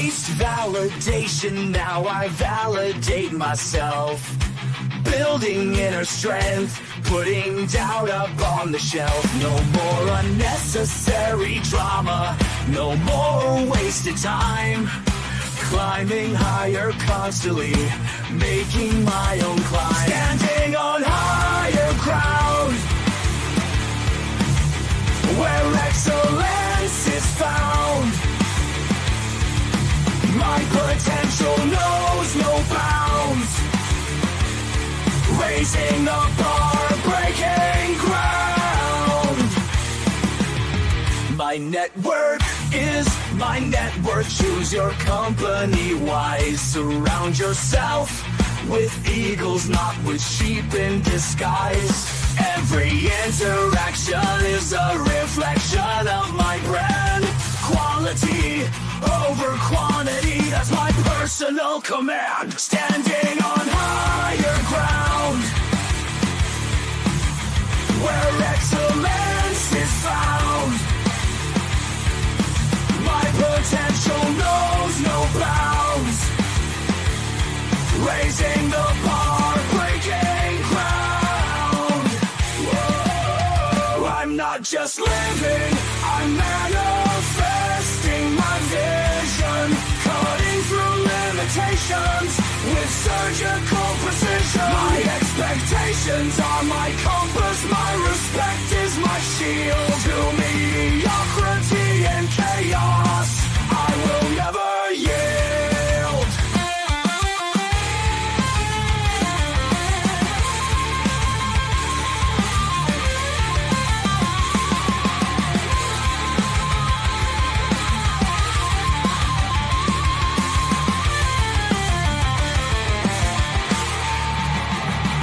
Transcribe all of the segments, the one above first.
chased validation, now I validate myself. Building inner strength, putting doubt up on the shelf. No more unnecessary drama, no more wasted time. Climbing higher constantly, making my own climb. Standing on higher ground, where excellence is found. My potential knows no bounds. Raising the bar, breaking ground. My network is my net worth. Choose your company wise. Surround yourself with eagles, not with sheep in disguise. Every interaction is a reflection of my brand. Quality over quantity, that's my personal command. Standing on higher ground, where excellence is found. My potential knows no bounds. Raising the bar, breaking ground. Whoa. I'm not just living, I'm manifesting my vision. Cutting through limitations with surgical precision. My expectations are my compass, my respect is my shield. To mediocrity and chaos, I will never yield.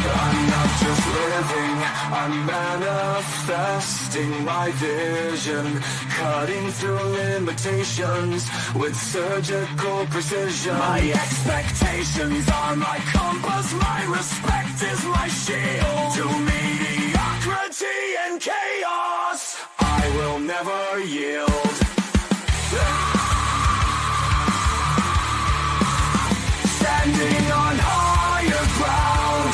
I'm not just living, I'm manifesting my vision. Cutting through limitations with surgical precision. My expectations are my compass, my respect is my shield. To mediocrity and chaos, I will never yield. Standing on higher ground,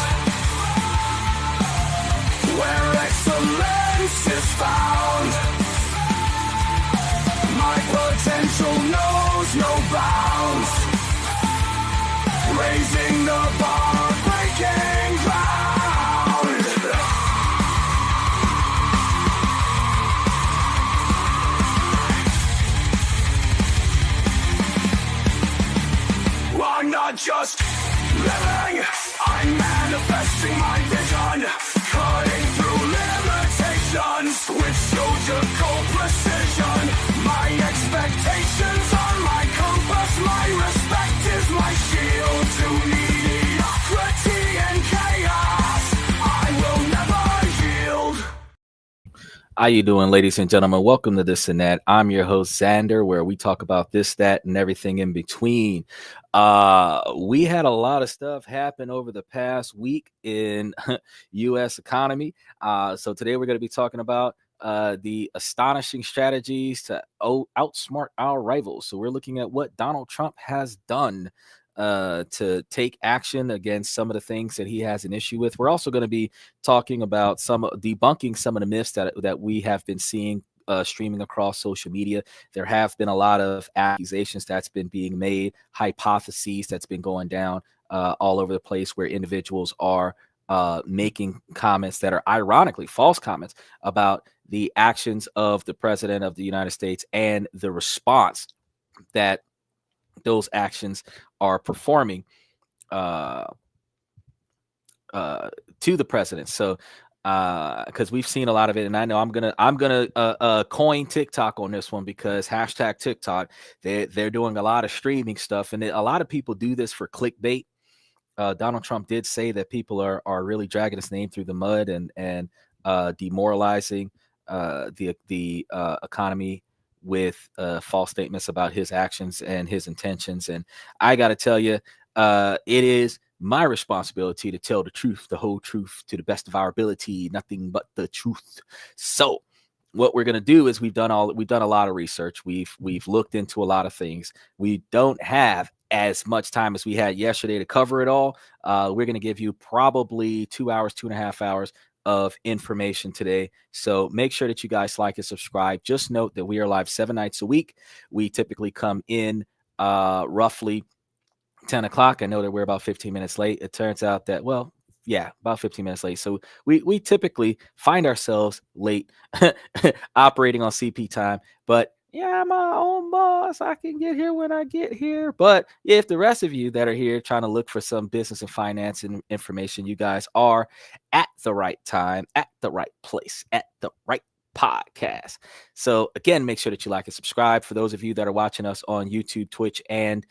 where excellence is found. My potential knows no bounds. Raising the bar, breaking ground. I'm not just living, I'm manifesting my vision. Cutting through limitations with surgical precision. My expectations are my compass, my respect is my shield. To mediocrity and chaos, I will never yield. How you doing, ladies and gentlemen? Welcome to This and That. I'm your host, Xander, where we talk about this, that, and everything in between. We had a lot of stuff happen over the past week in U.S. economy. So today we're going to be talking about the astonishing strategies to outsmart our rivals. So we're looking at what Donald Trump has done to take action against some of the things that he has an issue with. We're also going to be talking about debunking some of the myths that we have been seeing streaming across social media. There have been a lot of accusations that's been being made, hypotheses that's been going down all over the place, where individuals are making comments that are ironically false comments about the actions of the president of the United States and the response that those actions are performing to the president. So because we've seen a lot of it, and I know I'm gonna coin TikTok on this one, because hashtag TikTok, they're doing a lot of streaming stuff, and a lot of people do this for clickbait. Donald Trump did say that people are really dragging his name through the mud and demoralizing the economy with false statements about his actions and his intentions. And I got to tell you, it is my responsibility to tell the truth, the whole truth, to the best of our ability, nothing but the truth. So what we're going to do is we've done a lot of research. We've looked into a lot of things. We don't have as much time as we had yesterday to cover it all. We're going to give you probably 2 hours, 2.5 hours of information today. So make sure that you guys like and subscribe. Just note that we are live 7 nights a week. We typically come in roughly 10 o'clock. I know that we're about 15 minutes late. It turns out that, well, yeah, about 15 minutes late. So we typically find ourselves late operating on CP time. But yeah, I'm my own boss. I can get here when I get here. But if the rest of you that are here trying to look for some business and finance and information, you guys are at the right time, at the right place, at the right podcast. So again, make sure that you like and subscribe. For those of you that are watching us on YouTube, Twitch, and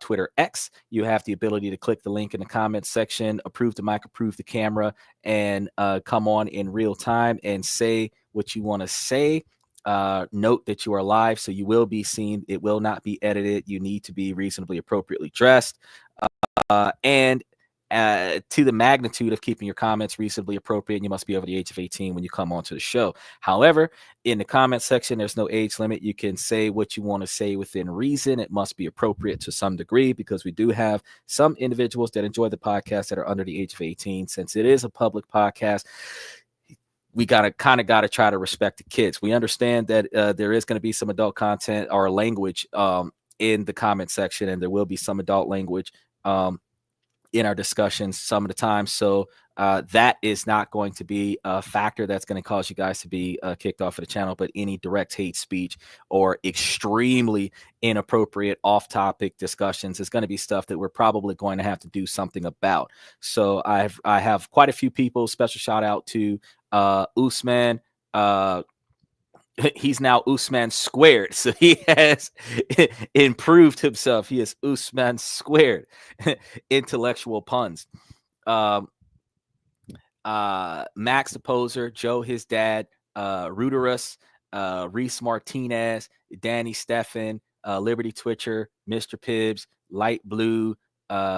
Twitter X, you have the ability to click the link in the comments section, approve the mic, approve the camera, and come on in real time and say what you want to say. Note that you are live, so you will be seen. It will not be edited. You need to be reasonably appropriately dressed. And to the magnitude of keeping your comments reasonably appropriate, you must be over the age of 18 when you come onto the show. However, in the comment section, there's no age limit. You can say what you want to say within reason. It must be appropriate to some degree, because we do have some individuals that enjoy the podcast that are under the age of 18. Since it is a public podcast, we got to try to respect the kids. We understand that there is going to be some adult content or language in the comment section, and there will be some adult language in our discussions some of the time. So that is not going to be a factor that's going to cause you guys to be kicked off of the channel. But any direct hate speech or extremely inappropriate off-topic discussions is going to be stuff that we're probably going to have to do something about. So I have quite a few people. Special shout out to Usman. He's now Usman squared. So he has improved himself. He is Usman squared. Intellectual puns. Max the Poser, Joe his dad, Ruderus, Reese Martinez, Danny Steffen, Liberty Twitcher, Mr. Pibbs, Light Blue.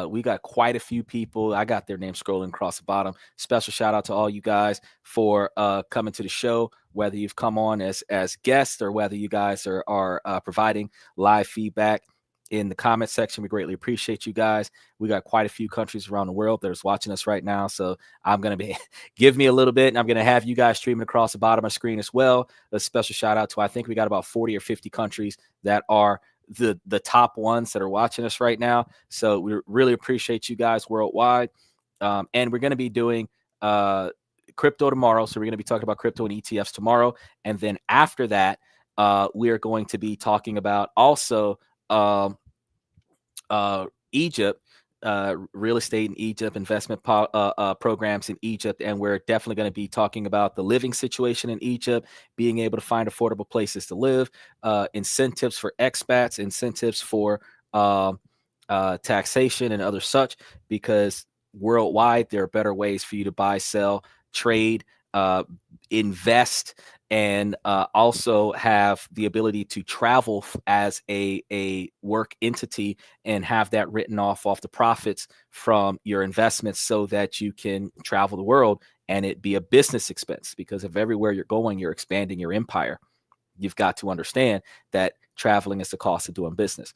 We got quite a few people. I got their names scrolling across the bottom. Special shout out to all you guys for coming to the show, whether you've come on as guests or whether you guys are providing live feedback in the comment section. We greatly appreciate you guys. We got quite a few countries around the world that is watching us right now. So I'm going to give me a little bit, and I'm going to have you guys streaming across the bottom of the screen as well. A special shout out to, I think we got about 40 or 50 countries that are the top ones that are watching us right now. So we really appreciate you guys worldwide. And we're going to be doing crypto tomorrow. So we're going to be talking about crypto and ETFs tomorrow. And then after that, we are going to be talking about also Egypt, real estate in Egypt, investment programs in Egypt. And we're definitely going to be talking about the living situation in Egypt, being able to find affordable places to live, incentives for expats, incentives for taxation and other such, because worldwide there are better ways for you to buy, sell, trade, invest, and also have the ability to travel as a work entity and have that written off the profits from your investments, so that you can travel the world and it be a business expense. Because if everywhere you're going, you're expanding your empire, you've got to understand that traveling is the cost of doing business.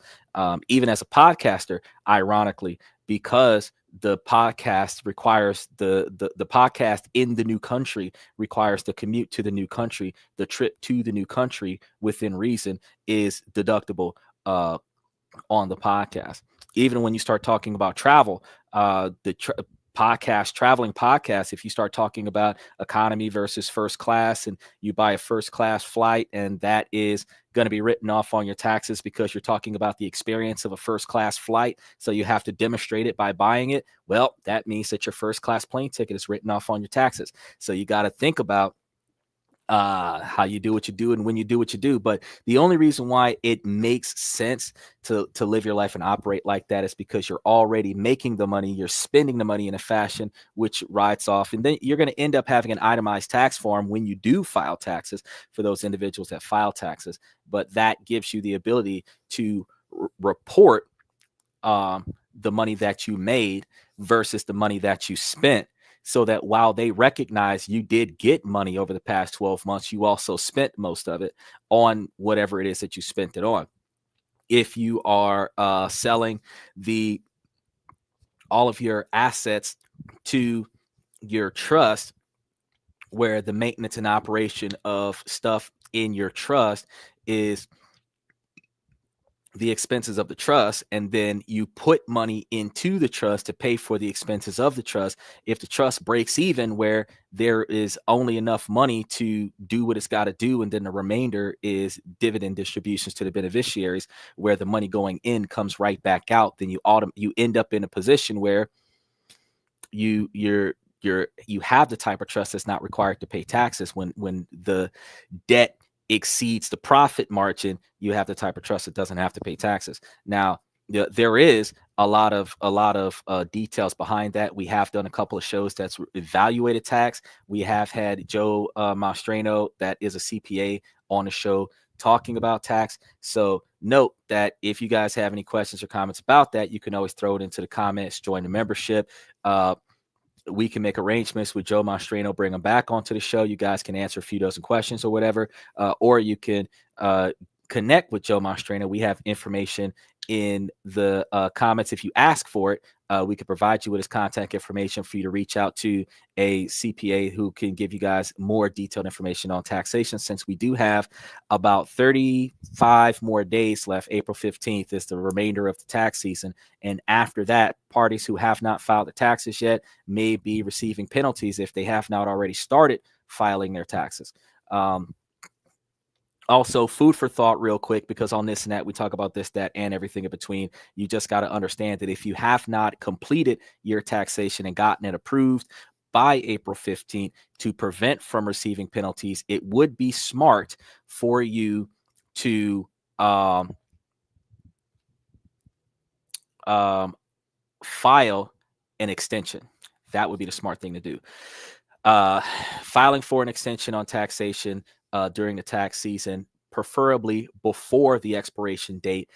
Even as a podcaster, ironically, because the podcast requires the podcast in the new country requires the commute to the new country, the trip to the new country within reason is deductible on the podcast. Even when you start talking about travel, traveling podcast, if you start talking about economy versus first class, and you buy a first class flight, and that is going to be written off on your taxes because you're talking about the experience of a first class flight, so you have to demonstrate it by buying it, well, that means that your first class plane ticket is written off on your taxes. So you got to think about how you do what you do and when you do what you do. But the only reason why it makes sense to live your life and operate like that is because you're already making the money, you're spending the money in a fashion which writes off, and then you're going to end up having an itemized tax form when you do file taxes for those individuals that file taxes. But that gives you the ability to report the money that you made versus the money that you spent. so that while they recognize you did get money over the past 12 months, you also spent most of it on whatever it is that you spent it on. If you are selling all of your assets to your trust, where the maintenance and operation of stuff in your trust is the expenses of the trust, and then you put money into the trust to pay for the expenses of the trust. If the trust breaks even, where there is only enough money to do what it's got to do, and then the remainder is dividend distributions to the beneficiaries, where the money going in comes right back out, then you end up in a position where you have the type of trust that's not required to pay taxes. When the debt exceeds the profit margin, you have the type of trust that doesn't have to pay taxes. Now, there is a lot of details behind that. We have done a couple of shows that's evaluated tax. We have had Joe Mastrano, that is a CPA, on the show talking about tax. So note that if you guys have any questions or comments about that, you can always throw it into the comments, join the membership. We can make arrangements with Joe Mastrano, bring him back onto the show. You guys can answer a few dozen questions or whatever, or you can connect with Joe Mastrano. We have information in the comments. If you ask for it, we can provide you with his contact information for you to reach out to a CPA who can give you guys more detailed information on taxation, since we do have about 35 more days left. April 15th is the remainder of the tax season. And after that, parties who have not filed the taxes yet may be receiving penalties if they have not already started filing their taxes. Also, food for thought real quick, because on This and That, we talk about this, that, and everything in between. You just got to understand that if you have not completed your taxation and gotten it approved by April 15th to prevent from receiving penalties, it would be smart for you to file an extension. That would be the smart thing to do. Filing for an extension on taxation during the tax season, preferably before the expiration date,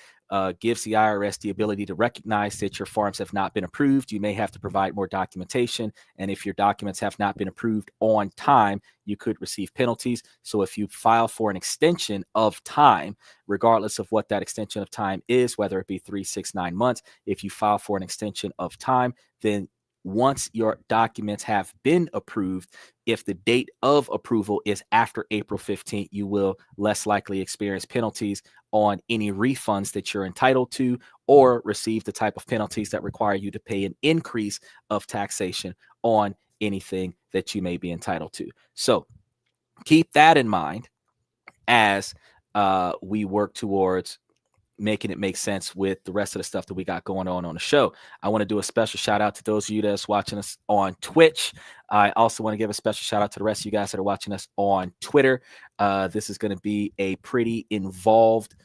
gives the IRS the ability to recognize that your forms have not been approved. You may have to provide more documentation, and if your documents have not been approved on time, you could receive penalties. So if you file for an extension of time, regardless of what that extension of time is, whether it be 3, 6, 9 months, if you file for an extension of time, then once your documents have been approved, if the date of approval is after April 15th, you will less likely experience penalties on any refunds that you're entitled to, or receive the type of penalties that require you to pay an increase of taxation on anything that you may be entitled to. So keep that in mind as we work towards making it make sense with the rest of the stuff that we got going on the show. I want to do a special shout out to those of you that's watching us on Twitch. I also want to give a special shout out to the rest of you guys that are watching us on Twitter. This is going to be a pretty involved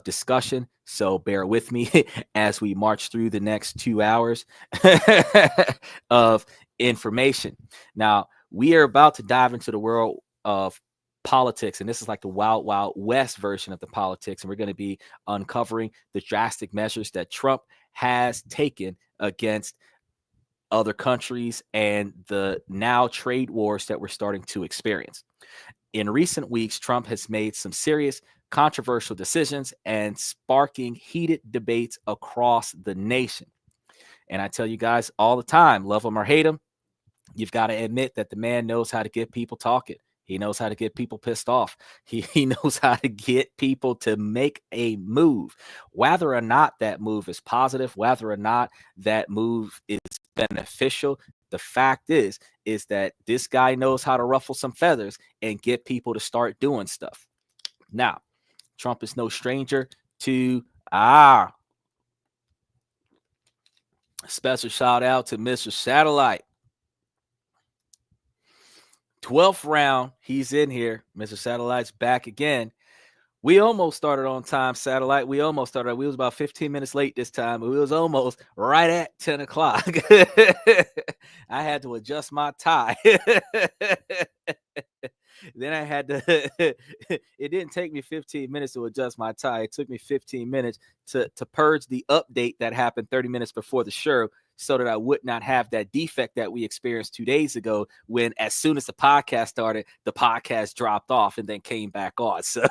discussion, so bear with me as we march through the next 2 hours of information. Now, we are about to dive into the world of politics, and this is like the wild, wild west version of the politics, and we're going to be uncovering the drastic measures that Trump has taken against other countries and the now trade wars that we're starting to experience. In recent weeks, Trump has made some serious controversial decisions and sparking heated debates across the nation. And I tell you guys all the time, love him or hate him, you've got to admit that the man knows how to get people talking. He knows how to get people pissed off. He knows how to get people to make a move, whether or not that move is positive, whether or not that move is beneficial. The fact is that this guy knows how to ruffle some feathers and get people to start doing stuff. Now, Trump is no stranger to special shout out to Mr. Satellite. 12th round, he's in here. Mr. Satellite's back again. We almost started on time, Satellite. We almost started. We was about 15 minutes late this time, but we was almost right at 10 o'clock. I had to adjust my tie. Then I had to, it didn't take me 15 minutes to adjust my tie. It took me 15 minutes to purge the update that happened 30 minutes before the show so that I would not have that defect that we experienced 2 days ago, when as soon as the podcast started, the podcast dropped off and then came back on. So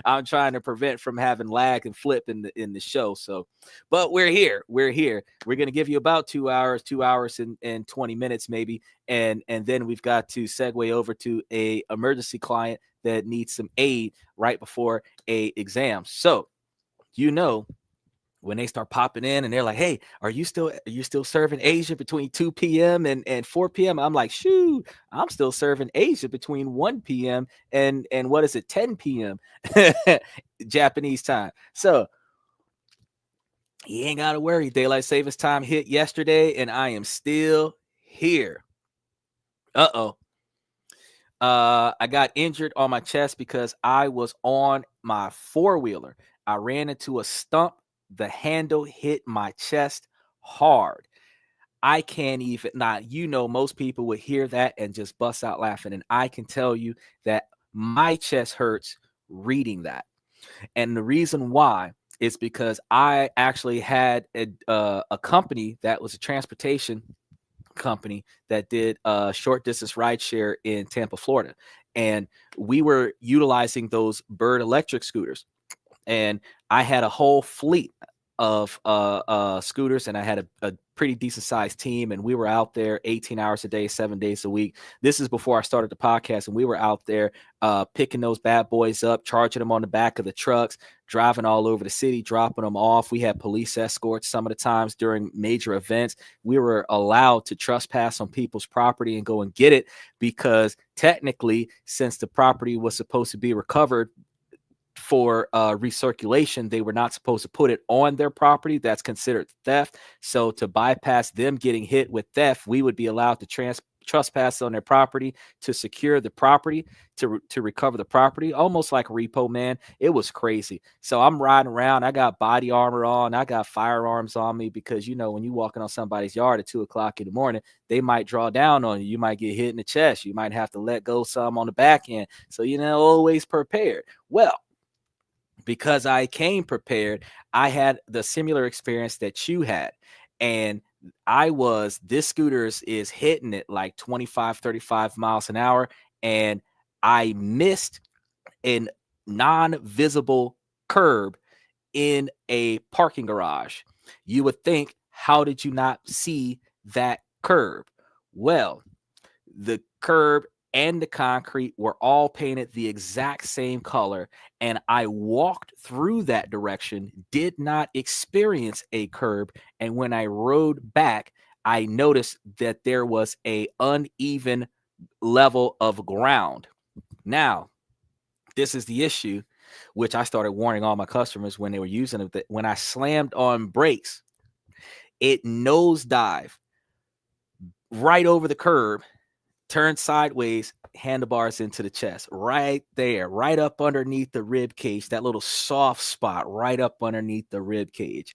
I'm trying to prevent from having lag and flip in the show. So, but we're here. We're going to give you about 2 hours, 2 hours and 20 minutes maybe. And then we've got to segue over to a emergency client that needs some aid right before a exam. So, when they start popping in and they're like, hey, are you still serving Asia between 2 p.m. and 4 p.m.? I'm like, shoot, I'm still serving Asia between 1 p.m. and what is it, 10 p.m. Japanese time. So you ain't got to worry. Daylight savings time hit yesterday and I am still here. I got injured on my chest because I was on my four-wheeler. I ran into a stump. The handle hit my chest hard. I can't even, most people would hear that and just bust out laughing. And I can tell you that my chest hurts reading that. And the reason why is because I actually had a company that was a transportation company that did short distance rideshare in Tampa, Florida. And we were utilizing those Bird electric scooters. And I had a whole fleet of scooters, and I had a pretty decent sized team, and we were out there 18 hours a day, 7 days a week. This is before I started the podcast, and we were out there picking those bad boys up, charging them on the back of the trucks, driving all over the city, dropping them off. We had police escorts some of the times during major events. We were allowed to trespass on people's property and go and get it, because technically, since the property was supposed to be recovered for recirculation, they were not supposed to put it on their property. That's considered theft. So to bypass them getting hit with theft, we would be allowed to trespass on their property to secure the property, to recover the property, almost like repo, man. It was crazy. So I'm riding around. I got body armor on. I got firearms on me, because, when you're walking on somebody's yard at 2 o'clock in the morning, they might draw down on you. You might get hit in the chest. You might have to let go some on the back end. So, always prepared. Well, because I came prepared, I had the similar experience that you had. And this scooter is hitting it like 25, 35 miles an hour. And I missed a non-visible curb in a parking garage. You would think, how did you not see that curb? Well, the curb and the concrete were all painted the exact same color, and I walked through that direction, did not experience a curb, and when I rode back, I noticed that there was a uneven level of ground. Now, this is the issue, which I started warning all my customers when they were using it, that when I slammed on brakes, it nosedived right over the curb, turned sideways, handlebars into the chest, right there, right up underneath the rib cage, that little soft spot right up underneath the rib cage.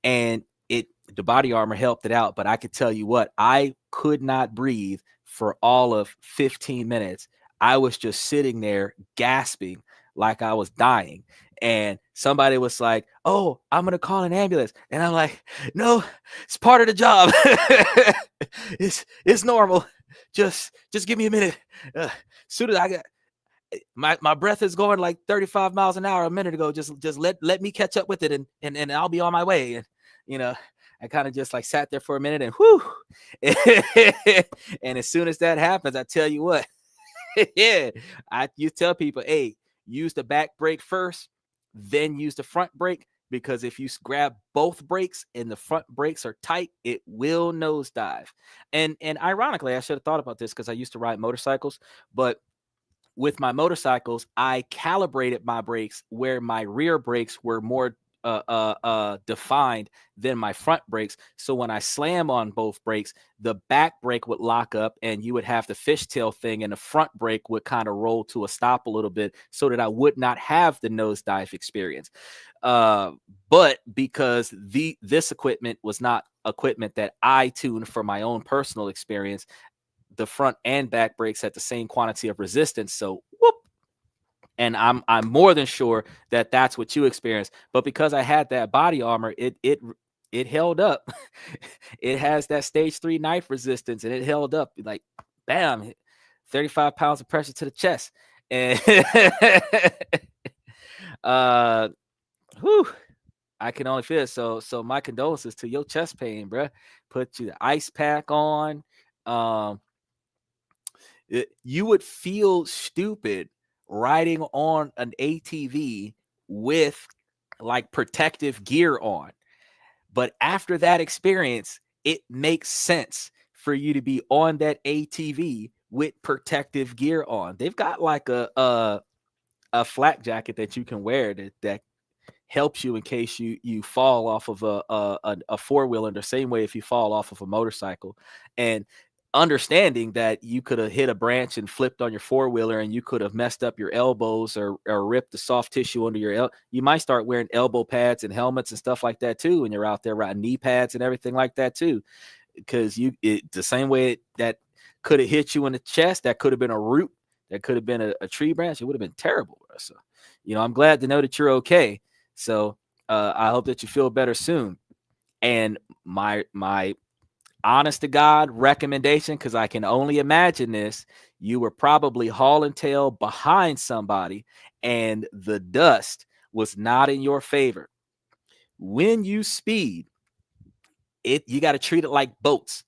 And the body armor helped it out, but I could tell you what, I could not breathe for all of 15 minutes. I was just sitting there gasping like I was dying. And somebody was like, oh, I'm going to call an ambulance. And I'm like, no, it's part of the job. It's normal. Just give me a minute. Soon as I got my breath is going like 35 miles an hour a minute ago. Just let me catch up with it, and I'll be on my way. And I kind of just like sat there for a minute, and whoo. And as soon as that happens, I tell you what, you tell people, hey, use the back brake first, then use the front brake. Because if you grab both brakes and the front brakes are tight, it will nosedive. And ironically, I should have thought about this because I used to ride motorcycles. But with my motorcycles, I calibrated my brakes where my rear brakes were more defined than my front brakes. So when I slam on both brakes, the back brake would lock up and you would have the fishtail thing, and the front brake would kind of roll to a stop a little bit so that I would not have the nosedive experience. But because this equipment was not equipment that I tuned for my own personal experience, the front and back brakes had the same quantity of resistance. So whoop. And I'm more than sure that that's what you experienced. But because I had that body armor, it it held up. It has that stage 3 knife resistance, and it held up like bam, 35 pounds of pressure to the chest. And whew, I can only feel it. So my condolences to your chest pain, bruh. Put you the ice pack on. You would feel stupid riding on an ATV with like protective gear on. But after that experience, it makes sense for you to be on that ATV with protective gear on. They've got like a flak jacket that you can wear that helps you in case you fall off of a four-wheeler the same way if you fall off of a motorcycle. And understanding that you could have hit a branch and flipped on your four-wheeler and you could have messed up your elbows or ripped the soft tissue under your you might start wearing elbow pads and helmets and stuff like that too when you're out there riding, knee pads and everything like that too, because the same way that could have hit you in the chest, that could have been a root, that could have been a tree branch, it would have been terrible. So I'm glad to know that you're okay. So I hope that you feel better soon. And my honest to God recommendation, because I can only imagine this, you were probably hauling tail behind somebody and the dust was not in your favor. When you speed, you got to treat it like boats.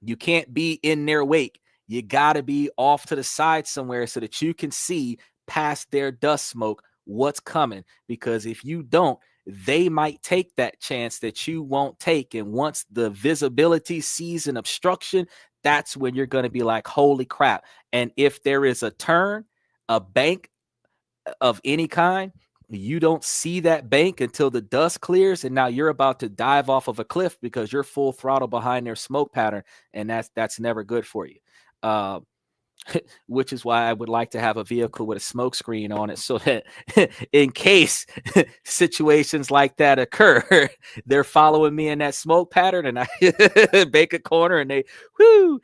You can't be in their wake. You got to be off to the side somewhere so that you can see past their dust smoke what's coming, because if you don't, they might take that chance that you won't take. And once the visibility sees an obstruction, that's when you're going to be like, holy crap. And if there is a turn, a bank of any kind, you don't see that bank until the dust clears, and now you're about to dive off of a cliff because you're full throttle behind their smoke pattern, and that's never good for you. Which is why I would like to have a vehicle with a smoke screen on it, so that in case situations like that occur, they're following me in that smoke pattern, and I bake a corner, and they, you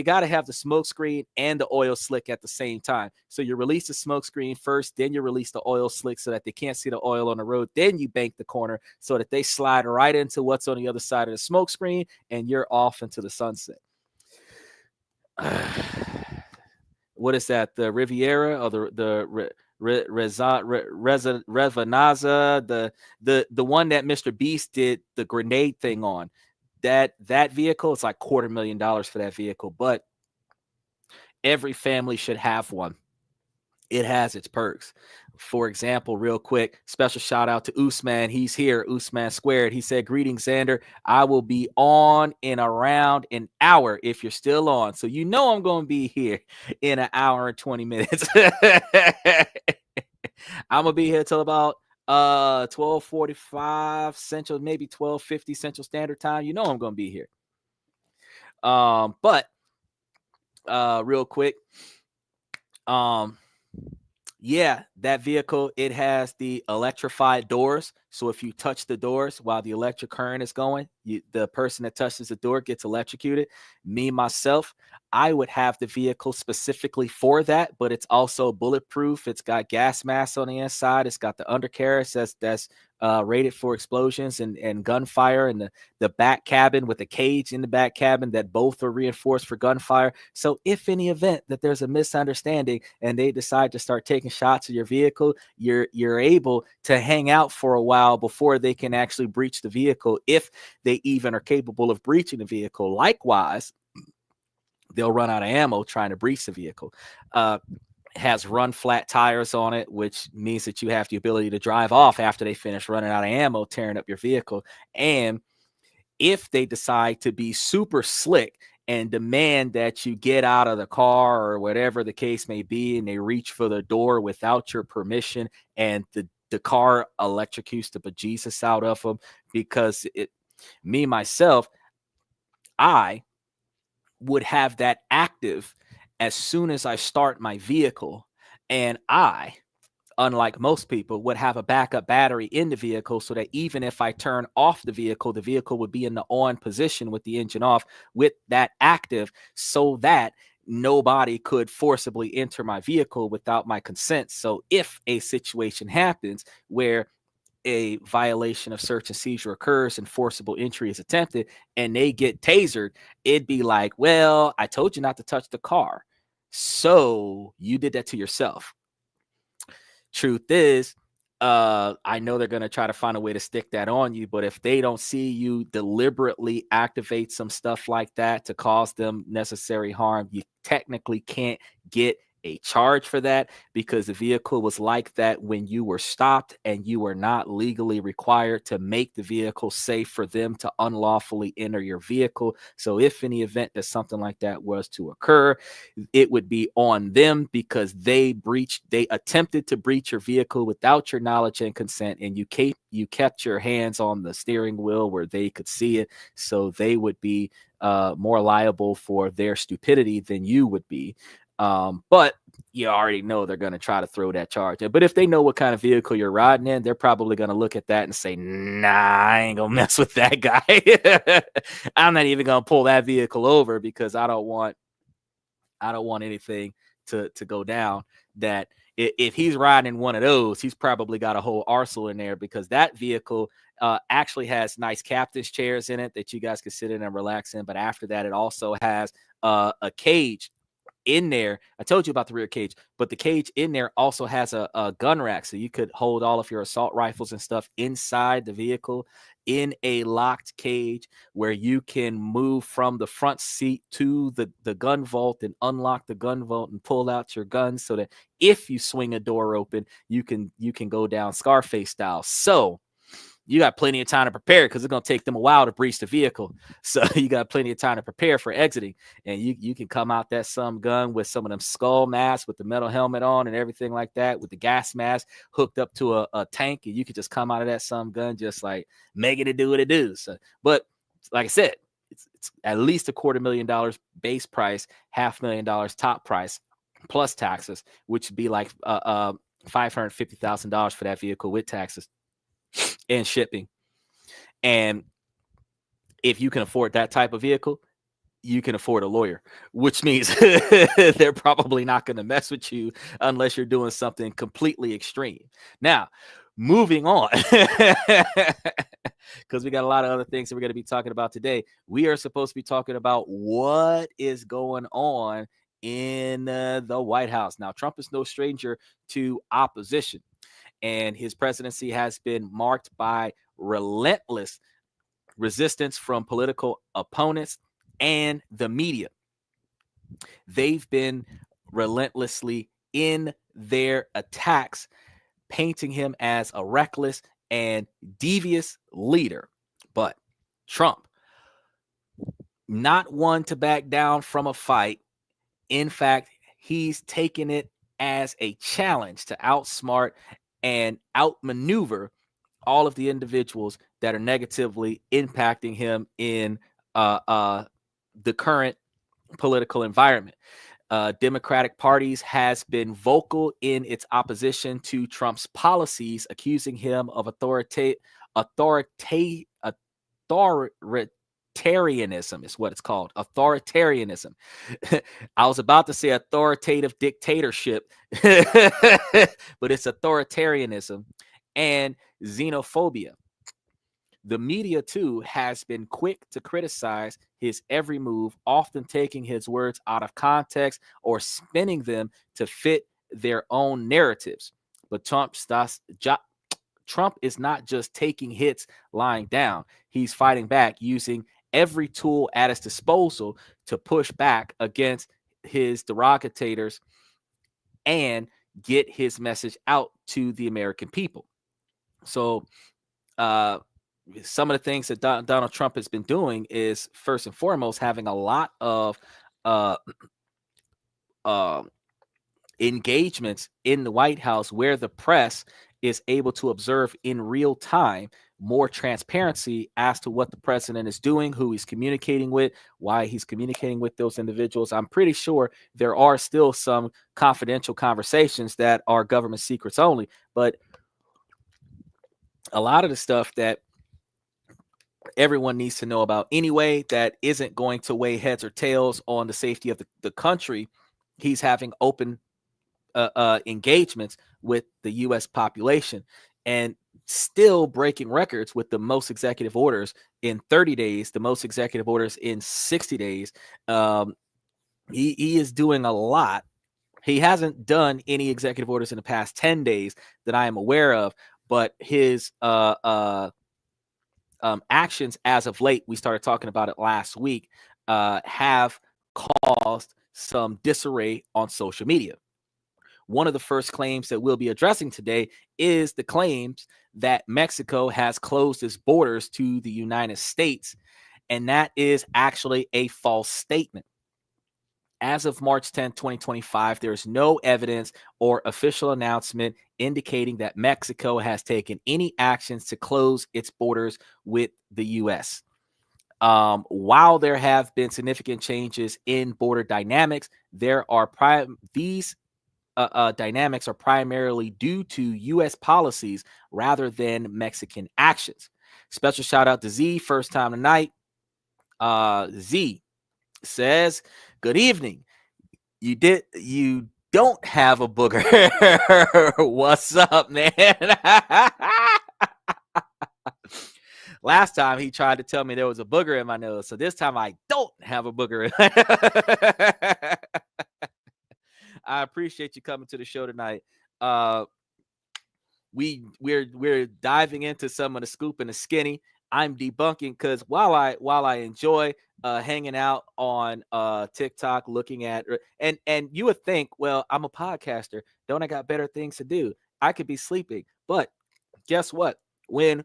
got to have the smoke screen and the oil slick at the same time. So you release the smoke screen first, then you release the oil slick so that they can't see the oil on the road. Then you bank the corner so that they slide right into what's on the other side of the smoke screen, and you're off into the sunset. What is that? The Riviera or the Revanaza, the one that Mr. Beast did the grenade thing on. That vehicle, it's like $250,000 for that vehicle, but every family should have one. It has its perks. For example, real quick, special shout out to Outsmart. He's here, Outsmart Squared. He said, greetings, Xander. I will be on in around an hour if you're still on. So I'm going to be here in an hour and 20 minutes. I'm going to be here till about 12:45 Central, maybe 12:50 Central Standard Time. I'm going to be here. But real quick, yeah, that vehicle, it has the electrified doors. So if you touch the doors while the electric current is going, the person that touches the door gets electrocuted. Me, myself, I would have the vehicle specifically for that, but it's also bulletproof. It's got gas masks on the inside. It's got the undercarriage that's rated for explosions and gunfire, and the back cabin with a cage in the back cabin that both are reinforced for gunfire. So if any event that there's a misunderstanding and they decide to start taking shots at your vehicle, you're able to hang out for a while before they can actually breach the vehicle, if they even are capable of breaching the vehicle. Likewise, they'll run out of ammo trying to breach the vehicle. Has run flat tires on it, which means that you have the ability to drive off after they finish running out of ammo, tearing up your vehicle. And if they decide to be super slick and demand that you get out of the car or whatever the case may be, and they reach for the door without your permission, and the car electrocutes the bejesus out of them, because myself, I would have that active as soon as I start my vehicle. And I, unlike most people, would have a backup battery in the vehicle so that even if I turn off the vehicle would be in the on position with the engine off with that active, so that nobody could forcibly enter my vehicle without my consent. So if a situation happens where a violation of search and seizure occurs and forcible entry is attempted and they get tasered, it'd be like, well, I told you not to touch the car, so you did that to yourself. Truth is, I know they're going to try to find a way to stick that on you, but if they don't see you deliberately activate some stuff like that to cause them necessary harm, you technically can't get a charge for that, because the vehicle was like that when you were stopped and you were not legally required to make the vehicle safe for them to unlawfully enter your vehicle. So if in the event that something like that was to occur, it would be on them, because they attempted to breach your vehicle without your knowledge and consent, and you kept your hands on the steering wheel where they could see it, so they would be more liable for their stupidity than you would be. But you already know they're going to try to throw that charge in. But if they know what kind of vehicle you're riding in, they're probably going to look at that and say, nah, I ain't going to mess with that guy. I'm not even going to pull that vehicle over, because I don't want anything to go down. That if he's riding in one of those, he's probably got a whole arsenal in there, because that vehicle actually has nice captain's chairs in it that you guys can sit in and relax in. But after that, it also has a cage in there. I told you about the rear cage, but the cage in there also has a gun rack, so you could hold all of your assault rifles and stuff inside the vehicle in a locked cage, where you can move from the front seat to the gun vault and unlock the gun vault and pull out your guns, so that if you swing a door open, you can go down Scarface style. So you got plenty of time to prepare, because it's going to take them a while to breach the vehicle. So you got plenty of time to prepare for exiting. And you can come out that some gun with some of them skull masks, with the metal helmet on and everything like that, with the gas mask hooked up to a tank. And you could just come out of that some gun just like making it do what it does. So, but like I said, it's at least $250,000 base price, $500,000 top price, plus taxes, which would be like $550,000 for that vehicle with taxes and shipping. And if you can afford that type of vehicle, you can afford a lawyer, which means they're probably not going to mess with you unless you're doing something completely extreme. Now, moving on, because we got a lot of other things that we're going to be talking about today. We are supposed to be talking about what is going on in the White House. Now, Trump is no stranger to opposition, and his presidency has been marked by relentless resistance from political opponents and the media. They've been relentlessly in their attacks, painting him as a reckless and devious leader. But Trump, not one to back down from a fight. In fact, he's taken it as a challenge to outsmart and outmaneuver all of the individuals that are negatively impacting him in the current political environment. Democratic parties has been vocal in its opposition to Trump's policies, accusing him of authoritarianism is what it's called. Authoritarianism. I was about to say authoritative dictatorship, but it's authoritarianism and xenophobia. The media, too, has been quick to criticize his every move, often taking his words out of context or spinning them to fit their own narratives. But Trump is not just taking hits lying down. He's fighting back, using every tool at his disposal to push back against his derogators and get his message out to the American people. So some of the things that Donald Trump has been doing is, first and foremost, having a lot of engagements in the White House where the press is able to observe in real time more transparency as to what the president is doing, who he's communicating with, why he's communicating with those individuals. I'm pretty sure there are still some confidential conversations that are government secrets only, but a lot of the stuff that everyone needs to know about anyway, that isn't going to weigh heads or tails on the safety of the country, he's having open engagements with the U.S. population. And still breaking records with the most executive orders in 30 days, the most executive orders in 60 days. He is doing a lot. He hasn't done any executive orders in the past 10 days that I am aware of, but his actions as of late, we started talking about it last week, have caused some disarray on social media. One of the first claims that we'll be addressing today is the claims that Mexico has closed its borders to the United States, and that is actually a false statement. As of March 10, 2025, there's no evidence or official announcement indicating that Mexico has taken any actions to close its borders with the U.S. While there have been significant changes in border dynamics, these dynamics are primarily due to U.S. policies rather than Mexican actions. Special shout out to Z, first time tonight. Z says, good evening. You don't have a booger. What's up, man? Last time he tried to tell me there was a booger in my nose, so this time I don't have a booger. I appreciate you coming to the show tonight. We're diving into some of the scoop and the skinny. I'm debunking because while I enjoy hanging out on TikTok, looking at and you would think, well, I'm a podcaster. Don't I got better things to do? I could be sleeping. But guess what? When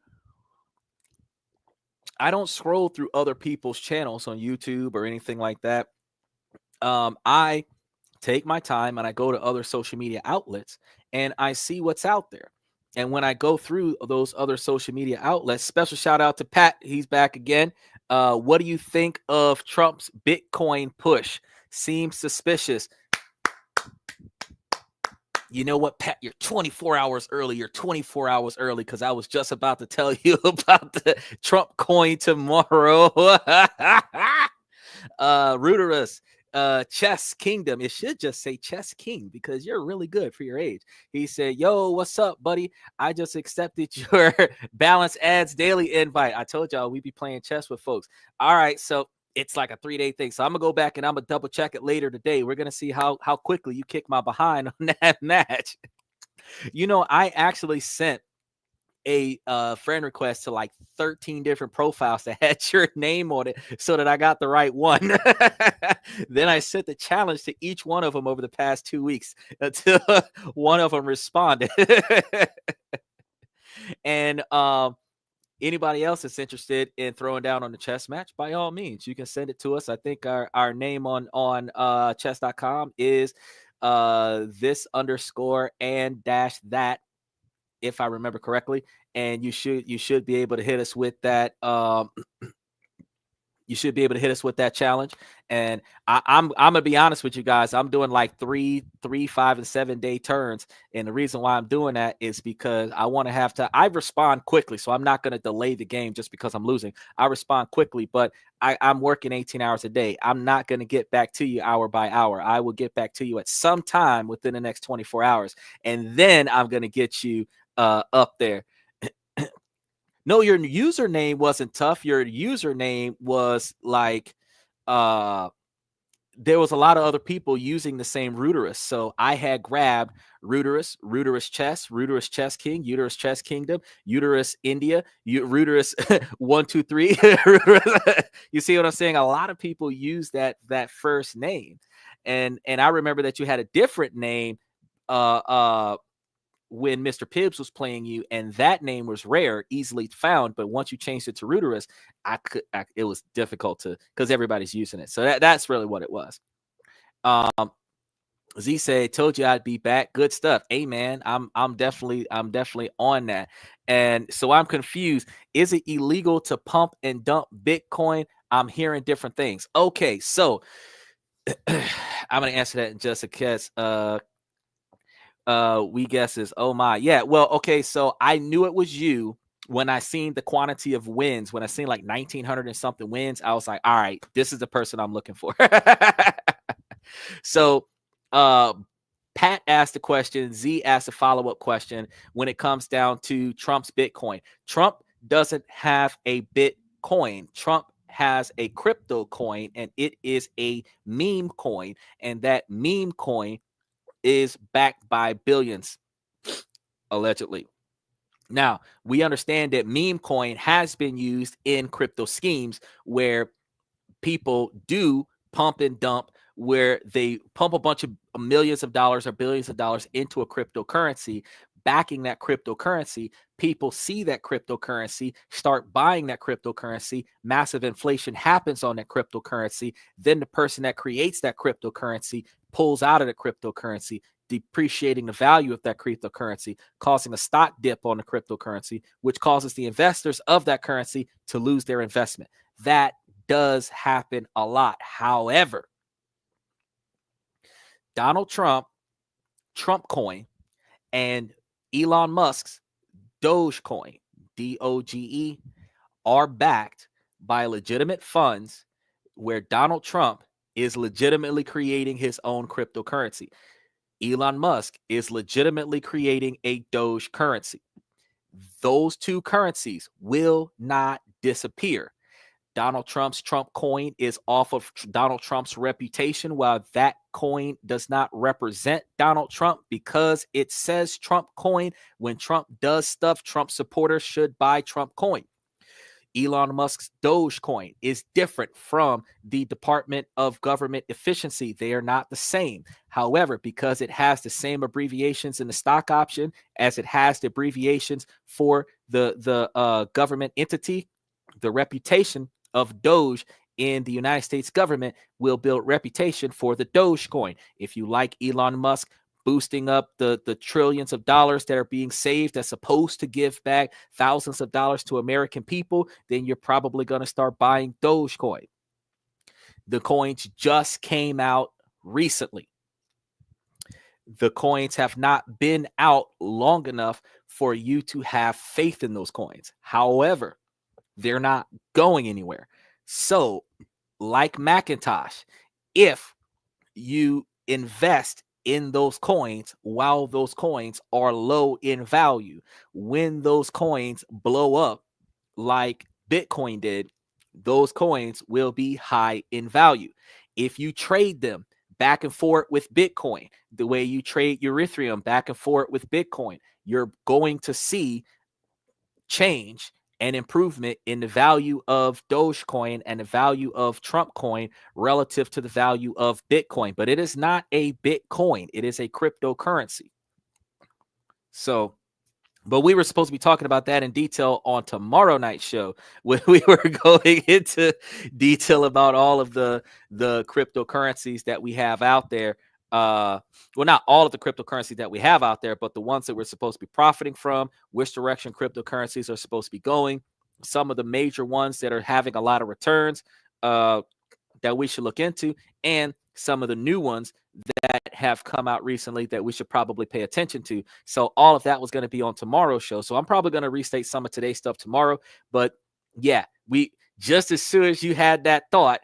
I don't scroll through other people's channels on YouTube or anything like that, I take my time and I go to other social media outlets and I see what's out there. And when I go through those other social media outlets, special shout out to Pat. He's back again. What do you think of Trump's Bitcoin push? Seems suspicious. You know what, Pat? You're 24 hours early. You're 24 hours early because I was just about to tell you about the Trump coin tomorrow. Ruderus. Chess Kingdom. It should just say Chess King because you're really good for your age. He said, yo, what's up, buddy? I just accepted your Balance Ads Daily invite. I told y'all we be playing chess with folks. All right, so it's like a 3-day thing. So I'm gonna go back and I'm gonna double check it later today. We're gonna see how quickly you kick my behind on that match. You know, I actually sent a friend request to like 13 different profiles that had your name on it so that I got the right one. Then I sent the challenge to each one of them over the past 2 weeks until one of them responded. And anybody else that's interested in throwing down on the chess match, by all means, you can send it to us. I think our name on chess.com is this_and-that, if I remember correctly, and you should be able to hit us with that. You should be able to hit us with that challenge. And I'm gonna be honest with you guys. I'm doing like 3, 5, and 7 day turns, and the reason why I'm doing that is because I want to have to. I respond quickly, so I'm not gonna delay the game just because I'm losing. I respond quickly, but I'm working 18 hours a day. I'm not gonna get back to you hour by hour. I will get back to you at some time within the next 24 hours, and then I'm gonna get you up there. No, your username wasn't tough. Your username was like there was a lot of other people using the same Ruderus. So I had grabbed Ruderus Chess, Ruderus Chess King, Uterus Chess Kingdom, Uterus India, Ruderus 1, 2, 3. You see what I'm saying? A lot of people use that first name. And I remember that you had a different name when Mr. Pibbs was playing you, and that name was rare, easily found. But once you changed it to Ruderus, it was difficult to, because everybody's using it. So that's really what it was. Z said, "Told you I'd be back. Good stuff." Hey man, I'm definitely on that. And so I'm confused. Is it illegal to pump and dump Bitcoin? I'm hearing different things. Okay, so I'm gonna answer that in just a case. We guesses. Oh my, yeah. Well, okay. So I knew it was you when I seen the quantity of wins. When I seen like 1,900 and something wins, I was like, all right, this is the person I'm looking for. So, Pat asked a question. Z asked a follow-up question when it comes down to Trump's Bitcoin. Trump doesn't have a Bitcoin. Trump has a crypto coin, and it is a meme coin. And that meme coin is backed by billions, allegedly. Now, we understand that meme coin has been used in crypto schemes where people do pump and dump, where they pump a bunch of millions of dollars or billions of dollars into a cryptocurrency, backing that cryptocurrency. People see that cryptocurrency, start buying that cryptocurrency. Massive inflation happens on that cryptocurrency. Then the person that creates that cryptocurrency pulls out of the cryptocurrency, depreciating the value of that cryptocurrency, causing a stock dip on the cryptocurrency, which causes the investors of that currency to lose their investment. That does happen a lot. However, Donald Trump, Trump coin, and Elon Musk's Dogecoin, DOGE, are backed by legitimate funds where Donald Trump is legitimately creating his own cryptocurrency. Elon Musk is legitimately creating a Doge currency. Those two currencies will not disappear. Donald Trump's Trump coin is off of Donald Trump's reputation, while that coin does not represent Donald Trump because it says Trump coin. When Trump does stuff, Trump supporters should buy Trump coin. Elon Musk's Dogecoin is different from the Department of Government Efficiency. They are not the same. However, because it has the same abbreviations in the stock option as it has the abbreviations for the government entity, the reputation of Doge in the United States government will build reputation for the Dogecoin. If you like Elon Musk boosting up the trillions of dollars that are being saved that's supposed to give back thousands of dollars to American people, then you're probably going to start buying Dogecoin. The coins just came out recently. The coins have not been out long enough for you to have faith in those coins. However, they're not going anywhere. So, like Macintosh, if you invest in those coins while those coins are low in value, when those coins blow up like Bitcoin did, those coins will be high in value. If you trade them back and forth with Bitcoin, the way you trade Ethereum back and forth with Bitcoin, you're going to see change and improvement in the value of Dogecoin and the value of Trump coin relative to the value of Bitcoin. But it is not a Bitcoin. It is a cryptocurrency. So, but we were supposed to be talking about that in detail on tomorrow night's show, when we were going into detail about all of the cryptocurrencies that we have out there. Well, not all of the cryptocurrencies that we have out there, but the ones that we're supposed to be profiting from, which direction cryptocurrencies are supposed to be going, some of the major ones that are having a lot of returns that we should look into, and some of the new ones that have come out recently that we should probably pay attention to. So all of that was going to be on tomorrow's show. So I'm probably going to restate some of today's stuff tomorrow. But yeah, we just as soon as you had that thought,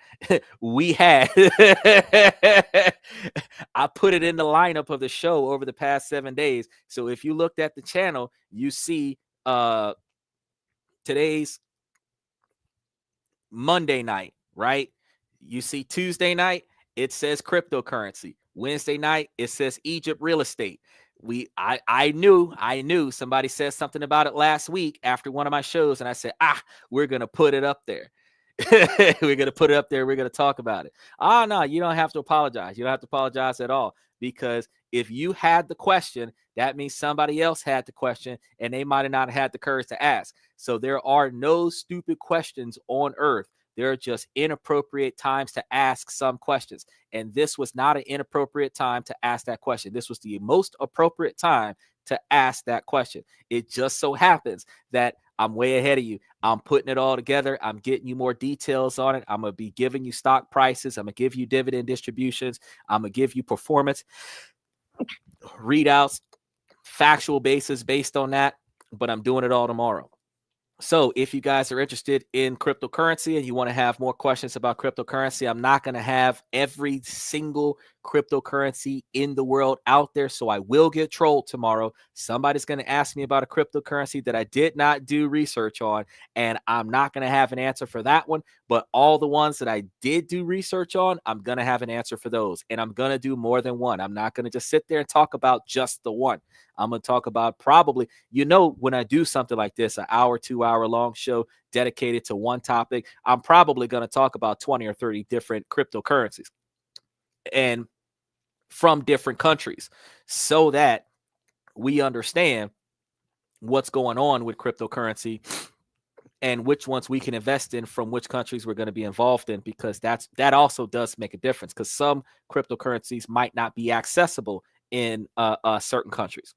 we had I put it in the lineup of the show over the past 7 days. So if you looked at the channel, you see today's Monday night, right? You see Tuesday night, it says cryptocurrency. Wednesday night, it says Egypt real estate. I knew somebody said something about it last week after one of my shows, and I said, we're gonna put it up there. We're gonna put it up there. We're gonna talk about it. No, you don't have to apologize. You don't have to apologize at all, because if you had the question, that means somebody else had the question, and they might have not had the courage to ask. So there are no stupid questions on earth. There are just inappropriate times to ask some questions. And this was not an inappropriate time to ask that question. This was the most appropriate time to ask that question. It just so happens that I'm way ahead of you. I'm putting it all together. I'm getting you more details on it. I'm going to be giving you stock prices. I'm going to give you dividend distributions. I'm going to give you performance readouts, factual basis based on that. But I'm doing it all tomorrow. So if you guys are interested in cryptocurrency and you want to have more questions about cryptocurrency, I'm not going to have every single cryptocurrency in the world out there. So I will get trolled tomorrow. Somebody's going to ask me about a cryptocurrency that I did not do research on, and I'm not going to have an answer for that one. But all the ones that I did do research on, I'm going to have an answer for those. And I'm going to do more than one. I'm not going to just sit there and talk about just the one. I'm going to talk about probably, when I do something like this, an hour, 2 hour long show dedicated to one topic, I'm probably going to talk about 20 or 30 different cryptocurrencies and from different countries, so that we understand what's going on with cryptocurrency and which ones we can invest in from which countries we're going to be involved in, because that also does make a difference, because some cryptocurrencies might not be accessible in certain countries,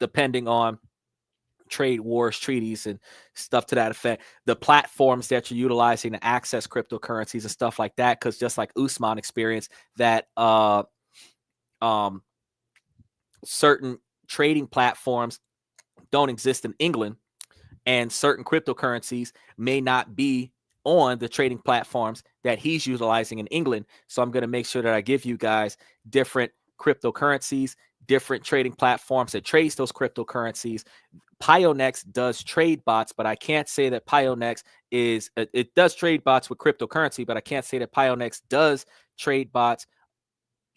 depending on trade wars, treaties, and stuff to that effect. The platforms that you're utilizing to access cryptocurrencies and stuff like that, because just like Outsmart experienced that certain trading platforms don't exist in England, and certain cryptocurrencies may not be on the trading platforms that he's utilizing in England. So I'm going to make sure that I give you guys different cryptocurrencies, different trading platforms that trades those cryptocurrencies. Pionex does trade bots, but I can't say that Pionex it does trade bots with cryptocurrency, but I can't say that Pionex does trade bots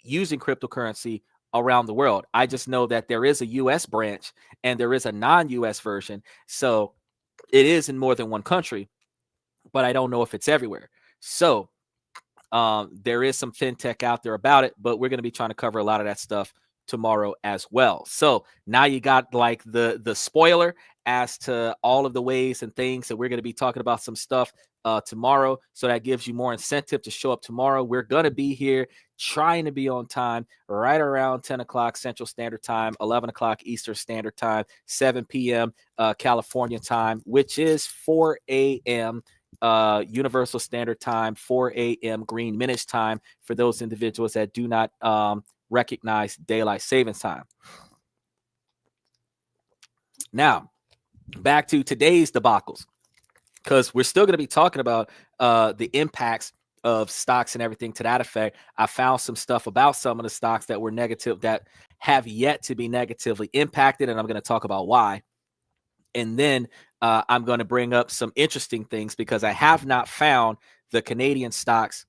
using cryptocurrency around the world. I just know that there is a US branch and there is a non-US version. So it is in more than one country, but I don't know if it's everywhere. So there is some fintech out there about it, but we're going to be trying to cover a lot of that stuff tomorrow as well. So now you got like the spoiler as to all of the ways and things that we're going to be talking about some stuff tomorrow. So that gives you more incentive to show up tomorrow. We're going to be here trying to be on time right around 10 o'clock Central Standard Time, 11 o'clock Eastern Standard Time, 7 p.m. California time, which is 4 a.m. Universal Standard Time, 4 a.m. Greenwich time for those individuals that do not recognize daylight savings time. Now, back to today's debacles, because we're still going to be talking about the impacts of stocks and everything to that effect. I found some stuff about some of the stocks that were negative, that have yet to be negatively impacted, and I'm going to talk about why. And then I'm going to bring up some interesting things, because I have not found the Canadian stocks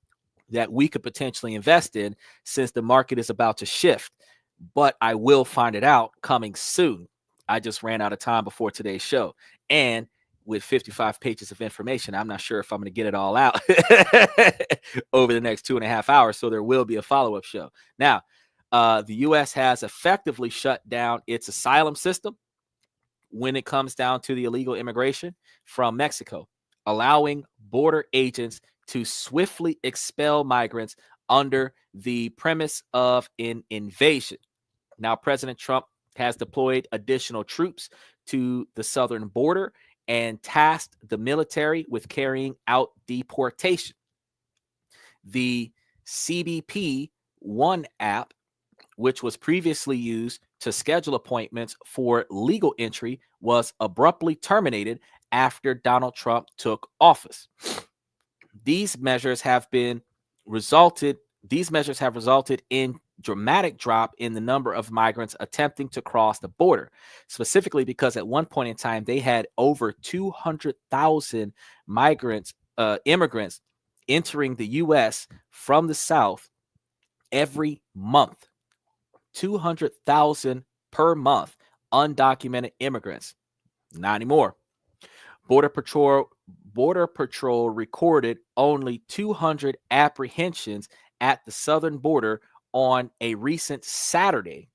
that we could potentially invest in since the market is about to shift. But I will find it out coming soon. I just ran out of time before today's show. And with 55 pages of information, I'm not sure if I'm going to get it all out over the next 2.5 hours. So there will be a follow-up show. Now, the U.S. has effectively shut down its asylum system when it comes down to the illegal immigration from Mexico, allowing border agents to swiftly expel migrants under the premise of an invasion. Now, President Trump has deployed additional troops to the southern border and tasked the military with carrying out deportation. The CBP One app, which was previously used to schedule appointments for legal entry, was abruptly terminated after Donald Trump took office. These measures have resulted in dramatic drop in the number of migrants attempting to cross the border, specifically because at one point in time they had over 200,000 immigrants entering the U.S. from the South every month. 200,000 per month, undocumented immigrants. Not anymore. Border Patrol recorded only 200 apprehensions at the southern border on a recent Saturday,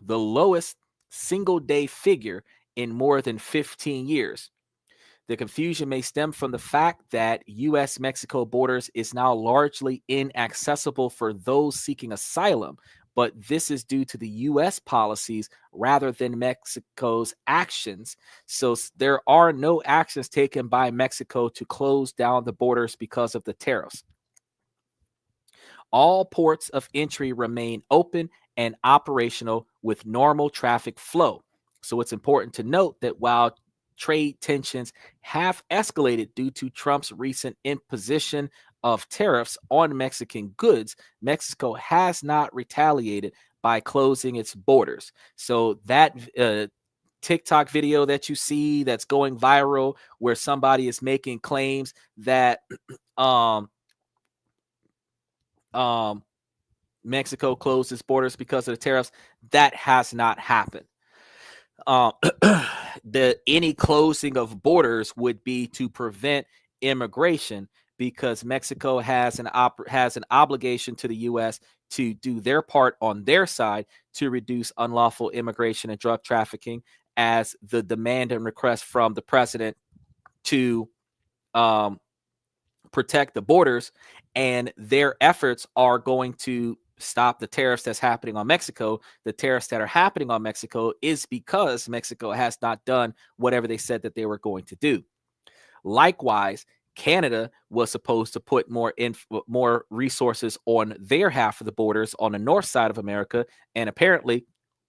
the lowest single-day figure in more than 15 years. The confusion may stem from the fact that U.S.-Mexico borders is now largely inaccessible for those seeking asylum, but this is due to the U.S. policies rather than Mexico's actions. So there are no actions taken by Mexico to close down the borders because of the tariffs. All ports of entry remain open and operational with normal traffic flow. So it's important to note that while trade tensions have escalated due to Trump's recent imposition of tariffs on Mexican goods, Mexico has not retaliated by closing its borders. So that TikTok video that you see that's going viral, where somebody is making claims that um, Mexico closed its borders because of the tariffs, that has not happened. Any closing of borders would be to prevent immigration, because Mexico has an obligation to the U.S. to do their part on their side to reduce unlawful immigration and drug trafficking, as the demand and request from the president to protect the borders, and their efforts are going to stop the tariffs that's happening on Mexico. The tariffs that are happening on Mexico is because Mexico has not done whatever they said that they were going to do. Likewise, Canada was supposed to put more resources on their half of the borders on the north side of America, and apparently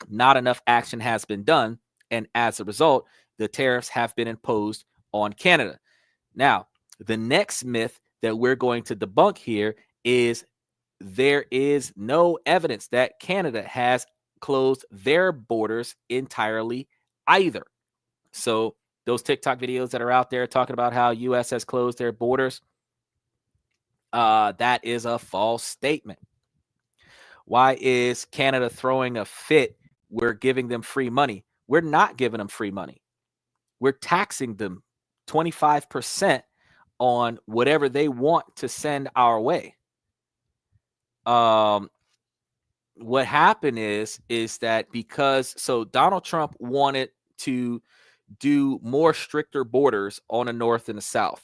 not enough action has been done, and as a result, the tariffs have been imposed on Canada. Now, the next myth that we're going to debunk here is there is no evidence that Canada has closed their borders entirely either. So those TikTok videos that are out there talking about how U.S. has closed their borders, that is a false statement. Why is Canada throwing a fit? We're giving them free money. We're not giving them free money. We're taxing them 25% on whatever they want to send our way. What happened is that because Donald Trump wanted to do more stricter borders on the north and the south.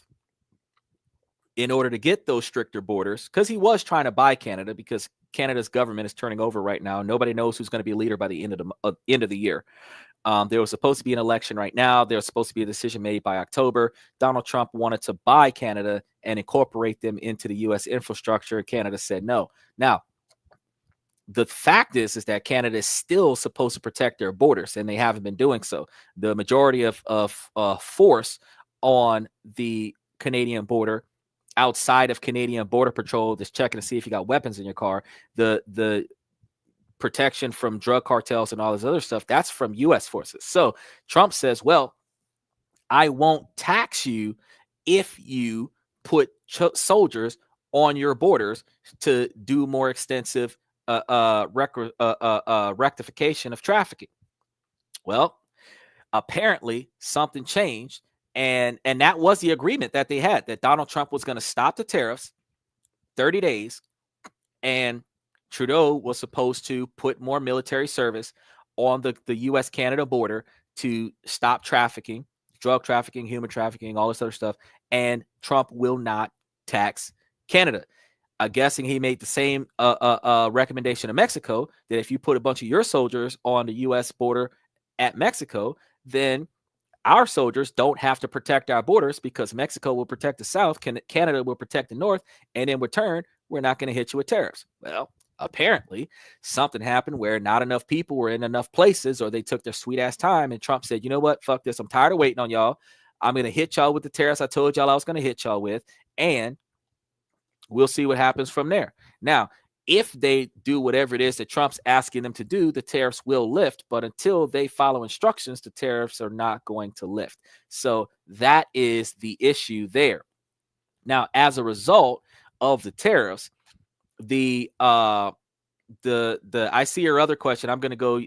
In order to get those stricter borders, because he was trying to buy Canada, because Canada's government is turning over right now. Nobody knows who's going to be leader by the end of the year. There was supposed to be an election right now. There was supposed to be a decision made by October. Donald Trump wanted to buy Canada and incorporate them into the U.S. infrastructure. Canada said no. Now, the fact is that Canada is still supposed to protect their borders, and they haven't been doing so. The majority of force on the Canadian border, outside of Canadian Border Patrol, that's checking to see if you got weapons in your car, the protection from drug cartels and all this other stuff, that's from U.S. forces. So Trump says, well, I won't tax you if you put soldiers on your borders to do more extensive rectification of trafficking. Well, apparently something changed, and that was the agreement that they had, that Donald Trump was going to stop the tariffs 30 days, and Trudeau was supposed to put more military service on the U.S.-Canada border to stop trafficking, drug trafficking, human trafficking, all this other stuff, and Trump will not tax Canada. I'm guessing he made the same recommendation to Mexico, that if you put a bunch of your soldiers on the U.S. border at Mexico, then our soldiers don't have to protect our borders, because Mexico will protect the South, Canada will protect the North, and in return, we're not going to hit you with tariffs. Well, apparently something happened where not enough people were in enough places, or they took their sweet ass time, and Trump said, you know what, fuck this, I'm tired of waiting on y'all. I'm going to hit y'all with the tariffs I told y'all I was going to hit y'all with, and we'll see what happens from there. Now, if they do whatever it is that Trump's asking them to do, the tariffs will lift. But until they follow instructions, the tariffs are not going to lift. So that is the issue there. Now, as a result of the tariffs, I see your other question. I'm gonna go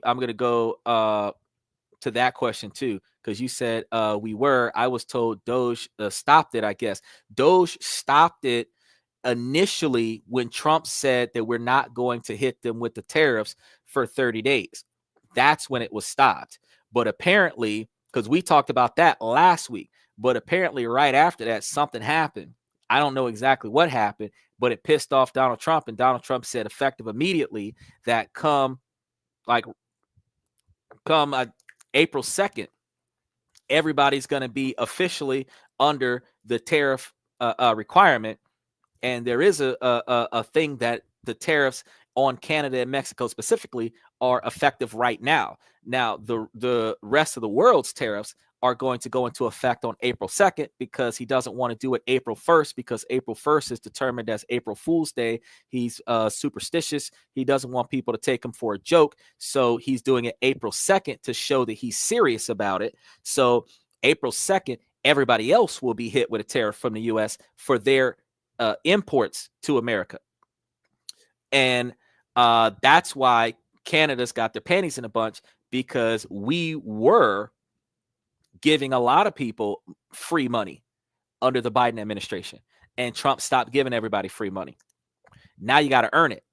to that question too, because you said I was told Doge stopped it. I guess Doge stopped it initially when Trump said that we're not going to hit them with the tariffs for 30 days. That's when it was stopped. But apparently, because we talked about that last week, but apparently right after that, something happened. I don't know exactly what happened, but it pissed off Donald Trump, and Donald Trump said effective immediately that come April 2nd, everybody's going to be officially under the tariff requirement. And there is a thing that the tariffs on Canada and Mexico specifically are effective right now. Now, the rest of the world's tariffs are going to go into effect on April 2nd because he doesn't want to do it April 1st because April 1st is determined as April Fool's Day. He's superstitious. He doesn't want people to take him for a joke. So he's doing it April 2nd to show that he's serious about it. So April 2nd, everybody else will be hit with a tariff from the U.S. for their imports to America. And that's why Canada's got their panties in a bunch, because we were giving a lot of people free money under the Biden administration, and Trump stopped giving everybody free money. Now you got to earn it.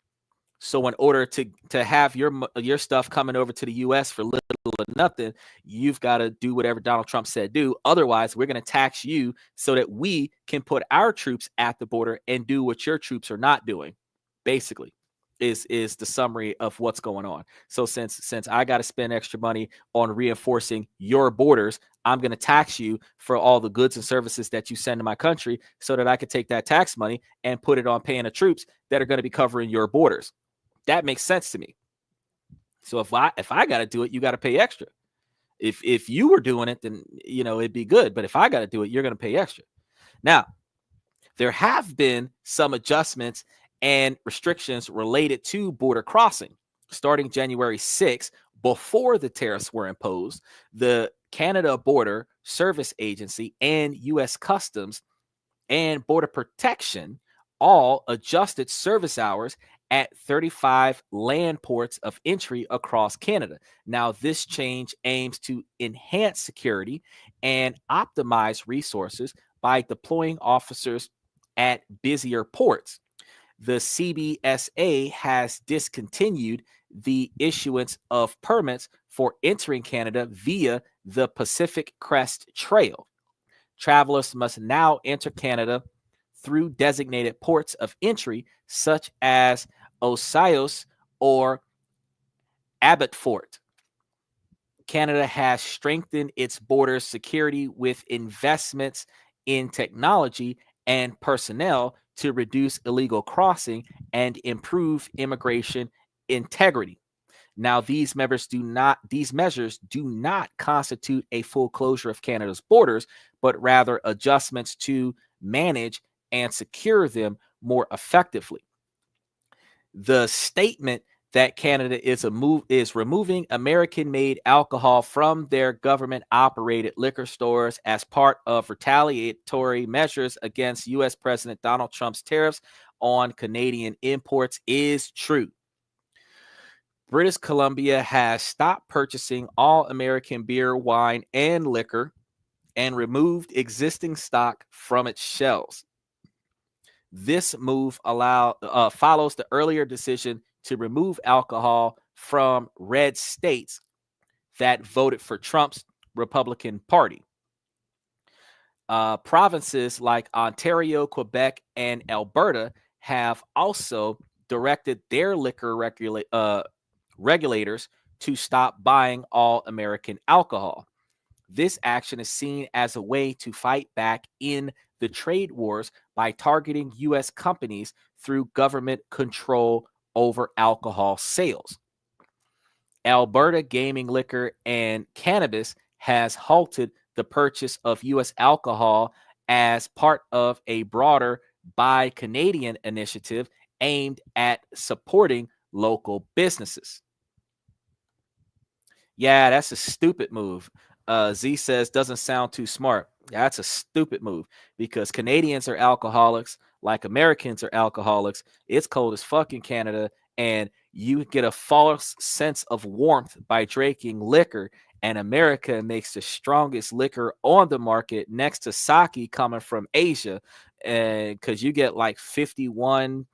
So in order to have your stuff coming over to the U.S. for little or nothing, you've got to do whatever Donald Trump said do. Otherwise, we're going to tax you so that we can put our troops at the border and do what your troops are not doing, basically. Is the summary of what's going on. So since I got to spend extra money on reinforcing your borders, I'm going to tax you for all the goods and services that you send to my country so that I could take that tax money and put it on paying the troops that are going to be covering your borders. That makes sense to me. So if I got to do it, you got to pay extra. If you were doing it, then it'd be good. But if I got to do it, you're going to pay extra. Now, there have been some adjustments and restrictions related to border crossing. Starting January 6th, before the tariffs were imposed, the Canada Border Service Agency and U.S. Customs and Border Protection all adjusted service hours at 35 land ports of entry across Canada. Now, this change aims to enhance security and optimize resources by deploying officers at busier ports. The CBSA has discontinued the issuance of permits for entering Canada via the Pacific Crest Trail. Travelers must now enter Canada through designated ports of entry, such as Osaios or Abbotsford. Canada has strengthened its border security with investments in technology and personnel to reduce illegal crossing and improve immigration integrity. Now, these measures do not constitute a full closure of Canada's borders, but rather adjustments to manage and secure them more effectively. The statement that Canada is removing American-made alcohol from their government-operated liquor stores as part of retaliatory measures against U.S. President Donald Trump's tariffs on Canadian imports is true. British Columbia has stopped purchasing all American beer, wine, and liquor and removed existing stock from its shelves. This move follows the earlier decision to remove alcohol from red states that voted for Trump's Republican Party. Provinces like Ontario, Quebec, and Alberta have also directed their liquor regulators to stop buying all American alcohol. This action is seen as a way to fight back in the trade wars by targeting U.S. companies through government control over alcohol sales. Alberta Gaming Liquor and Cannabis has halted the purchase of U.S. alcohol as part of a broader Buy Canadian initiative aimed at supporting local businesses. Yeah, that's a stupid move. Z says, doesn't sound too smart. That's a stupid move because Canadians are alcoholics like Americans are alcoholics. It's cold as fuck in Canada, and you get a false sense of warmth by drinking liquor, and America makes the strongest liquor on the market next to sake coming from Asia, and because you get like 51%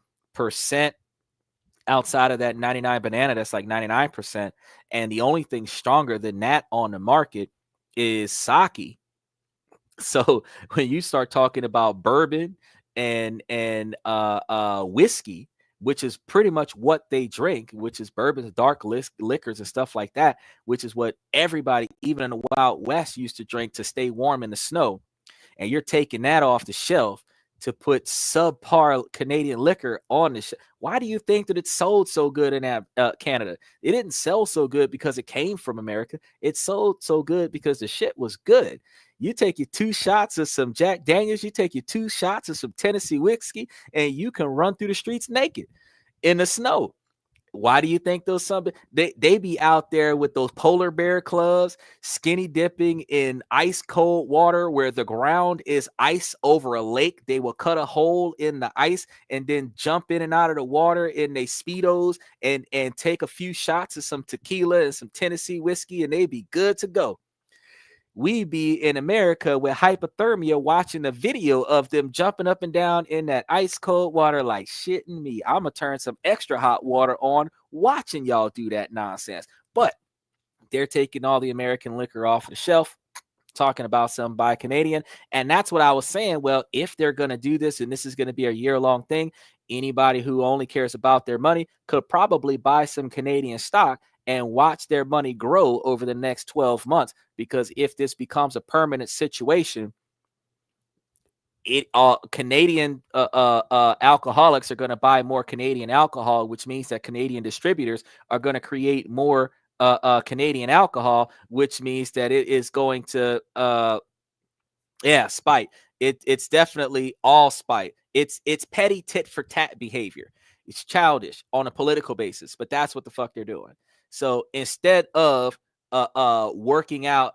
outside of that 99 banana, that's like 99%. And the only thing stronger than that on the market is sake. So when you start talking about bourbon and whiskey, which is pretty much what they drink, which is bourbons, dark liquors and stuff like that, which is what everybody, even in the Wild West, used to drink to stay warm in the snow. And you're taking that off the shelf to put subpar Canadian liquor on the shelf. Why do you think that it sold so good in Canada? It didn't sell so good because it came from America. It sold so good because the shit was good. You take your 2 shots of some Jack Daniels, you take your 2 shots of some Tennessee whiskey, and you can run through the streets naked in the snow. Why do you think those they be out there with those polar bear clubs, skinny dipping in ice cold water where the ground is ice over a lake? They will cut a hole in the ice and then jump in and out of the water in their speedos and take a few shots of some tequila and some Tennessee whiskey, and they be good to go. We be in America with hypothermia watching the video of them jumping up and down in that ice cold water like shitting me. I'm going to turn some extra hot water on watching y'all do that nonsense. But they're taking all the American liquor off the shelf, talking about some buy Canadian. And that's what I was saying. Well, if they're going to do this and this is going to be a year-long thing, anybody who only cares about their money could probably buy some Canadian stock and watch their money grow over the next 12 months. Because if this becomes a permanent situation, Canadian alcoholics are going to buy more Canadian alcohol, which means that Canadian distributors are going to create more Canadian alcohol, which means that it is going to spite. It's definitely all spite. It's petty tit for tat behavior. It's childish on a political basis, but that's what the fuck they're doing. So instead of working out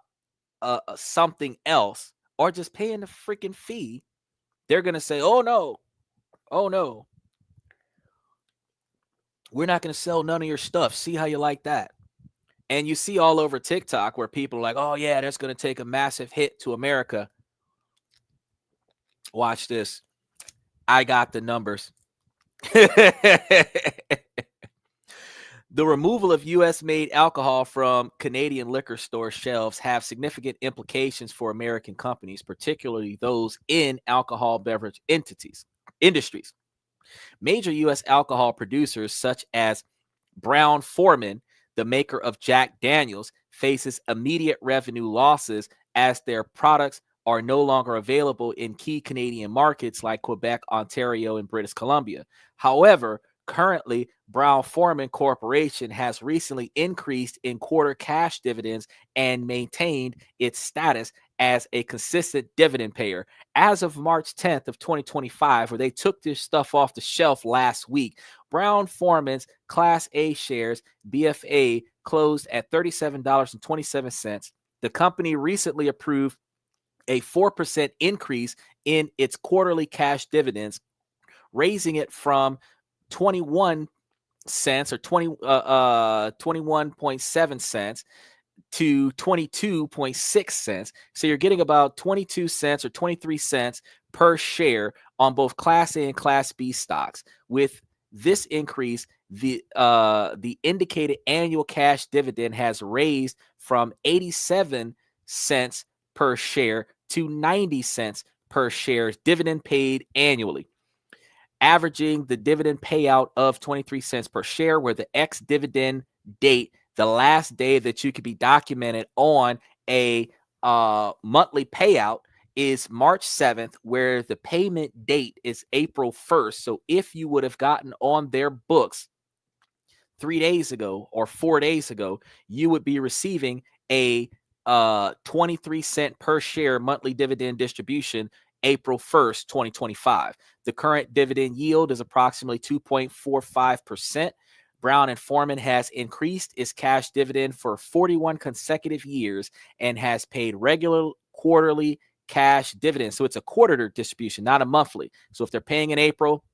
something else or just paying the freaking fee, they're going to say, oh no, we're not going to sell none of your stuff. See how you like that? And you see all over TikTok where people are like, oh yeah, that's going to take a massive hit to America. Watch this. I got the numbers. The removal of U.S.-made alcohol from Canadian liquor store shelves have significant implications for American companies, particularly those in alcohol beverage industries. Major U.S. alcohol producers such as Brown-Forman, the maker of Jack Daniels, faces immediate revenue losses as their products are no longer available in key Canadian markets like Quebec, Ontario, and British Columbia. However, currently, Brown-Forman Corporation has recently increased in quarter cash dividends and maintained its status as a consistent dividend payer. As of March 10th of 2025, where they took this stuff off the shelf last week, Brown-Forman's Class A shares, BFA, closed at $37.27. The company recently approved a 4% increase in its quarterly cash dividends, raising it from 21 cents or 21.7 cents to 22.6 cents. So you're getting about 22 cents or 23 cents per share on both Class A and Class B stocks. With this increase, the indicated annual cash dividend has raised from 87 cents per share to 90 cents per share dividend paid annually, averaging the dividend payout of 23 cents per share, where the ex-dividend date, the last day that you could be documented on a monthly payout, is March 7th, where the payment date is April 1st. So if you would have gotten on their books 3 days ago or 4 days ago, you would be receiving a 23 cent per share monthly dividend distribution April 1st, 2025. The current dividend yield is approximately 2.45%. Brown-Forman has increased its cash dividend for 41 consecutive years and has paid regular quarterly cash dividends. So it's a quarterly distribution, not a monthly. So if they're paying in April,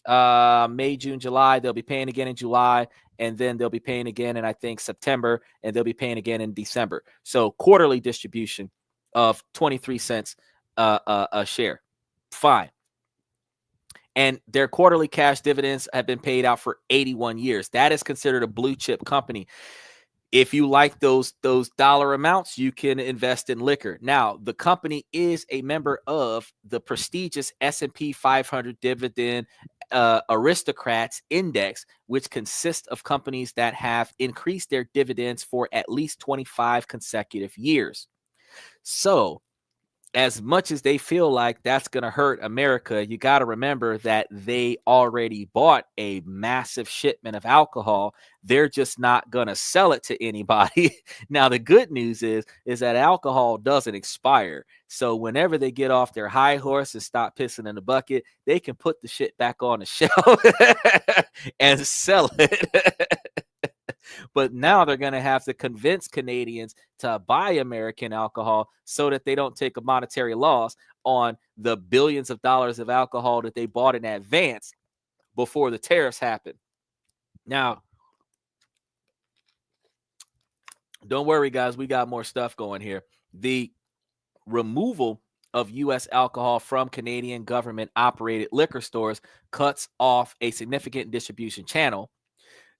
May, June, July, they'll be paying again in July, and then they'll be paying again in, I think, September, and they'll be paying again in December. So quarterly distribution of 23 cents a share. Fine. And their quarterly cash dividends have been paid out for 81 years. That is considered a blue chip company. If you like those dollar amounts, you can invest in liquor. Now, the company is a member of the prestigious S&P 500 Dividend Aristocrats Index, which consists of companies that have increased their dividends for at least 25 consecutive years. So as much as they feel like that's going to hurt America, you got to remember that they already bought a massive shipment of alcohol. They're just not going to sell it to anybody. Now, the good news is that alcohol doesn't expire. So whenever they get off their high horse and stop pissing in the bucket, they can put the shit back on the shelf and sell it. But now they're going to have to convince Canadians to buy American alcohol so that they don't take a monetary loss on the billions of dollars of alcohol that they bought in advance before the tariffs happened. Now, don't worry, guys. We got more stuff going here. The removal of U.S. alcohol from Canadian government-operated liquor stores cuts off a significant distribution channel.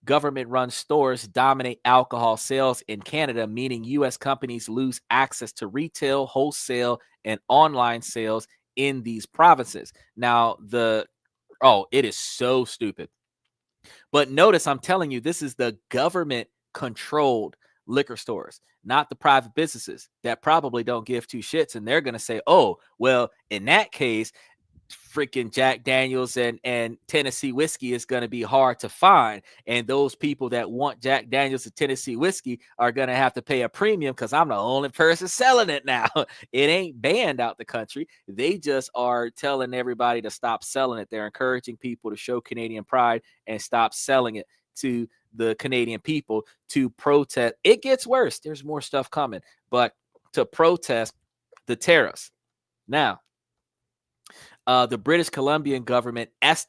Government-run stores dominate alcohol sales in Canada, meaning U.S. companies lose access to retail, wholesale, and online sales in these provinces. Now, it is so stupid. But notice, I'm telling you, this is the government-controlled liquor stores, not the private businesses that probably don't give two shits. And they're going to say, oh, well, in that case, freaking Jack Daniels and Tennessee whiskey is going to be hard to find. And those people that want Jack Daniels and Tennessee whiskey are going to have to pay a premium because I'm the only person selling it now. It ain't banned out the country. They just are telling everybody to stop selling it. They're encouraging people to show Canadian pride and stop selling it to the Canadian people to protest. It gets worse. There's more stuff coming, but to protest the tariffs. Now, the British Columbian government that's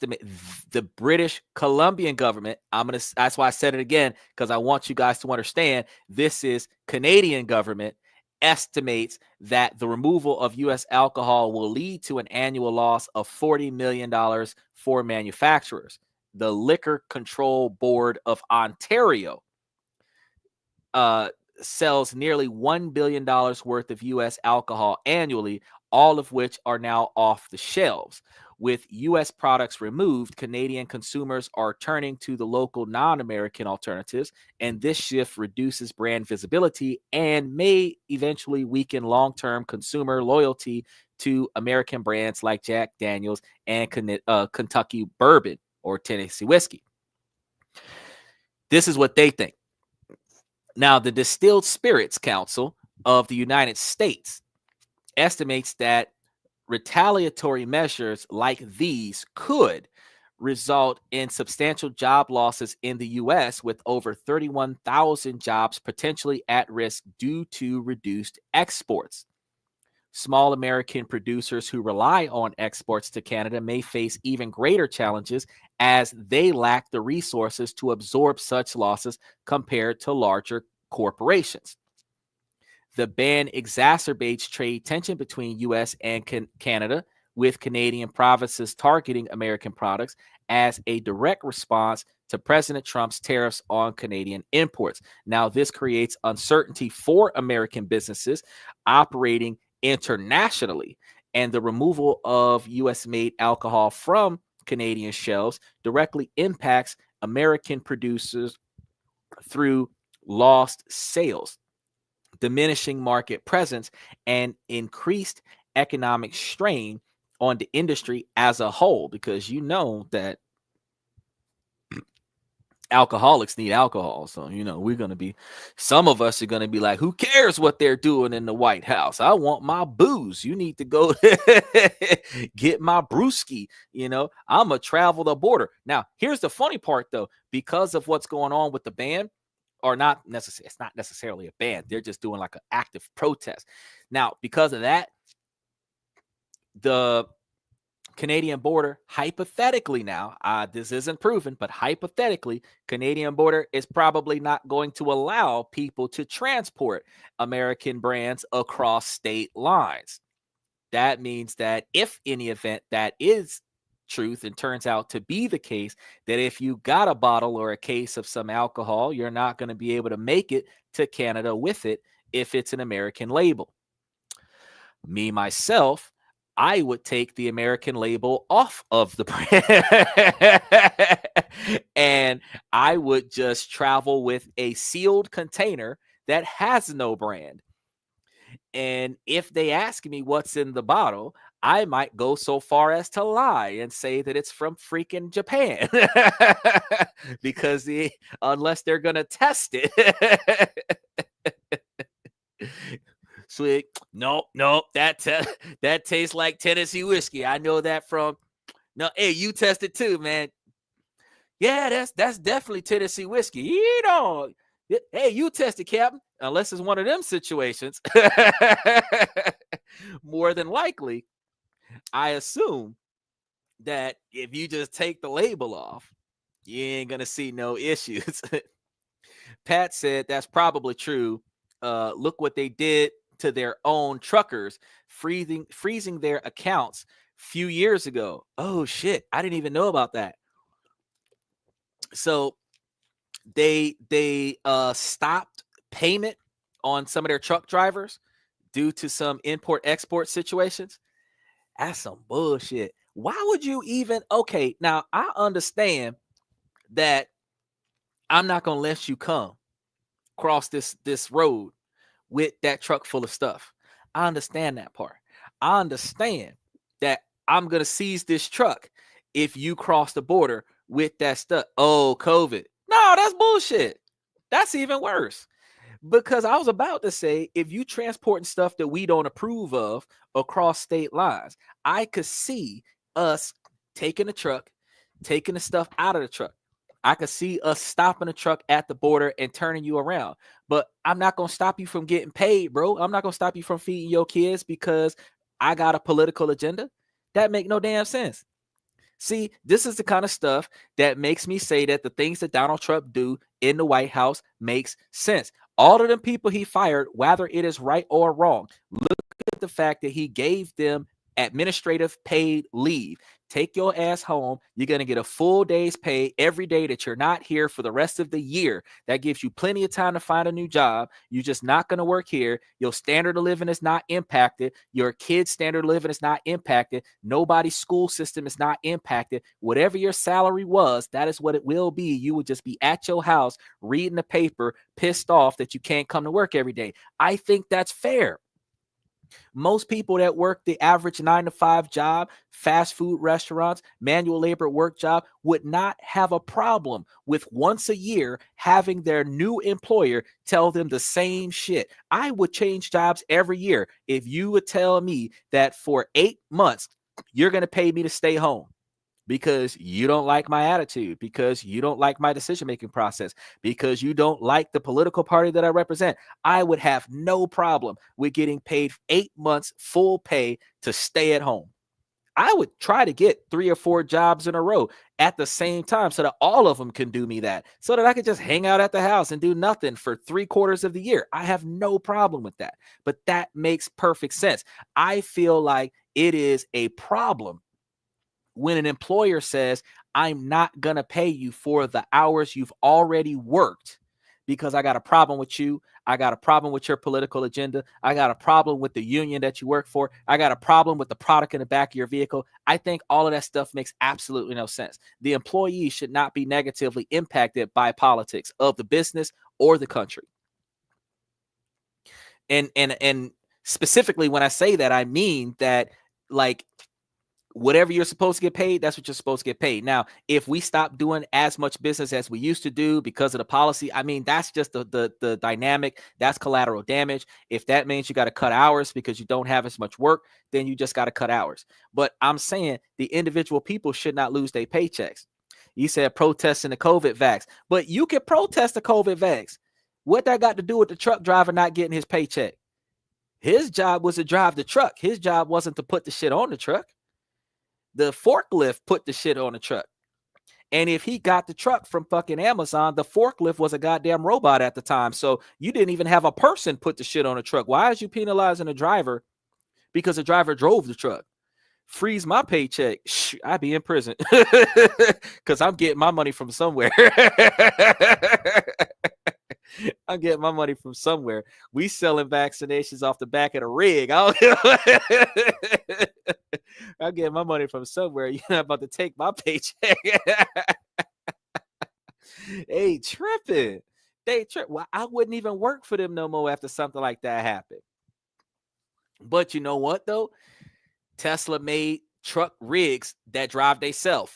why I said it again, because I want you guys to understand this is Canadian government estimates that the removal of U.S. alcohol will lead to an annual loss of $40 million for manufacturers. The Liquor Control Board of Ontario sells nearly $1 billion worth of U.S. alcohol annually, all of which are now off the shelves. With U.S. products removed, Canadian consumers are turning to the local non-American alternatives, and this shift reduces brand visibility and may eventually weaken long-term consumer loyalty to American brands like Jack Daniels and Kentucky bourbon or Tennessee whiskey. This is what they think. Now, the Distilled Spirits Council of the United States estimates that retaliatory measures like these could result in substantial job losses in the U.S., with over 31,000 jobs potentially at risk due to reduced exports. Small American producers who rely on exports to Canada may face even greater challenges as they lack the resources to absorb such losses compared to larger corporations. The ban exacerbates trade tension between U.S. and Canada, with Canadian provinces targeting American products as a direct response to President Trump's tariffs on Canadian imports. Now, this creates uncertainty for American businesses operating internationally, and the removal of U.S.-made alcohol from Canadian shelves directly impacts American producers through lost sales, diminishing market presence, and increased economic strain on the industry as a whole, because you know that alcoholics need alcohol. So, we're going to be, some of us are going to be like, who cares what they're doing in the White House? I want my booze. You need to go get my brewski. I'm going to travel the border. Now, here's the funny part, though, because of what's going on with the ban, or not necessarily, it's not necessarily a ban. They're just doing like an active protest. Now, because of that, the Canadian border, hypothetically now, this isn't proven, but hypothetically, Canadian border is probably not going to allow people to transport American brands across state lines. That means that if any event that is truth and turns out to be the case, that if you got a bottle or a case of some alcohol, you're not going to be able to make it to Canada with it if it's an American label. Me, myself, I would take the American label off of the brand and I would just travel with a sealed container that has no brand. And if they ask me what's in the bottle, I might go so far as to lie and say that it's from freaking Japan. Because unless they're going to test it. Sweet. Nope. That tastes like Tennessee whiskey. I know that from. No, hey, you tested too, man. Yeah, that's definitely Tennessee whiskey. You know, hey, you tested, Captain. Unless it's one of them situations, more than likely, I assume that if you just take the label off, you ain't gonna see no issues. Pat said that's probably true. Look what they did to their own truckers, freezing their accounts few years ago. Oh shit, I didn't even know about that. So they stopped payment on some of their truck drivers due to some import export situations. That's some bullshit. Why would you even? Okay, now I understand that I'm not gonna let you come cross this road with that truck full of stuff. I understand that part. I understand that I'm gonna seize this truck if you cross the border with that stuff. Oh, COVID. No, that's bullshit. That's even worse. Because I was about to say, if you transporting stuff that we don't approve of across state lines, I could see us taking the truck, taking the stuff out of the truck. I could see us stopping the truck at the border and turning you around. But I'm not going to stop you from getting paid, bro. I'm not going to stop you from feeding your kids because I got a political agenda. That make no damn sense. See, this is the kind of stuff that makes me say that the things that Donald Trump do in the White House makes sense. All of them people he fired, whether it is right or wrong, look at the fact that he gave them administrative paid leave. Take your ass home. You're going to get a full day's pay every day that you're not here for the rest of the year. That gives you plenty of time to find a new job. You're just not going to work here. Your standard of living is not impacted. Your kid's standard of living is not impacted. Nobody's school system is not impacted. Whatever your salary was, that is what it will be. You will just be at your house reading the paper, pissed off that you can't come to work every day. I think that's fair. Most people that work the average 9-to-5 job, fast food restaurants, manual labor work job would not have a problem with once a year having their new employer tell them the same shit. I would change jobs every year if you would tell me that for 8 months, you're going to pay me to stay home because you don't like my attitude, because you don't like my decision-making process, because you don't like the political party that I represent. I would have no problem with getting paid 8 months full pay to stay at home. I would try to get 3 or 4 jobs in a row at the same time so that all of them can do me that, so that I could just hang out at the house and do nothing for 3/4 of the year. I have no problem with that, but that makes perfect sense. I feel like it is a problem when an employer says, I'm not going to pay you for the hours you've already worked because I got a problem with you. I got a problem with your political agenda. I got a problem with the union that you work for. I got a problem with the product in the back of your vehicle. I think all of that stuff makes absolutely no sense. The employee should not be negatively impacted by politics of the business or the country. And specifically when I say that, I mean that, like, whatever you're supposed to get paid, that's what you're supposed to get paid. Now, if we stop doing as much business as we used to do because of the policy, I mean, that's just the dynamic. That's collateral damage. If that means you got to cut hours because you don't have as much work, then you just got to cut hours. But I'm saying the individual people should not lose their paychecks. You said protesting the COVID vax, but you can protest the COVID vax. What that got to do with the truck driver not getting his paycheck? His job was to drive the truck. His job wasn't to put the shit on the truck. The forklift put the shit on the truck. And if he got the truck from fucking Amazon, the forklift was a goddamn robot at the time. So you didn't even have a person put the shit on the truck. Why is you penalizing the driver because the driver drove the truck? Freeze my paycheck. I'd be in prison because I'm getting my money from somewhere. I'm getting my money from somewhere. We selling vaccinations off the back of the rig. I'm getting my money from somewhere. You're not about to take my paycheck. Hey, tripping. They trip. Well, I wouldn't even work for them no more after something like that happened. But you know what though? Tesla made truck rigs that drive themselves.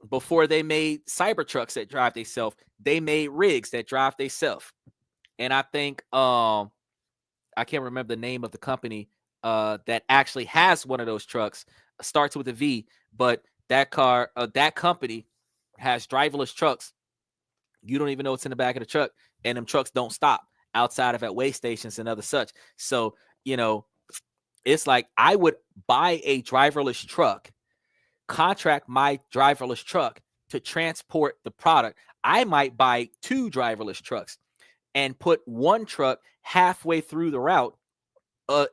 Before they made Cybertrucks that drive themselves, they made rigs that drive themselves. And I think I can't remember the name of the company that actually has one of those trucks. Starts with a V, but that company has driverless trucks. You don't even know what's in the back of the truck, and them trucks don't stop outside of at way stations and other such. So, you know, it's like I would buy a driverless truck, contract my driverless truck to transport the product. I might buy 2 driverless trucks and put one truck halfway through the route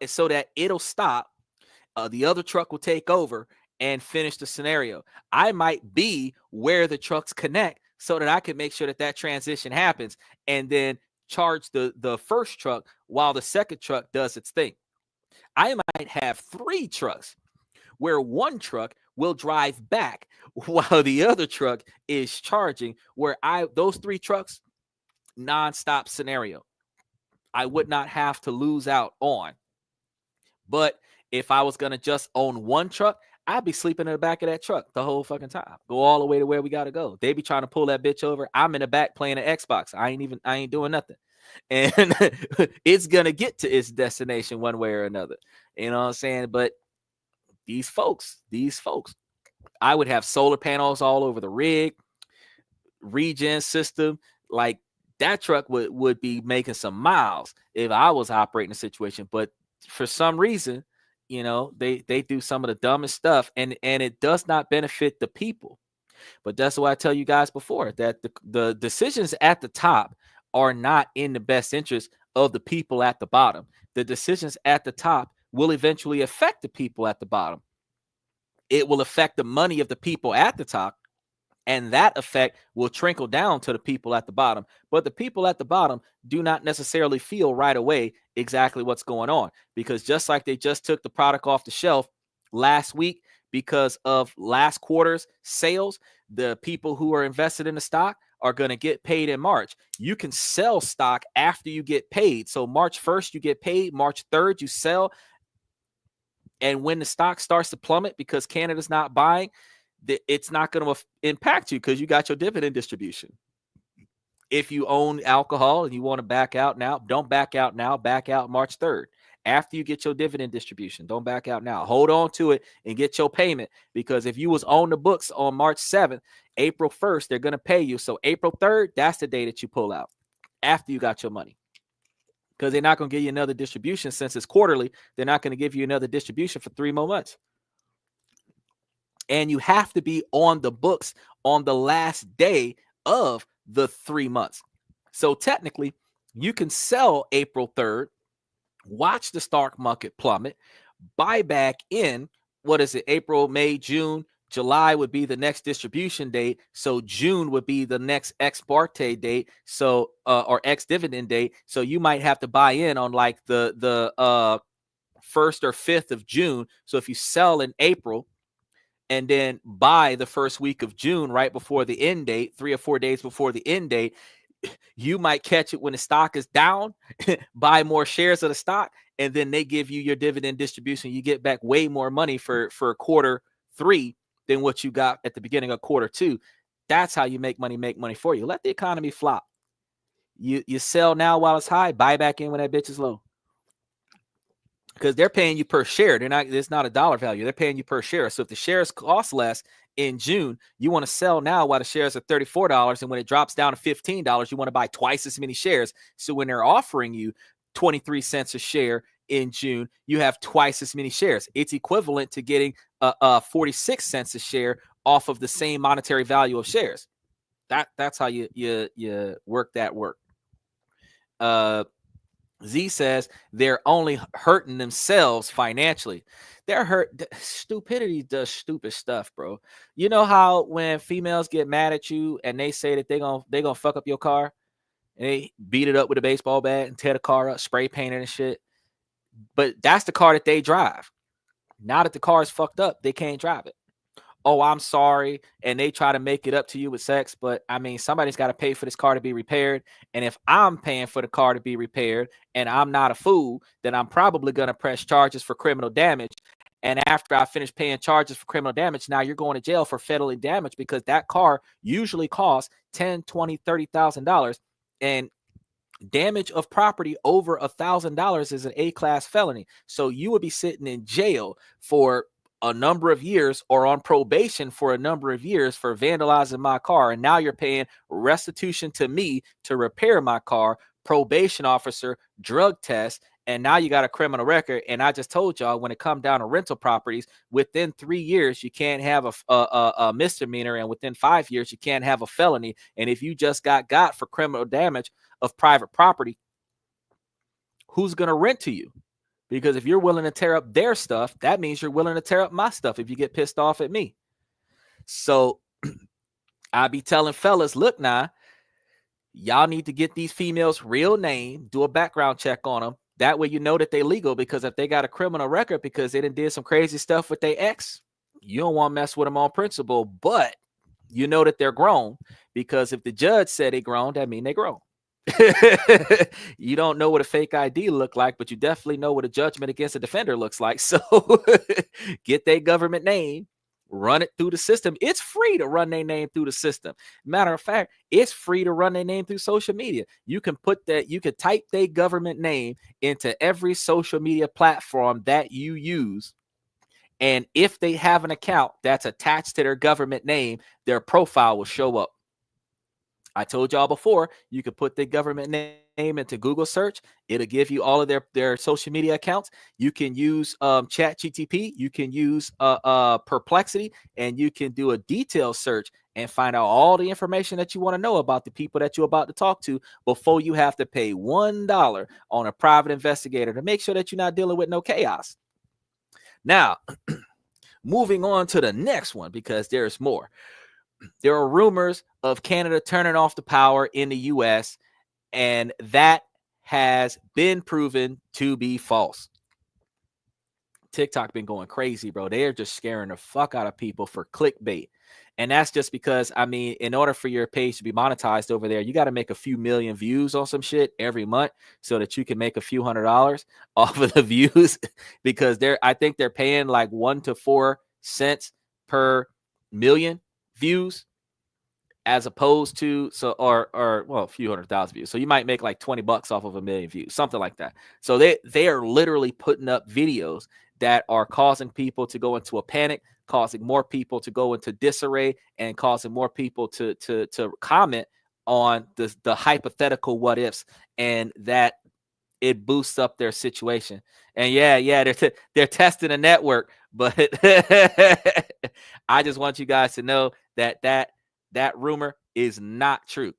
so that it'll stop. The other truck will take over and finish the scenario. I might be where the trucks connect so that I can make sure that that transition happens and then charge the first truck while the second truck does its thing. I might have 3 trucks where one truck will drive back while the other truck is charging, where those 3 trucks, nonstop scenario. I would not have to lose out on. But if I was going to just own one truck, I'd be sleeping in the back of that truck the whole fucking time. Go all the way to where we got to go. They be trying to pull that bitch over. I'm in the back playing an Xbox. I ain't doing nothing. And it's going to get to its destination one way or another. You know what I'm saying? But these folks, I would have solar panels all over the rig, regen system. Like that truck would be making some miles if I was operating the situation. But for some reason, you know, they do some of the dumbest stuff, and it does not benefit the people. But that's why I tell you guys before that the decisions at the top are not in the best interest of the people at the bottom. The decisions at the top will eventually affect the people at the bottom. It will affect the money of the people at the top, and that effect will trickle down to the people at the bottom. But the people at the bottom do not necessarily feel right away exactly what's going on, because just like they just took the product off the shelf last week because of last quarter's sales, the people who are invested in the stock are going to get paid in March. You can sell stock after you get paid. So March 1st, you get paid. March 3rd, you sell. And when the stock starts to plummet because Canada's not buying, it's not going to impact you because you got your dividend distribution. If you own alcohol and you want to back out now, don't back out now. Back out March 3rd. After you get your dividend distribution, don't back out now. Hold on to it and get your payment, because if you was on the books on March 7th, April 1st, they're going to pay you. So April 3rd, that's the day that you pull out after you got your money, because they're not going to give you another distribution since it's quarterly. They're not going to give you another distribution for 3 more months. And you have to be on the books on the last day of the 3 months. So technically, you can sell April 3rd, watch the stock market plummet, buy back in, April, May, June, July would be the next distribution date. So June would be the next ex parte date. So, or ex dividend date. So you might have to buy in on like the 1st or 5th of June. So if you sell in April and then buy the first week of June right before the end date, 3 or 4 days before the end date, you might catch it when the stock is down, buy more shares of the stock, and then they give you your dividend distribution. You get back way more money for quarter 3 than what you got at the beginning of quarter 2. That's how you make money for you. Let the economy flop. You sell now while it's high, buy back in when that bitch is low. Because they're paying you per share. It's not a dollar value. They're paying you per share. So if the shares cost less in June, you want to sell now while the shares are $34. And when it drops down to $15, you want to buy twice as many shares. So when they're offering you 23 cents a share in June, you have twice as many shares. It's equivalent to getting 46 cents a share off of the same monetary value of shares. That's how you work that work. Z says they're only hurting themselves financially. They're hurt. Stupidity does stupid stuff, bro. You know how when females get mad at you and they say that they're gonna fuck up your car, and they beat it up with a baseball bat and tear the car up, spray paint it and shit. But that's the car that they drive. Now that the car is fucked up, they can't drive it. oh, I'm sorry, and they try to make it up to you with sex. But I mean, somebody's got to pay for this car to be repaired. And if I'm paying for the car to be repaired and I'm not a fool, then I'm probably going to press charges for criminal damage. And after I finish paying charges for criminal damage, now you're going to jail for felony damage, because that car usually costs $10, $20, $30,000. And damage of property over $1,000 is an A-class felony. So you would be sitting in jail for a number of years, or on probation for a number of years, for vandalizing my car. And now you're paying restitution to me to repair my car, probation officer, drug test, and now you got a criminal record. And I just told y'all, when it comes down to rental properties, within 3 years you can't have a misdemeanor, and within 5 years you can't have a felony. And if you just got for criminal damage of private property, who's going to rent to you? Because if you're willing to tear up their stuff, that means you're willing to tear up my stuff if you get pissed off at me. So I be telling fellas, look now, y'all need to get these females' real name, do a background check on them. That way you know that they legal, because if they got a criminal record because they done did some crazy stuff with their ex, you don't want to mess with them on principle. But you know that they're grown, because if the judge said they grown, that mean they grown. You don't know what a fake ID look like, but you definitely know what a judgment against a defender looks like. So get their government name, run it through the system. It's free to run their name through the system. Matter of fact, it's free to run their name through social media. You can type their government name into every social media platform that you use. And if they have an account that's attached to their government name, their profile will show up. I told y'all before, you could put the government name into Google search. It'll give you all of their social media accounts. You can use ChatGPT. You can use Perplexity, and you can do a detailed search and find out all the information that you want to know about the people that you're about to talk to, before you have to pay $1 on a private investigator to make sure that you're not dealing with no chaos. Now, moving on to the next one, because there's more. There are rumors of Canada turning off the power in the U.S., and that has been proven to be false. TikTok been going crazy, bro. They are just scaring the fuck out of people for clickbait. And that's just because, I mean, in order for your page to be monetized over there, you got to make a few million views on some shit every month so that you can make a few $100s off of the views, because I think they're paying like 1 to 4 cents per million views, as opposed to or a few 100,000 views. So you might make like $20 off of 1 million views, something like that. So they are literally putting up videos that are causing people to go into a panic, causing more people to go into disarray, and causing more people to comment on the hypothetical what ifs, and that it boosts up their situation. And yeah, they're testing a network, but I just want you guys to know that rumor is not true.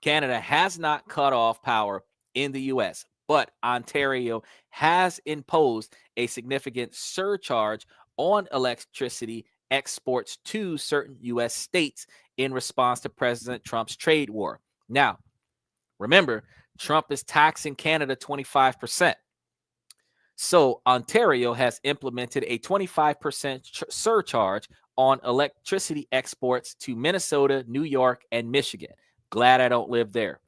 Canada has not cut off power in the U.S., but Ontario has imposed a significant surcharge on electricity exports to certain U.S. states in response to President Trump's trade war. Now, remember, Trump is taxing Canada 25%. So Ontario has implemented a 25% surcharge on electricity exports to Minnesota, New York, and Michigan. Glad I don't live there.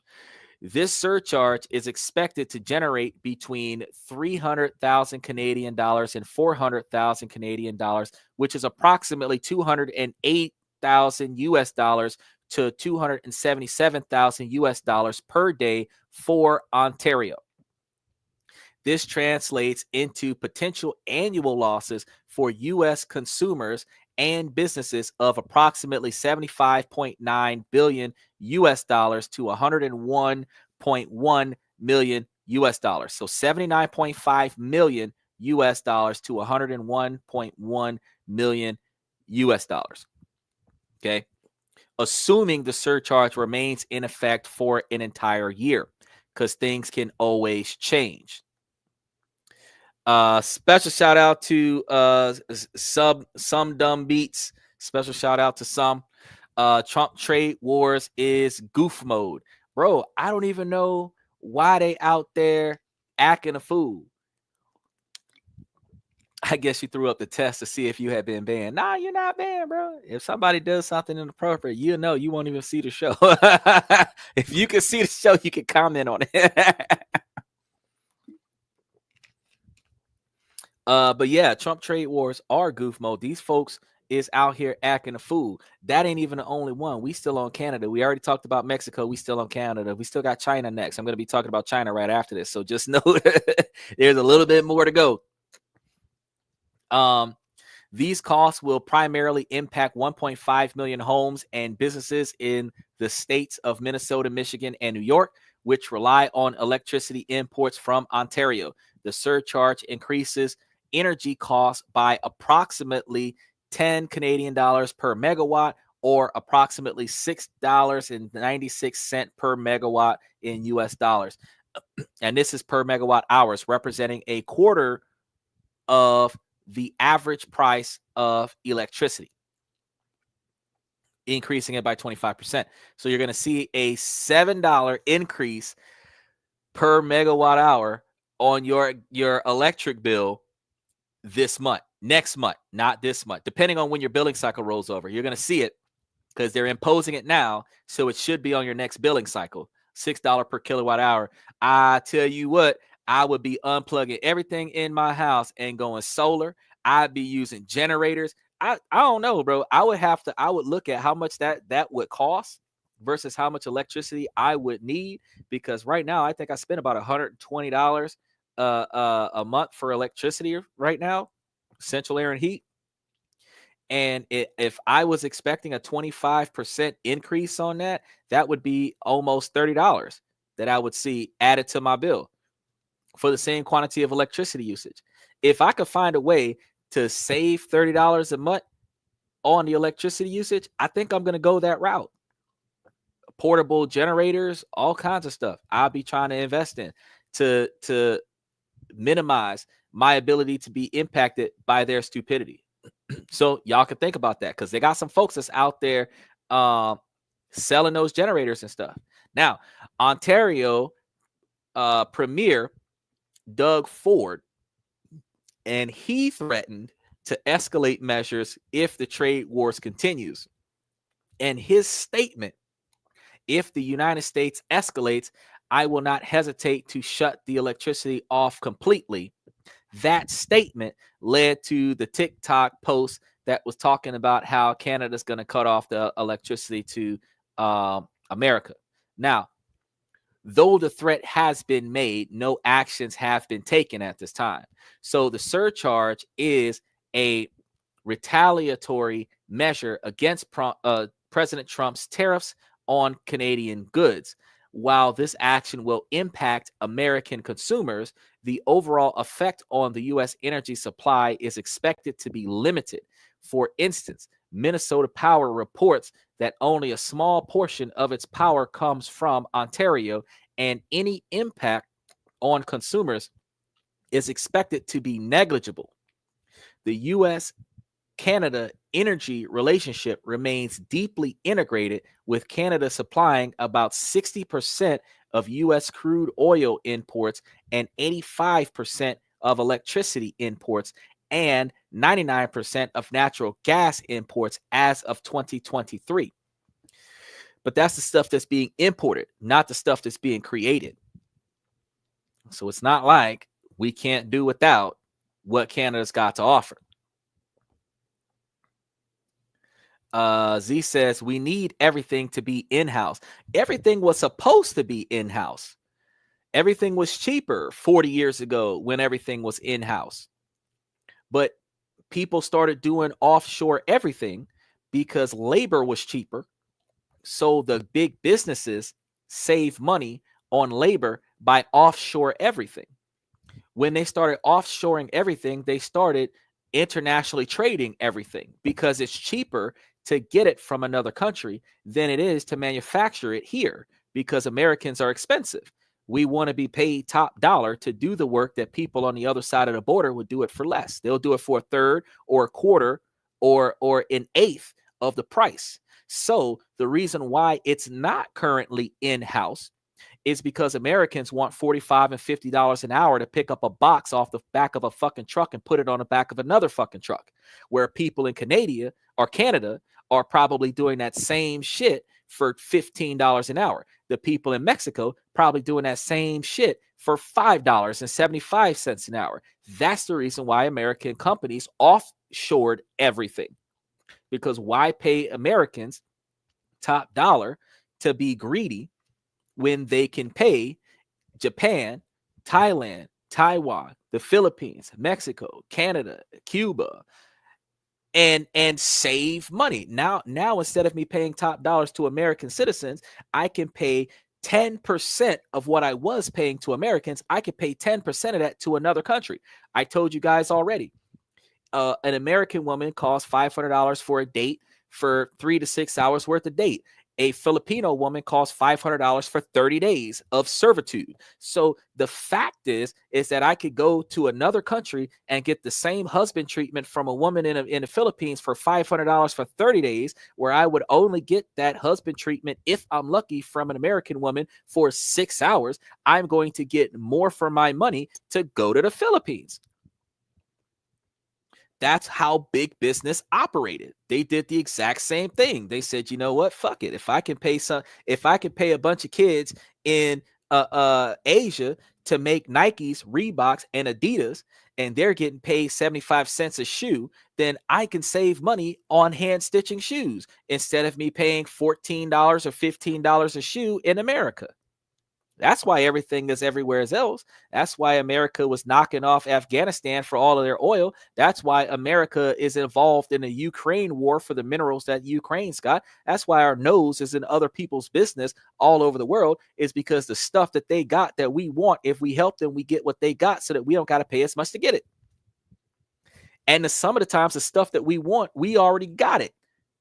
This surcharge is expected to generate between 300,000 Canadian dollars and 400,000 Canadian dollars, which is approximately 208,000 US dollars to 277,000 US dollars per day for Ontario. This translates into potential annual losses for U.S. consumers and businesses of approximately 75.9 billion US dollars to 101.1 million US dollars. So 79.5 million US dollars to 101.1 million US dollars. Okay. Assuming the surcharge remains in effect for an entire year, because things can always change. Special shout out to some dumb beats. Special shout out to some. Trump trade wars is goof mode. Bro, I don't even know why they out there acting a fool. I guess you threw up the test to see if you had been banned. Nah, you're not banned, bro. If somebody does something inappropriate, you know you won't even see the show. If you can see the show, you can comment on it. But yeah, Trump trade wars are goof mode. These folks is out here acting a fool. That ain't even the only one. We still on Canada. We already talked about Mexico. We still on Canada. We still got China next. I'm going to be talking about China right after this. So just know there's a little bit more to go. These costs will primarily impact 1.5 million homes and businesses in the states of Minnesota, Michigan, and New York, which rely on electricity imports from Ontario. The surcharge increases energy costs by approximately 10 Canadian dollars per megawatt, or approximately $6.96 per megawatt in US dollars. And this is per megawatt hours, representing a quarter of the average price of electricity, increasing it by 25%. So you're going to see a $7 increase per megawatt hour on your electric bill this month, next month, not this month, depending on when your billing cycle rolls over. You're going to see it because they're imposing it now. So it should be on your next billing cycle. $6 per kilowatt hour. I tell you what, I would be unplugging everything in my house and going solar. I'd be using generators. I don't know, bro. I would look at how much that would cost versus how much electricity I would need, because right now I think I spend about $120 a month for electricity right now, central air and heat. And if I was expecting a 25% increase on that, that would be almost $30 that I would see added to my bill for the same quantity of electricity usage. If I could find a way to save $30 a month on the electricity usage, I think I'm going to go that route. Portable generators, all kinds of stuff I'll be trying to invest in to minimize my ability to be impacted by their stupidity. So y'all can think about that, because they got some folks that's out there selling those generators and stuff. Now, Ontario Premier Doug Ford, and he threatened to escalate measures if the trade wars continues. And his statement, if the United States escalates, I will not hesitate to shut the electricity off completely. That statement led to the TikTok post that was talking about how Canada's going to cut off the electricity to America. Now, though the threat has been made, no actions have been taken at this time. So the surcharge is a retaliatory measure against President Trump's tariffs on Canadian goods. While this action will impact American consumers, the overall effect on the U.S. energy supply is expected to be limited. For instance, Minnesota Power reports that only a small portion of its power comes from Ontario, and any impact on consumers is expected to be negligible. The U.S.-Canada energy relationship remains deeply integrated, with Canada supplying about 60% of U.S. crude oil imports and 85% of electricity imports and 99% of natural gas imports as of 2023. But that's the stuff that's being imported, not the stuff that's being created. So it's not like we can't do without what Canada's got to offer. Z says we need everything to be in-house. Everything was supposed to be in-house. Everything was cheaper 40 years ago when everything was in-house. But people started doing offshore everything because labor was cheaper. So the big businesses save money on labor by offshore everything. When they started offshoring everything, they started internationally trading everything because it's cheaper to get it from another country than it is to manufacture it here, because Americans are expensive. We want to be paid top dollar to do the work that people on the other side of the border would do it for less. They'll do it for a third or a quarter or an eighth of the price. So the reason why it's not currently in-house is because Americans want $45 and $50 an hour to pick up a box off the back of a fucking truck and put it on the back of another fucking truck, where people in Canada are probably doing that same shit for $15 an hour. The people in Mexico probably doing that same shit for $5.75 an hour. That's the reason why American companies offshored everything. Because why pay Americans top dollar to be greedy when they can pay Japan, Thailand, Taiwan, the Philippines, Mexico, Canada, Cuba, and save money. Now instead of me paying top dollars to American citizens, I can pay 10% of what I was paying to Americans. I could pay 10% of that to another country. I told you guys already. An American woman costs $500 for a date for 3 to 6 hours worth of date. A Filipino woman costs $500 for 30 days of servitude. So the fact is that I could go to another country and get the same husband treatment from a woman in the Philippines for $500 for 30 days, where I would only get that husband treatment, if I'm lucky, from an American woman for 6 hours. I'm going to get more for my money to go to the Philippines. That's how big business operated. They did the exact same thing. They said, you know what? Fuck it. If I can pay a bunch of kids in Asia to make Nikes, Reeboks, and Adidas, and they're getting paid 75 cents a shoe, then I can save money on hand stitching shoes instead of me paying $14 or $15 a shoe in America. That's why everything is everywhere else. That's why America was knocking off Afghanistan for all of their oil. That's why America is involved in the Ukraine war for the minerals that Ukraine's got. That's why our nose is in other people's business all over the world, is because the stuff that they got that we want, if we help them, we get what they got so that we don't got to pay as much to get it. And some of the times the stuff that we want, we already got it.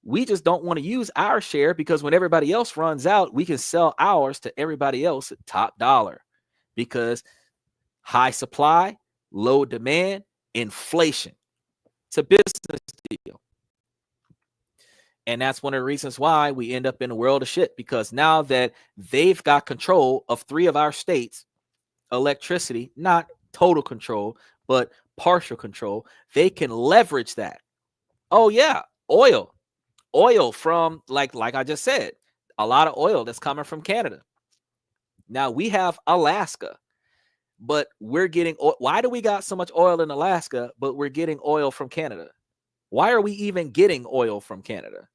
We just don't want to use our share, because when everybody else runs out, we can sell ours to everybody else at top dollar, because high supply, low demand, inflation. It's a business deal. And that's one of the reasons why we end up in a world of shit, because now that they've got control of 3 of our states, electricity, not total control, but partial control, they can leverage that. Oh yeah, oil from, like I just said, a lot of oil that's coming from Canada. Now we have Alaska, but we're getting, why do we got so much oil in Alaska, but we're getting oil from Canada? Why are we even getting oil from Canada?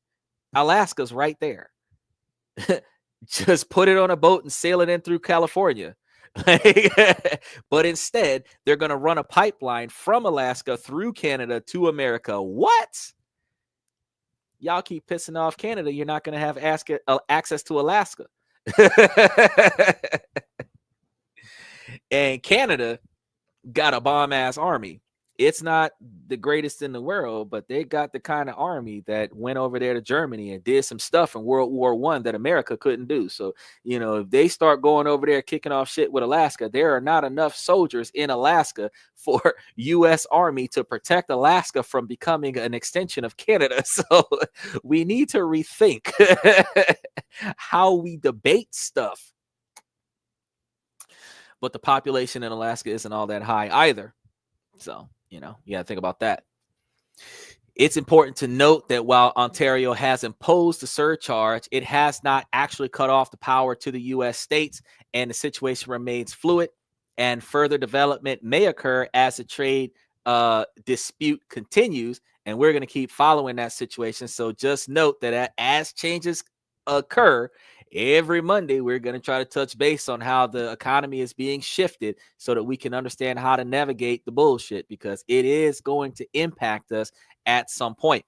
Alaska's right there. Just put it on a boat and sail it in through California. But instead, they're going to run a pipeline from Alaska through Canada to America. What? Y'all keep pissing off Canada, you're not going to have access to Alaska. And Canada got a bomb-ass army. It's not the greatest in the world, but they got the kind of army that went over there to Germany and did some stuff in World War I that America couldn't do. So, you know, if they start going over there kicking off shit with Alaska, there are not enough soldiers in Alaska for U.S. Army to protect Alaska from becoming an extension of Canada. So we need to rethink how we debate stuff. But the population in Alaska isn't all that high either. So, you know, you gotta think about that. It's important to note that while Ontario has imposed the surcharge, it has not actually cut off the power to the U.S. states, and the situation remains fluid, and further development may occur as the trade dispute continues, and we're going to keep following that situation. So just note that as changes occur, every Monday, we're going to try to touch base on how the economy is being shifted so that we can understand how to navigate the bullshit, because it is going to impact us at some point.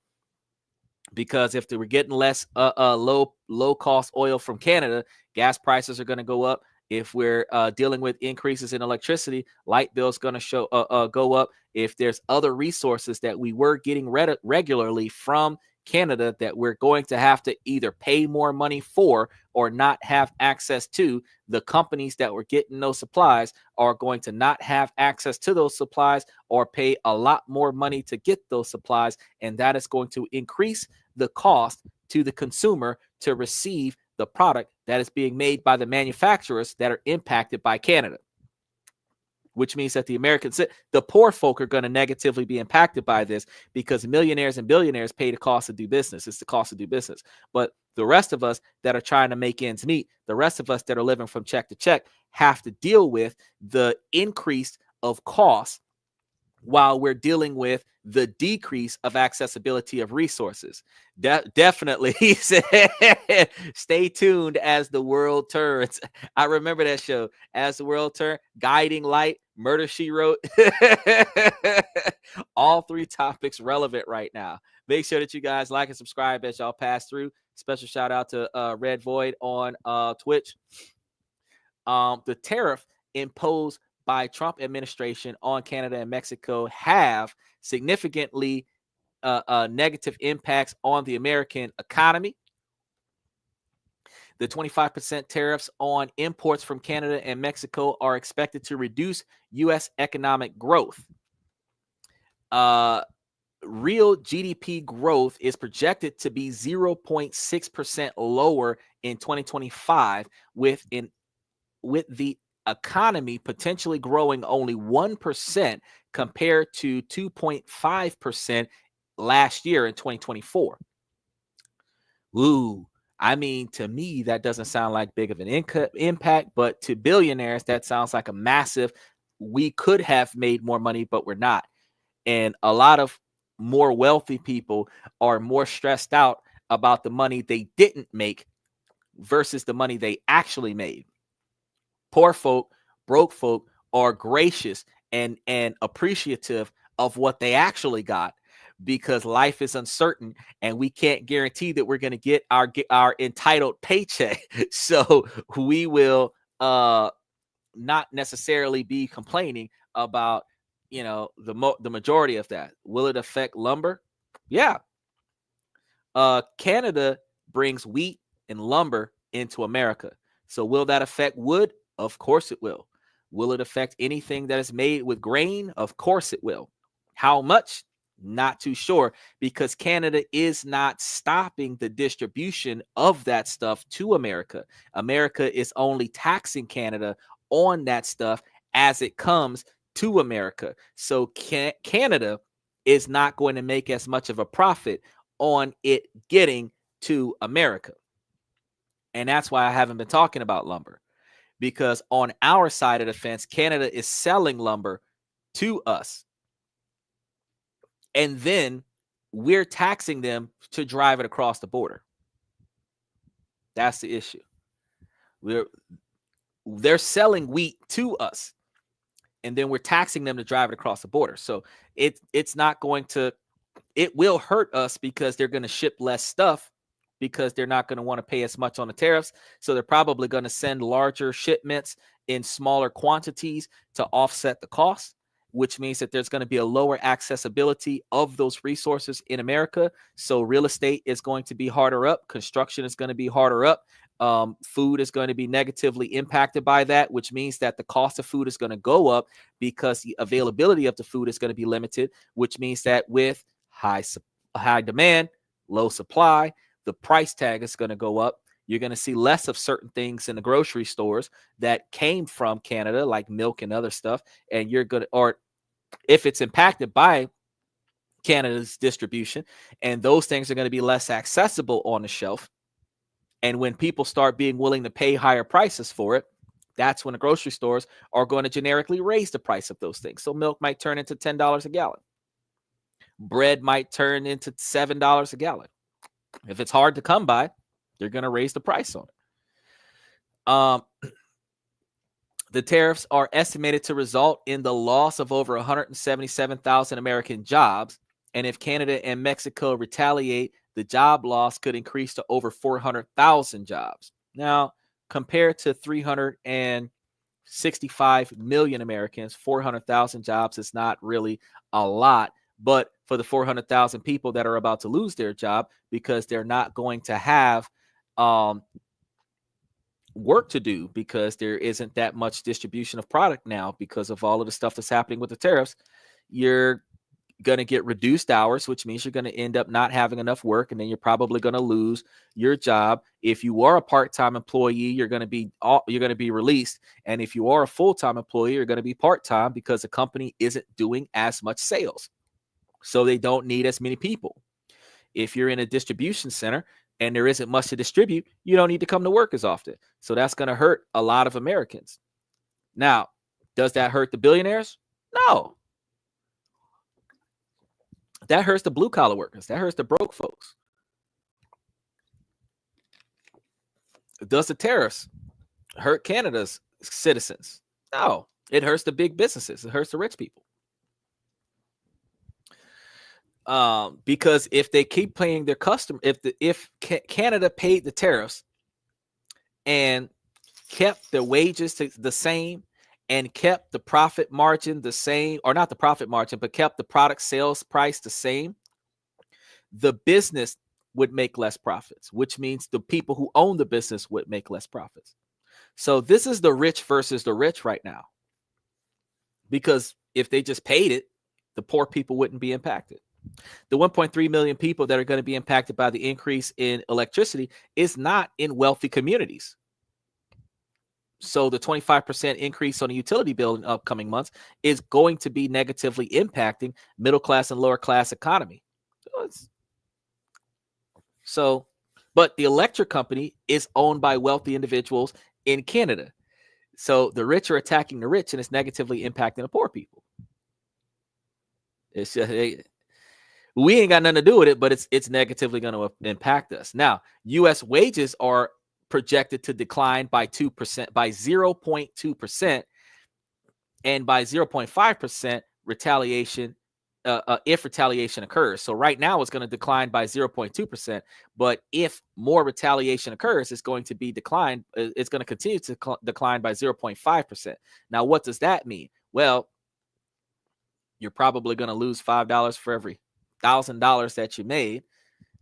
Because if we're getting less low cost oil from Canada, gas prices are going to go up. If we're dealing with increases in electricity, light bills going to go up. If there's other resources that we were getting regularly from Canada that we're going to have to either pay more money for or not have access to, the companies that were getting those supplies are going to not have access to those supplies or pay a lot more money to get those supplies, and that is going to increase the cost to the consumer to receive the product that is being made by the manufacturers that are impacted by Canada, which means that the poor folk are going to negatively be impacted by this because millionaires and billionaires pay the cost to do business. It's the cost to do business. But the rest of us that are trying to make ends meet, the rest of us that are living from check to check, have to deal with the increase of cost while we're dealing with the decrease of accessibility of resources. Definitely, he said, stay tuned as the world turns. I remember that show, As the World Turns, Guiding Light, Murder, She Wrote. All three topics relevant right now. Make sure that you guys like and subscribe as y'all pass through. Special shout out to Red Void on Twitch. The tariff imposed by Trump administration on Canada and Mexico have significantly negative impacts on the American economy. The 25% tariffs on imports from Canada and Mexico are expected to reduce U.S. economic growth. Real GDP growth is projected to be 0.6% lower in 2025, with the economy potentially growing only 1% compared to 2.5% last year in 2024. Ooh, I mean, to me, that doesn't sound like big of an impact, but to billionaires, that sounds like a massive, we could have made more money, but we're not. And a lot of more wealthy people are more stressed out about the money they didn't make versus the money they actually made. Poor folk, broke folk are gracious and appreciative of what they actually got, because life is uncertain and we can't guarantee that we're going to get our entitled paycheck. So we will not necessarily be complaining about, the majority of that. Will it affect lumber? Yeah. Canada brings wheat and lumber into America. So will that affect wood? Of course it will. Will it affect anything that is made with grain? Of course it will. How much? Not too sure, because Canada is not stopping the distribution of that stuff to America. America is only taxing Canada on that stuff as it comes to America. So Canada is not going to make as much of a profit on it getting to America. And that's why I haven't been talking about lumber, because on our side of the fence, Canada is selling lumber to us. And then we're taxing them to drive it across the border. That's the issue. They're selling wheat to us, and then we're taxing them to drive it across the border. So it's not going to, it will hurt us because they're going to ship less stuff, because they're not going to want to pay as much on the tariffs. So they're probably going to send larger shipments in smaller quantities to offset the cost, which means that there's going to be a lower accessibility of those resources in America. So real estate is going to be harder up. Construction is going to be harder up. Food is going to be negatively impacted by that, which means that the cost of food is going to go up because the availability of the food is going to be limited, which means that with high demand, low supply, the price tag is going to go up. You're going to see less of certain things in the grocery stores that came from Canada, like milk and other stuff. And you're going to, or if it's impacted by Canada's distribution, and those things are going to be less accessible on the shelf. And when people start being willing to pay higher prices for it, that's when the grocery stores are going to generically raise the price of those things. So milk might turn into $10 a gallon. Bread might turn into $7 a gallon. If it's hard to come by, they're going to raise the price on it. The tariffs are estimated to result in the loss of over 177,000 American jobs. And if Canada and Mexico retaliate, the job loss could increase to over 400,000 jobs. Now, compared to 365 million Americans, 400,000 jobs is not really a lot. But for the 400,000 people that are about to lose their job because they're not going to have work to do, because there isn't that much distribution of product now because of all of the stuff that's happening with the tariffs, you're going to get reduced hours, which means you're going to end up not having enough work, and then you're probably going to lose your job. If you are a part-time employee, you're going to be released, and if you are a full-time employee, you're going to be part-time because the company isn't doing as much sales, so they don't need as many people. If you're in a distribution center and there isn't much to distribute, you don't need to come to work as often, so that's going to hurt a lot of Americans. Now, does that hurt the billionaires? No. That hurts the blue-collar workers. That hurts the broke folks. Does the tariffs hurt Canada's citizens? No. It hurts the big businesses. It hurts the rich people. Because if they keep paying their customer, if Canada paid the tariffs and kept their wages the same and kept the profit margin the same, or not the profit margin, but kept the product sales price the same, the business would make less profits, which means the people who own the business would make less profits. So this is the rich versus the rich right now. Because if they just paid it, the poor people wouldn't be impacted. The 1.3 million people that are going to be impacted by the increase in electricity is not in wealthy communities. So the 25% increase on the utility bill in upcoming months is going to be negatively impacting middle class and lower class economy. But the electric company is owned by wealthy individuals in Canada. So the rich are attacking the rich, and it's negatively impacting the poor people. It's just, we ain't got nothing to do with it, but it's negatively going to impact us. Now, U.S. wages are projected to decline by 2%, by 0.2%, and by 0.5% retaliation if retaliation occurs. So right now it's going to decline by 0.2%, but if more retaliation occurs, it's going to be declined. It's going to continue to decline by 0.5%. Now, what does that mean? Well, you're probably going to lose $5 for every $1,000 that you made.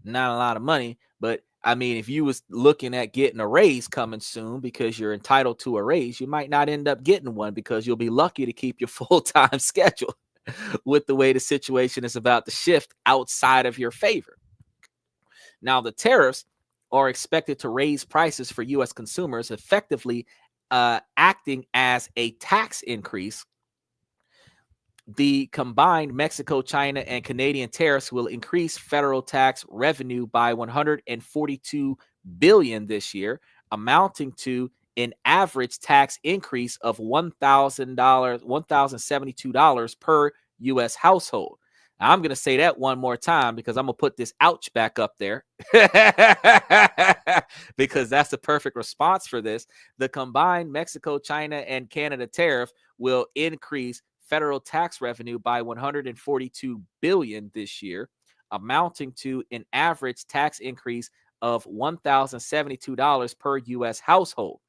Not a lot of money, but I mean, if you was looking at getting a raise coming soon because you're entitled to a raise, you might not end up getting one because you'll be lucky to keep your full-time schedule with the way the situation is about to shift outside of your favor. Now, the tariffs are expected to raise prices for U.S. consumers, effectively acting as a tax increase. The combined Mexico, China, and Canadian tariffs will increase federal tax revenue by $142 billion this year, amounting to an average tax increase of $1,072 per U.S. household. Now, I'm going to say that one more time because I'm going to put this ouch back up there because that's the perfect response for this. The combined Mexico, China, and Canada tariff will increase federal tax revenue by $142 billion this year, amounting to an average tax increase of $1,072 per U.S. household.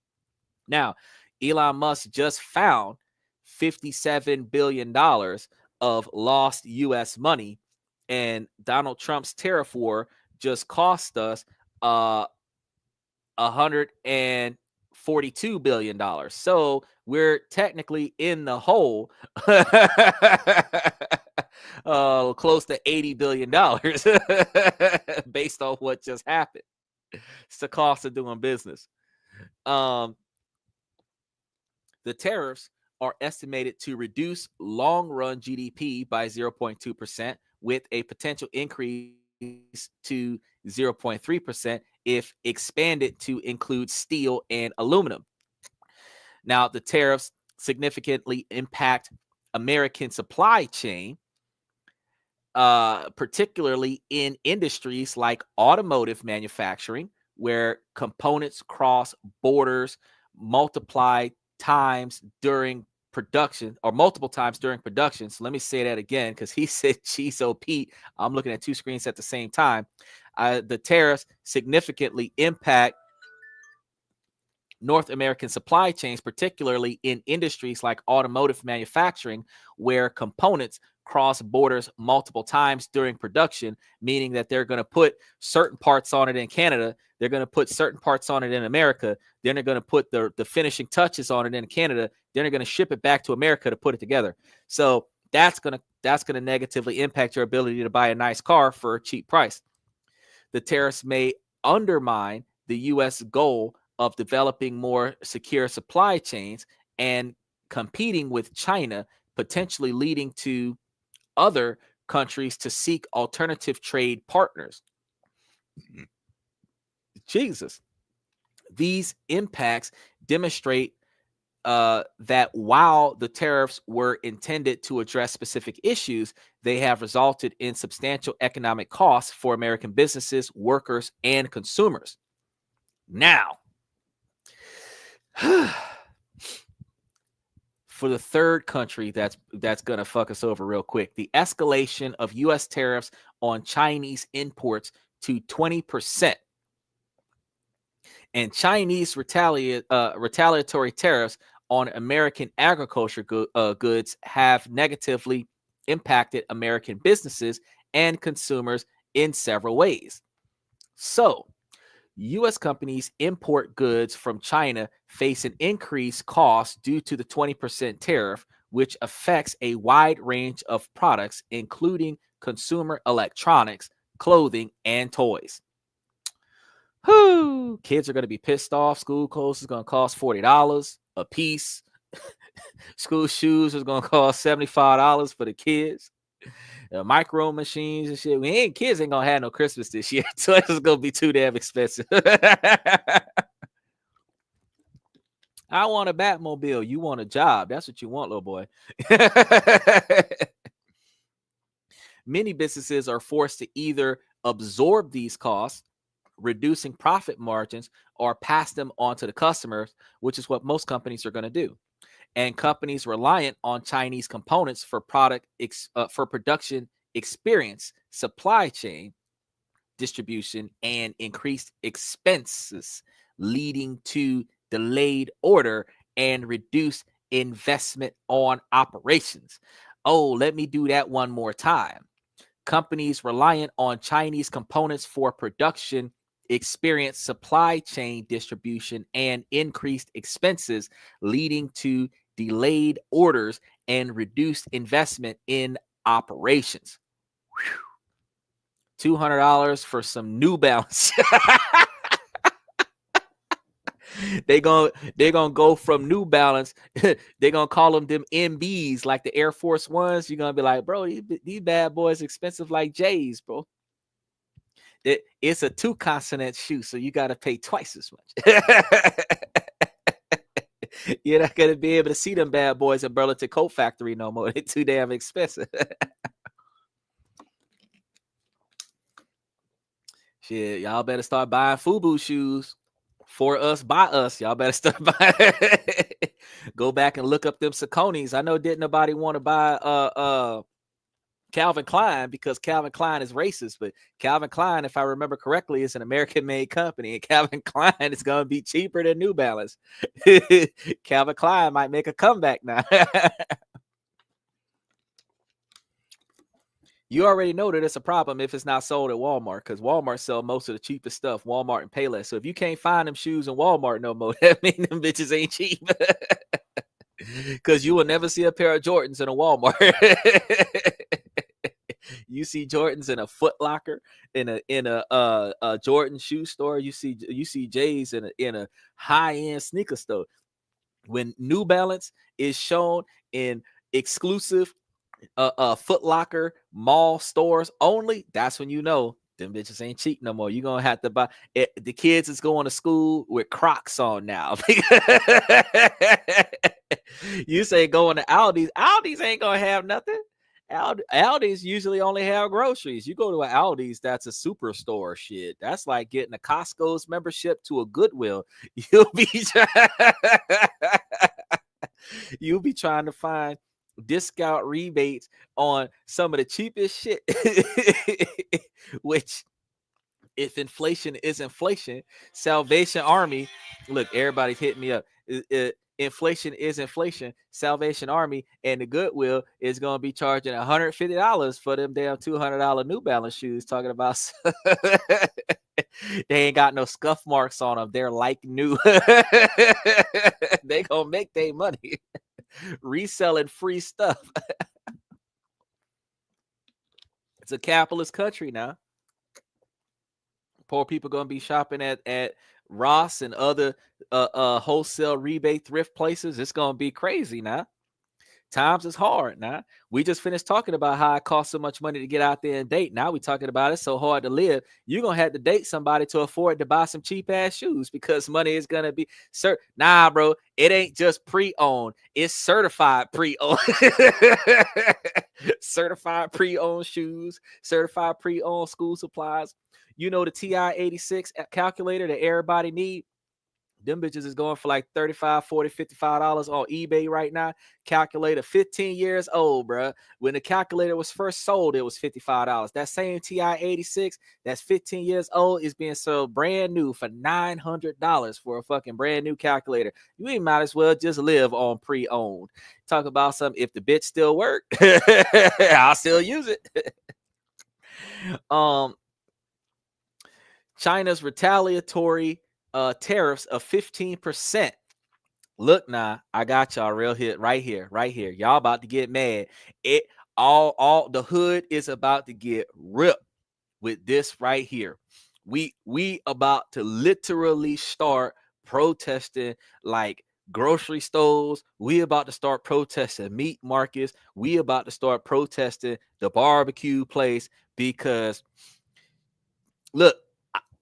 Now, Elon Musk just found $57 billion of lost U.S. money, and Donald Trump's tariff war just cost us $142 billion. So we're technically in the hole close to $80 billion based on what just happened. It's the cost of doing business. The tariffs are estimated to reduce long-run GDP by 0.2%, with a potential increase to 0.3% if expanded to include steel and aluminum. Now, the tariffs significantly impact American supply chain, particularly in industries like automotive manufacturing, where components cross borders multiple times during production. So let me say that again, because he said "Geez, Pete." I'm looking at two screens at the same time. The tariffs significantly impact North American supply chains, particularly in industries like automotive manufacturing, where components cross borders multiple times during production, meaning that they're going to put certain parts on it in Canada, they're going to put certain parts on it in America, then they're going to put the finishing touches on it in Canada, then they're going to ship it back to America to put it together. So That's gonna negatively impact your ability to buy a nice car for a cheap price. The tariffs may undermine the U.S. goal of developing more secure supply chains and competing with China, potentially leading to other countries to seek alternative trade partners. Jesus. These impacts demonstrate that while the tariffs were intended to address specific issues, they have resulted in substantial economic costs for American businesses, workers, and consumers. Now, for the third country that's going to fuck us over real quick, the escalation of U.S. tariffs on Chinese imports to 20%. And Chinese retaliatory tariffs on American agriculture goods have negatively impacted American businesses and consumers in several ways. So, U.S. companies import goods from China face an increased cost due to the 20% tariff, which affects a wide range of products, including consumer electronics, clothing, and toys. Whew, kids are going to be pissed off. School clothes is going to cost $40 a piece. School shoes is going to cost $75 for the kids. Micro machines and shit. Kids ain't going to have no Christmas this year. So it's going to be too damn expensive. I want a Batmobile. You want a job. That's what you want, little boy. Many businesses are forced to either absorb these costs, reducing profit margins, or pass them on to the customers, which is what most companies are going to do. And companies reliant on Chinese components for production experience, supply chain, distribution, and increased expenses, leading to delayed order and reduced investment on operations. Oh, let me do that one more time. Companies reliant on Chinese components for production experience, supply chain, distribution, and increased expenses, leading to delayed orders and reduced investment in operations. Whew. $200 for some New Balance. They're gonna go from New Balance. They're gonna call them MBs, like the Air Force Ones. You're gonna be like, bro, these bad boys expensive like J's, bro. It's a 2-consonant shoe, so you got to pay twice as much. You're not gonna be able to see them bad boys at Burlington Coat Factory no more. They're too damn expensive. Shit, y'all better start buying FUBU shoes. For us, by us. Y'all better start buying. Go back and look up them Sauconys. I know didn't nobody want to buy Calvin Klein because Calvin Klein is racist, but Calvin Klein, if I remember correctly, is an American-made company, and Calvin Klein is going to be cheaper than New Balance. Calvin Klein might make a comeback now. You already know that it's a problem if it's not sold at Walmart, because Walmart sell most of the cheapest stuff, Walmart and Payless. So if you can't find them shoes in Walmart no more, that means them bitches ain't cheap. Because you will never see a pair of Jordans in a Walmart. You see Jordans in a Foot Locker, in a Jordan shoe store. You see J's in a high-end sneaker store. When New Balance is shown in exclusive Foot Locker mall stores only, that's when you know them bitches ain't cheap no more. You're gonna have to buy it. The kids is going to school with Crocs on now. You say going to Aldi's ain't gonna have nothing. Aldi's usually only have groceries. You go to an Aldi's, that's a superstore shit. That's like getting a Costco's membership to a Goodwill. You'll be trying to find discount rebates on some of the cheapest shit. Which, if inflation is inflation, Salvation Army, look, everybody's hitting me up. Inflation is inflation. Salvation Army and the Goodwill is going to be charging $150 for them damn $200 New Balance shoes. Talking about they ain't got no scuff marks on them. They're like new. They gonna make their money reselling free stuff. a capitalist country now. Poor people gonna be shopping at Ross and other wholesale rebate thrift places. It's gonna be crazy now. Times is hard now. We just finished talking about how it costs so much money to get out there and date. Now we talking about it's so hard to live. You're gonna have to date somebody to afford to buy some cheap ass shoes because money is gonna be nah, bro. It ain't just pre-owned, it's certified pre-owned. Certified pre-owned shoes, certified pre-owned school supplies. You know, the TI-86 calculator that everybody need. Them bitches is going for like $35, $40, $55 on eBay right now. Calculator 15 years old, bro. When the calculator was first sold, it was $55. That same TI-86 that's 15 years old is being sold brand new for $900 for a fucking brand new calculator. You ain't might as well just live on pre-owned. Talk about something. If the bitch still work, I'll still use it. China's retaliatory tariffs of 15%. Look now, I got y'all real hit right here. Y'all about to get mad. It all the hood is about to get ripped with this right here. We about to literally start protesting like grocery stores. We about to start protesting meat markets. We about to start protesting the barbecue place because look,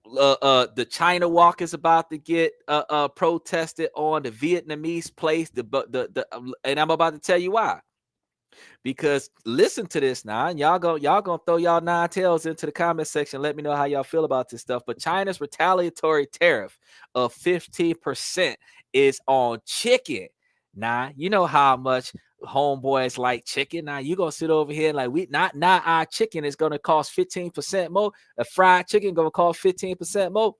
the China walk is about to get protested on, the Vietnamese place, and I'm about to tell you why. Because listen to this now, and y'all gonna throw y'all nine tails into the comment section. Let me know how y'all feel about this stuff. But China's retaliatory tariff of 15% is on chicken. Now, you know how much homeboys like chicken. Now you gonna sit over here like we not our chicken is gonna cost 15% more. A fried chicken gonna cost 15% more.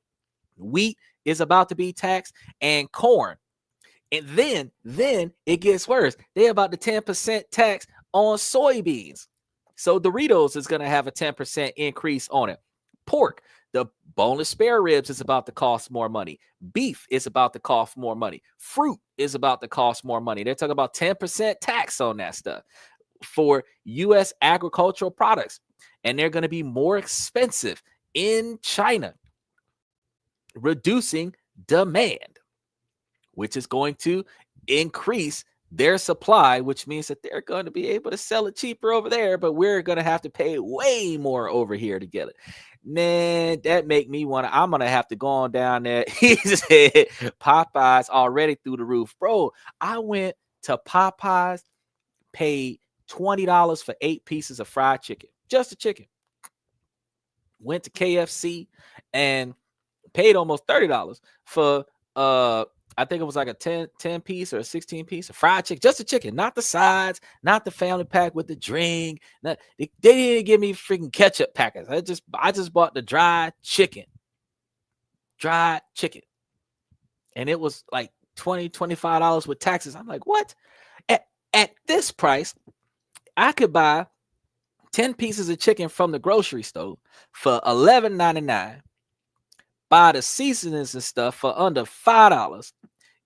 Wheat is about to be taxed, and corn. And then it gets worse. They're about the 10% tax on soybeans. So Doritos is gonna have a 10% increase on it. Pork, the boneless spare ribs is about to cost more money. Beef is about to cost more money. Fruit is about to cost more money. They're talking about 10% tax on that stuff for U.S. agricultural products. And they're going to be more expensive in China, reducing demand, which is going to increase their supply, which means that they're going to be able to sell it cheaper over there, but we're going to have to pay way more over here to get it. Man, that make me want to, I'm going to have to go on down there. He said Popeyes already through the roof. Bro, I went to Popeyes, paid $20 for 8 pieces of fried chicken, just a chicken. Went to KFC and paid almost $30 for, I think it was like a 10 piece or a 16 piece of fried chicken, just a chicken, not the sides, not the family pack with the drink. They didn't give me freaking ketchup packets. I just bought the dried chicken. And it was like $20, $25 with taxes. I'm like, what? At this price, I could buy 10 pieces of chicken from the grocery store for $11.99. Buy the seasonings and stuff for under $5.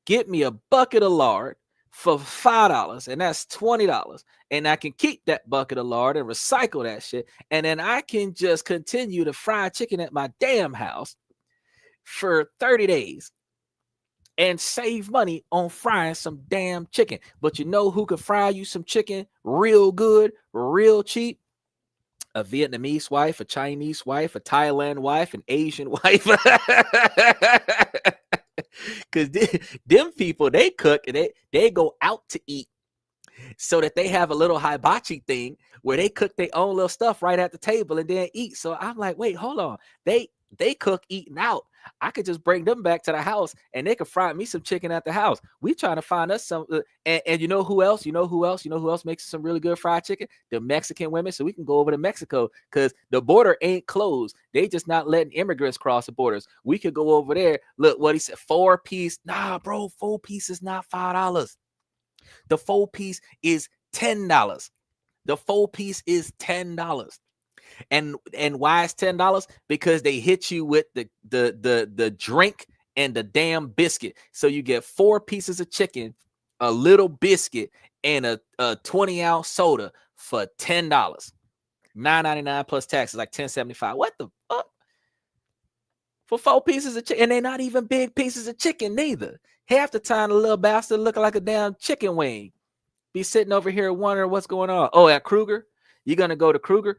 Get me a bucket of lard for $5, and that's $20. And I can keep that bucket of lard and recycle that shit. And then I can just continue to fry chicken at my damn house for 30 days and save money on frying some damn chicken. But you know who could fry you some chicken real good, real cheap? A Vietnamese wife, a Chinese wife, a Thailand wife, an Asian wife. Because them people, they cook and they go out to eat so that they have a little hibachi thing where they cook their own little stuff right at the table and then eat. So I'm like, wait, hold on. They cook eating out. I could just bring them back to the house and they could fry me some chicken at the house. We trying to find us some, and you know who else? You know who else makes some really good fried chicken? The Mexican women. So we can go over to Mexico because the border ain't closed. They just not letting immigrants cross the borders. We could go over there. Look what he said, 4-piece. Nah, bro, 4-piece is not $5. The 4-piece is $10. The 4-piece is $10. And why is $10? Because they hit you with the drink and the damn biscuit. So you get 4 pieces of chicken, a little biscuit, and a 20-ounce soda for $10. $9.99 plus taxes, like $10.75. What the fuck? For 4 pieces of chicken, and they're not even big pieces of chicken neither. Half the time, the little bastard looking like a damn chicken wing. Be sitting over here wondering what's going on. Oh, at Kruger, you're gonna go to Kruger?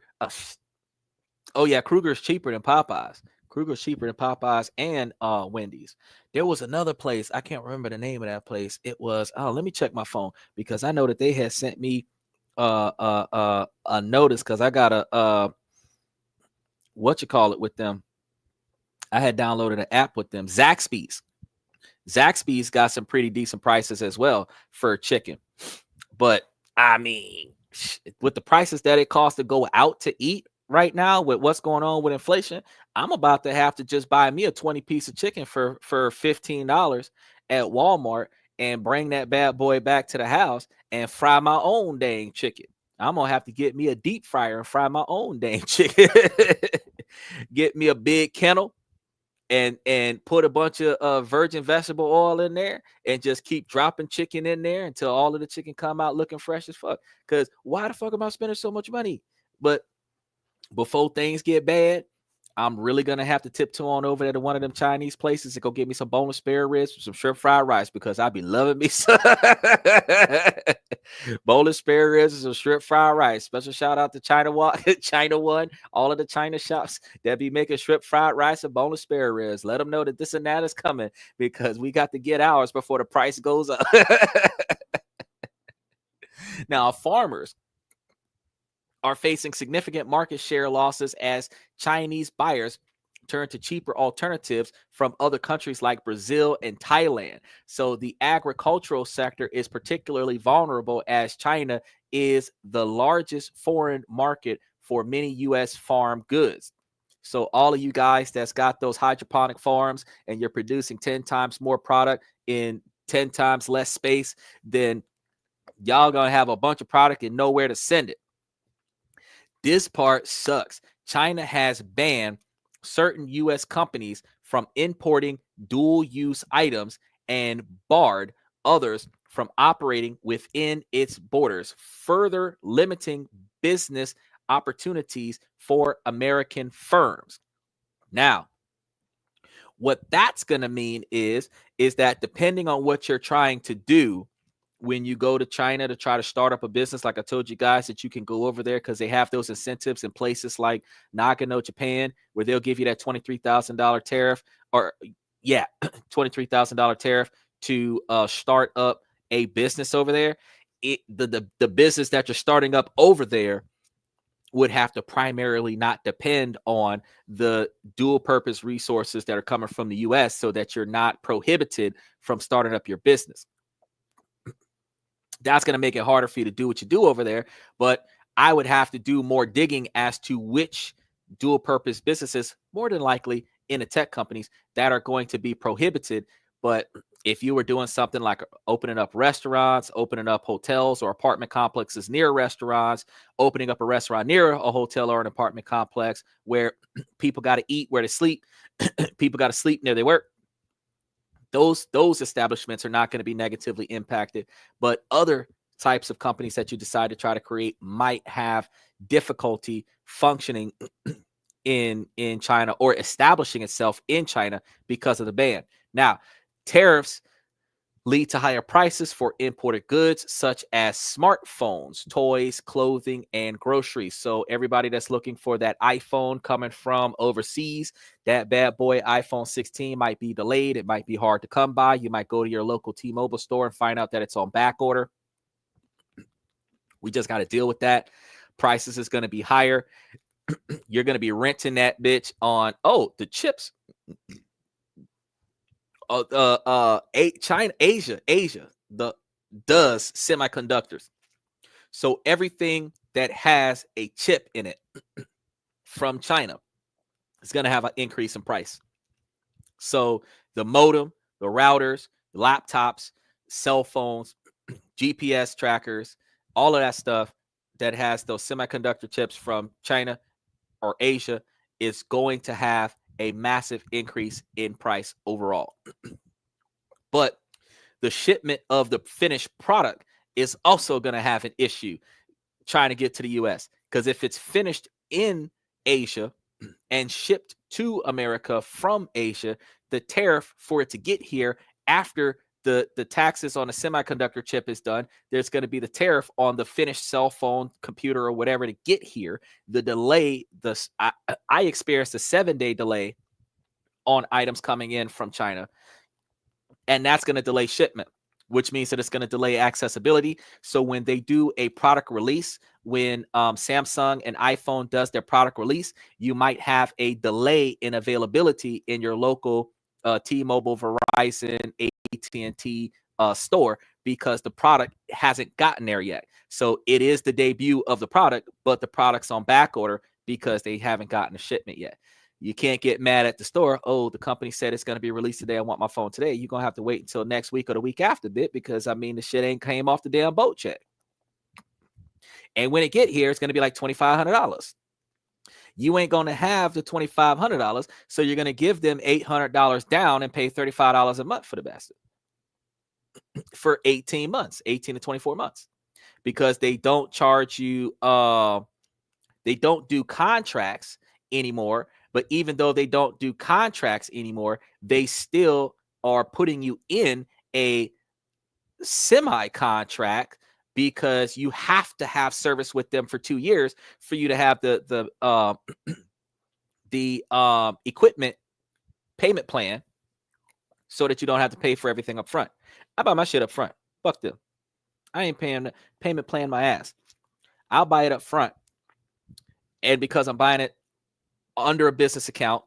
Oh yeah, Kruger's cheaper than Popeyes. Kruger's cheaper than Popeyes and Wendy's. There was another place, I can't remember the name of that place. It was, oh, let me check my phone because I know that they had sent me a notice because I got a what you call it with them. I had downloaded an app with them. Zaxby's. Zaxby's got some pretty decent prices as well for chicken. But I mean, with the prices that it costs to go out to eat right now, with what's going on with inflation, I'm about to have to just buy me a 20-piece of chicken for $15 at Walmart and bring that bad boy back to the house and fry my own dang chicken. I'm gonna have to get me a deep fryer and fry my own dang chicken. Get me a big kennel and put a bunch of virgin vegetable oil in there and just keep dropping chicken in there until all of the chicken come out looking fresh as fuck. Because why the fuck am I spending so much money? But before things get bad, I'm really gonna have to tiptoe on over there to one of them Chinese places and go get me some boneless spare ribs, some shrimp fried rice, because I be loving me some boneless spare ribs and some shrimp fried rice. Special shout out to China One, all of the China shops that be making shrimp fried rice and boneless spare ribs. Let them know that this and that is coming because we got to get ours before the price goes up. Now, farmers are facing significant market share losses as Chinese buyers turn to cheaper alternatives from other countries like Brazil and Thailand. So the agricultural sector is particularly vulnerable as China is the largest foreign market for many U.S. farm goods. So all of you guys that's got those hydroponic farms and you're producing 10 times more product in 10 times less space, then y'all gonna have a bunch of product and nowhere to send it. This part sucks. China has banned certain U.S. companies from importing dual-use items and barred others from operating within its borders, further limiting business opportunities for American firms. Now, what that's going to mean is that depending on what you're trying to do, when you go to China to try to start up a business, like I told you guys, that you can go over there because they have those incentives in places like Nagano, Japan, where they'll give you that $23,000 tariff, or $23,000 tariff to start up a business over there. The business that you're starting up over there would have to primarily not depend on the dual purpose resources that are coming from the U.S. so that you're not prohibited from starting up your business. That's going to make it harder for you to do what you do over there. But I would have to do more digging as to which dual purpose businesses, more than likely in the tech companies, that are going to be prohibited. But if you were doing something like opening up restaurants, opening up hotels or apartment complexes near restaurants, opening up a restaurant near a hotel or an apartment complex where people got to eat where they sleep, people got to sleep near they work, those establishments are not going to be negatively impacted. But other types of companies that you decide to try to create might have difficulty functioning in China or establishing itself in China because of the ban. Now, tariffs lead to higher prices for imported goods such as smartphones, toys, clothing, and groceries. So everybody that's looking for that iPhone coming from overseas, that bad boy iPhone 16 might be delayed. It might be hard to come by. You might go to your local T-Mobile store and find out that it's on back order. We just got to deal with that. Prices is going to be higher. You're going to be renting that bitch on, the chips. Asia does semiconductors. So everything that has a chip in it from China is going to have an increase in price. So the modem, the routers, laptops, cell phones, GPS trackers, all of that stuff that has those semiconductor chips from China or Asia is going to have a massive increase in price overall. But the shipment of the finished product is also going to have an issue. trying to get to the US. Because if it's finished in Asia and shipped to America from Asia, the tariff for it to get here after the taxes on a semiconductor chip is done, there's going to be the tariff on the finished cell phone, computer, or whatever to get here. The delay, I experienced a 7-day delay on items coming in from China, and that's going to delay shipment, which means that it's going to delay accessibility. So when they do a product release, when Samsung and iPhone does their product release, you might have a delay in availability in your local T-Mobile, Verizon, AT&T store, because the product hasn't gotten there yet. So it is the debut of the product, but the product's on back order because they haven't gotten a shipment yet. You can't get mad at the store. Oh, the company said it's going to be released today. I want my phone today. You're going to have to wait until next week or the week after, bit, because I mean, the shit ain't came off the damn boat check. And when it get here, it's going to be like $2,500. You ain't going to have the $2,500. So you're going to give them $800 down and pay $35 a month for the bastard for 18 months, 18 to 24 months, because they don't charge you. They don't do contracts anymore. But even though they don't do contracts anymore, they still are putting you in a semi-contract, because you have to have service with them for 2 years for you to have the equipment payment plan, so that you don't have to pay for everything up front. I buy my shit up front. Fuck them. I ain't paying the payment plan my ass. I'll buy it up front. And because I'm buying it under a business account,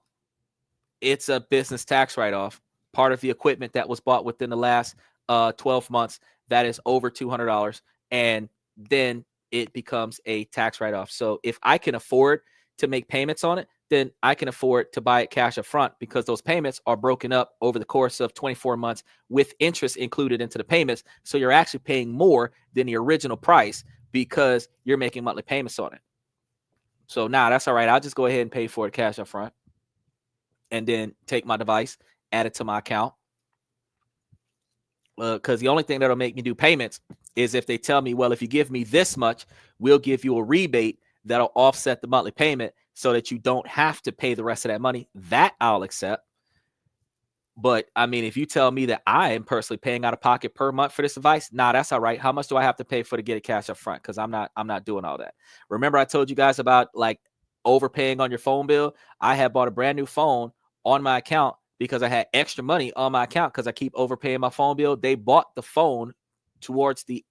it's a business tax write-off. Part of the equipment that was bought within the last 12 months, that is over $200, and then it becomes a tax write-off. So if I can afford to make payments on it, then I can afford to buy it cash up front, because those payments are broken up over the course of 24 months with interest included into the payments. So you're actually paying more than the original price because you're making monthly payments on it. So now that's all right. I'll just go ahead and pay for it cash up front, and then take my device, add it to my account. Because the only thing that'll make me do payments is if they tell me, well, if you give me this much, we'll give you a rebate that'll offset the monthly payment so that you don't have to pay the rest of that money. That I'll accept. But I mean, if you tell me that I am personally paying out of pocket per month for this device, nah, that's all right. How much do I have to pay for to get it cash up front? Because I'm not doing all that. Remember, I told you guys about like overpaying on your phone bill. I had bought a brand new phone on my account because I had extra money on my account because I keep overpaying my phone bill. They bought the phone towards the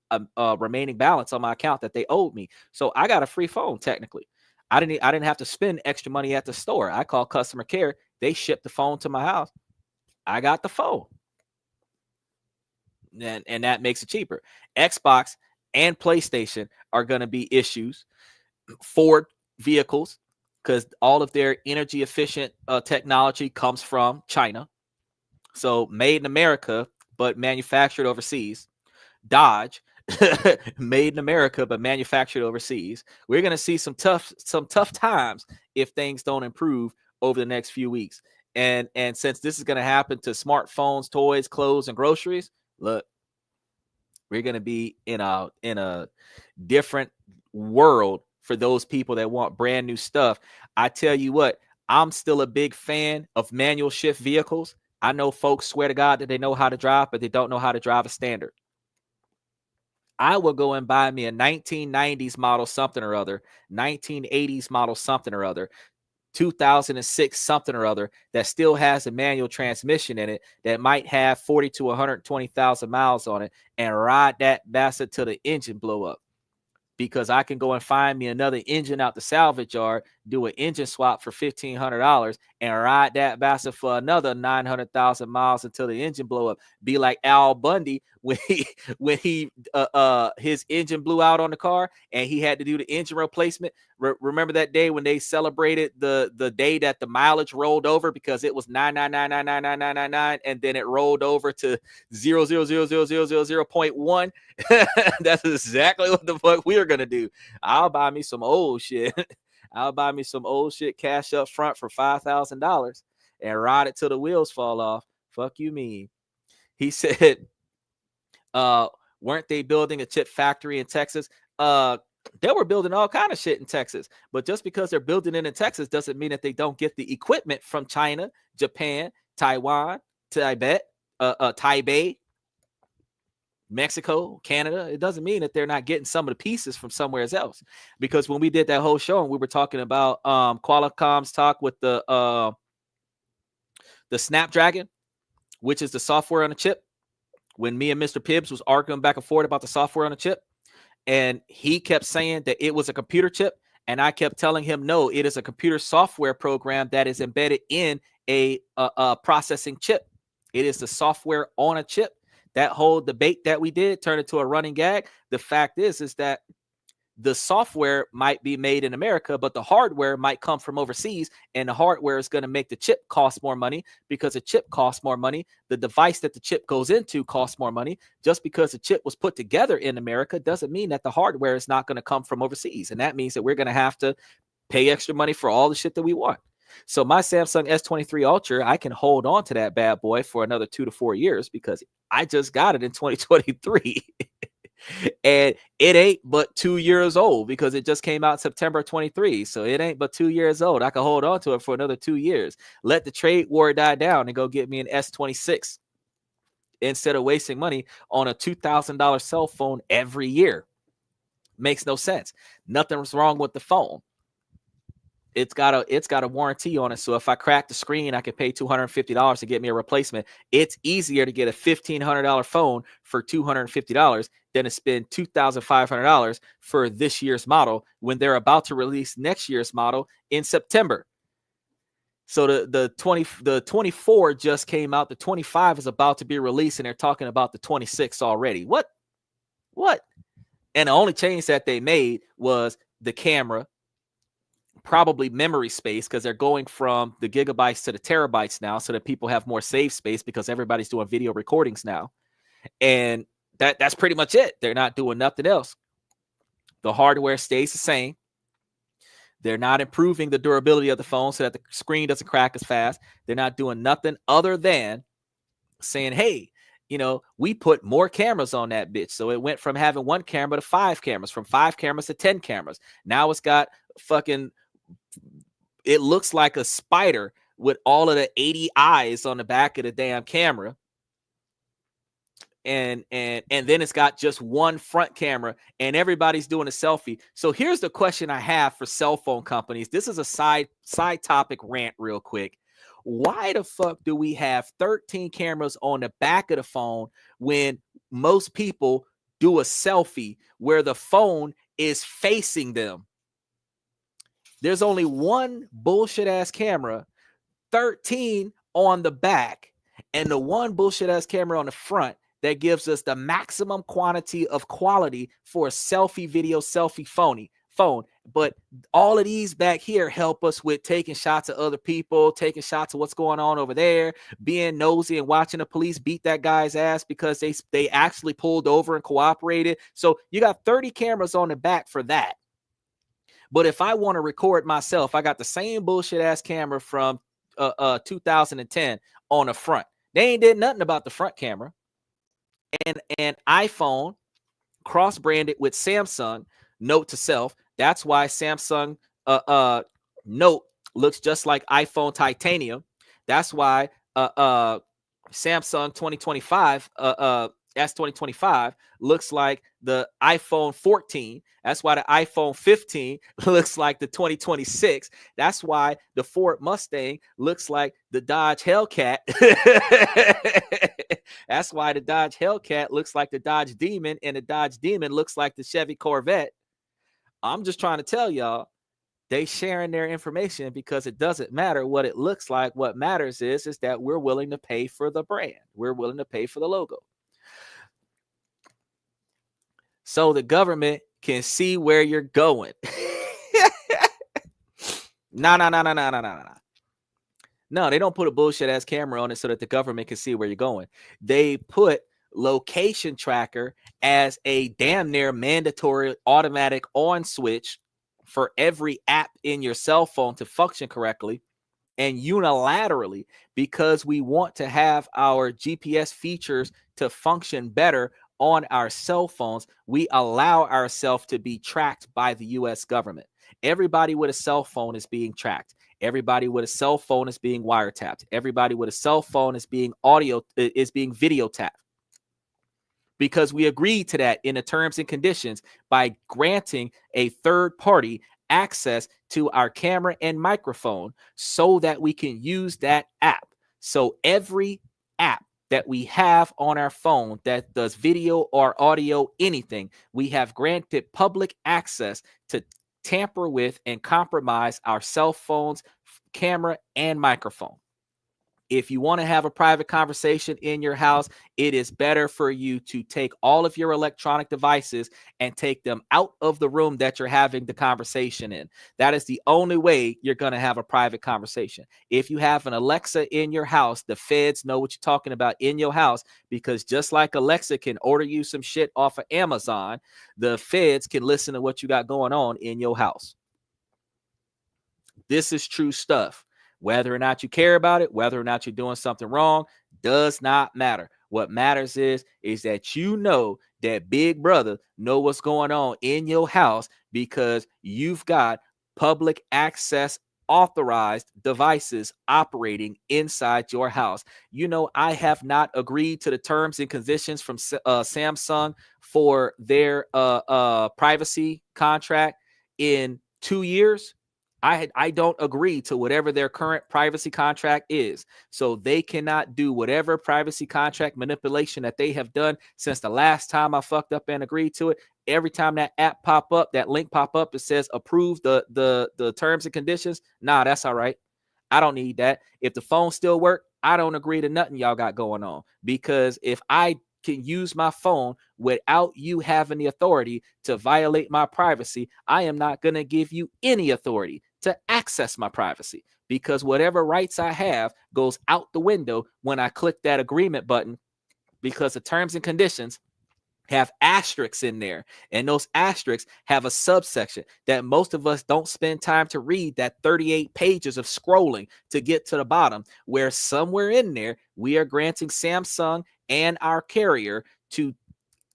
remaining balance on my account that they owed me. So I got a free phone technically. I didn't have to spend extra money at the store. I called customer care. They shipped the phone to my house. I got the phone. And that makes it cheaper. Xbox and PlayStation are going to be issues. Ford vehicles, because all of their energy efficient technology comes from China. So made in America, but manufactured overseas. Dodge, made in America, but manufactured overseas. We're going to see some tough times if things don't improve over the next few weeks. And since this is going to happen to smartphones, toys, clothes, and groceries, look, we're going to be in a different world for those people that want brand new stuff. I tell you what, I'm still a big fan of manual shift vehicles. I know folks swear to God that they know how to drive, but they don't know how to drive a standard. I will go and buy me a 1990s model something or other, 1980s model something or other, 2006 something or other that still has a manual transmission in it that might have 40 to 120,000 miles on it, and ride that bastard till the engine blow up. Because I can go and find me another engine out the salvage yard, do an engine swap for $1,500, and ride that bastard for another 900,000 miles until the engine blow up. Be like Al Bundy when he his engine blew out on the car and he had to do the engine replacement. Remember that day when they celebrated the day that the mileage rolled over, because it was 999999999, and then it rolled over to 0.1. That's exactly what the fuck we are gonna do. I'll buy me some old shit. I'll buy me some old shit cash up front for $5,000 and ride it till the wheels fall off. Fuck you mean. He said, weren't they building a chip factory in Texas? They were building all kind of shit in Texas, but just because they're building it in Texas doesn't mean that they don't get the equipment from China, Japan, Taiwan, Tibet, Taipei, Mexico, Canada. It doesn't mean that they're not getting some of the pieces from somewhere else. Because when we did that whole show and we were talking about Qualcomm's talk with the Snapdragon, which is the software on a chip, when me and Mr. Pibbs was arguing back and forth about the software on a chip, and he kept saying that it was a computer chip, and I kept telling him, no, it is a computer software program that is embedded in a processing chip. It is the software on a chip. That whole debate that we did turned into a running gag. The fact is that the software might be made in America, but the hardware might come from overseas, and the hardware is going to make the chip cost more money. Because the chip costs more money, the device that the chip goes into costs more money. Just because the chip was put together in America doesn't mean that the hardware is not going to come from overseas. And that means that we're going to have to pay extra money for all the shit that we want. So my Samsung S23 Ultra, I can hold on to that bad boy for another 2 to 4 years because I just got it in 2023. And it ain't but 2 years old because it just came out September 23. So it ain't but 2 years old. I can hold on to it for another 2 years. Let the trade war die down and go get me an S26 instead of wasting money on a $2,000 cell phone every year. Makes no sense. Nothing's wrong with the phone. It's got a warranty on it. So if I crack the screen, I can pay $250 to get me a replacement. It's easier to get a $1,500 phone for $250 than to spend $2,500 for this year's model when they're about to release next year's model in September. So the 24 just came out. The 25 is about to be released, and they're talking about the 26 already. What? And the only change that they made was the camera, probably memory space, because they're going from the gigabytes to the terabytes now so that people have more save space because everybody's doing video recordings now. And that's pretty much it. They're not doing nothing else. The hardware stays the same. They're not improving the durability of the phone so that the screen doesn't crack as fast. They're not doing nothing other than saying, hey, we put more cameras on that bitch. So it went from having 1 camera to 5 cameras, from 5 cameras to 10 cameras. Now it's got it looks like a spider with all of the 80 eyes on the back of the damn camera. And then it's got just 1 front camera, and everybody's doing a selfie. So here's the question I have for cell phone companies. This is a side topic rant real quick. Why the fuck do we have 13 cameras on the back of the phone when most people do a selfie where the phone is facing them? There's only 1 bullshit ass camera, 13 on the back, and the 1 bullshit ass camera on the front that gives us the maximum quantity of quality for a selfie video, selfie phone. But all of these back here help us with taking shots of other people, taking shots of what's going on over there, being nosy and watching the police beat that guy's ass because they actually pulled over and cooperated. So you got 30 cameras on the back for that. But if I want to record myself, I got the same bullshit ass camera from 2010 on the front. They ain't did nothing about the front camera. And iPhone cross-branded with Samsung Note to self. That's why Samsung Note looks just like iPhone Titanium. That's why Samsung 2025 S2025 looks like the iPhone 14. That's why the iPhone 15 looks like the 2026. That's why the Ford Mustang looks like the Dodge Hellcat. That's why the Dodge Hellcat looks like the Dodge Demon, and the Dodge Demon looks like the Chevy Corvette. I'm just trying to tell y'all, they sharing their information because it doesn't matter what it looks like. What matters is that we're willing to pay for the brand. We're willing to pay for the logo. So the government can see where you're going. No, they don't put a bullshit ass camera on it so that the government can see where you're going. They put location tracker as a damn near mandatory automatic on switch for every app in your cell phone to function correctly, and unilaterally, because we want to have our GPS features to function better on our cell phones, we allow ourselves to be tracked by the U.S. government. Everybody with a cell phone is being tracked. Everybody with a cell phone is being wiretapped. Everybody with a cell phone is being videotapped, because we agreed to that in the terms and conditions by granting a third party access to our camera and microphone so that we can use that app. So every app that we have on our phone that does video or audio, anything, we have granted public access to tamper with and compromise our cell phones, camera, and microphone. If you want to have a private conversation in your house, it is better for you to take all of your electronic devices and take them out of the room that you're having the conversation in. That is the only way you're going to have a private conversation. If you have an Alexa in your house, the feds know what you're talking about in your house, because just like Alexa can order you some shit off of Amazon, the feds can listen to what you got going on in your house. This is true stuff. Whether or not you care about it, whether or not you're doing something wrong, does not matter. What matters is that you know that Big Brother know what's going on in your house, because you've got public access authorized devices operating inside your house. You know, I have not agreed to the terms and conditions from Samsung for their privacy contract in 2 years. I don't agree to whatever their current privacy contract is. So they cannot do whatever privacy contract manipulation that they have done since the last time I fucked up and agreed to it. Every time that app pop up, that link pop up, it says approve the terms and conditions. Nah, that's all right. I don't need that. If the phone still work, I don't agree to nothing y'all got going on, because if I can use my phone without you having the authority to violate my privacy, I am not going to give you any authority to access my privacy, because whatever rights I have goes out the window when I click that agreement button, because the terms and conditions have asterisks in there, and those asterisks have a subsection that most of us don't spend time to read, that 38 pages of scrolling to get to the bottom, where somewhere in there we are granting Samsung and our carrier to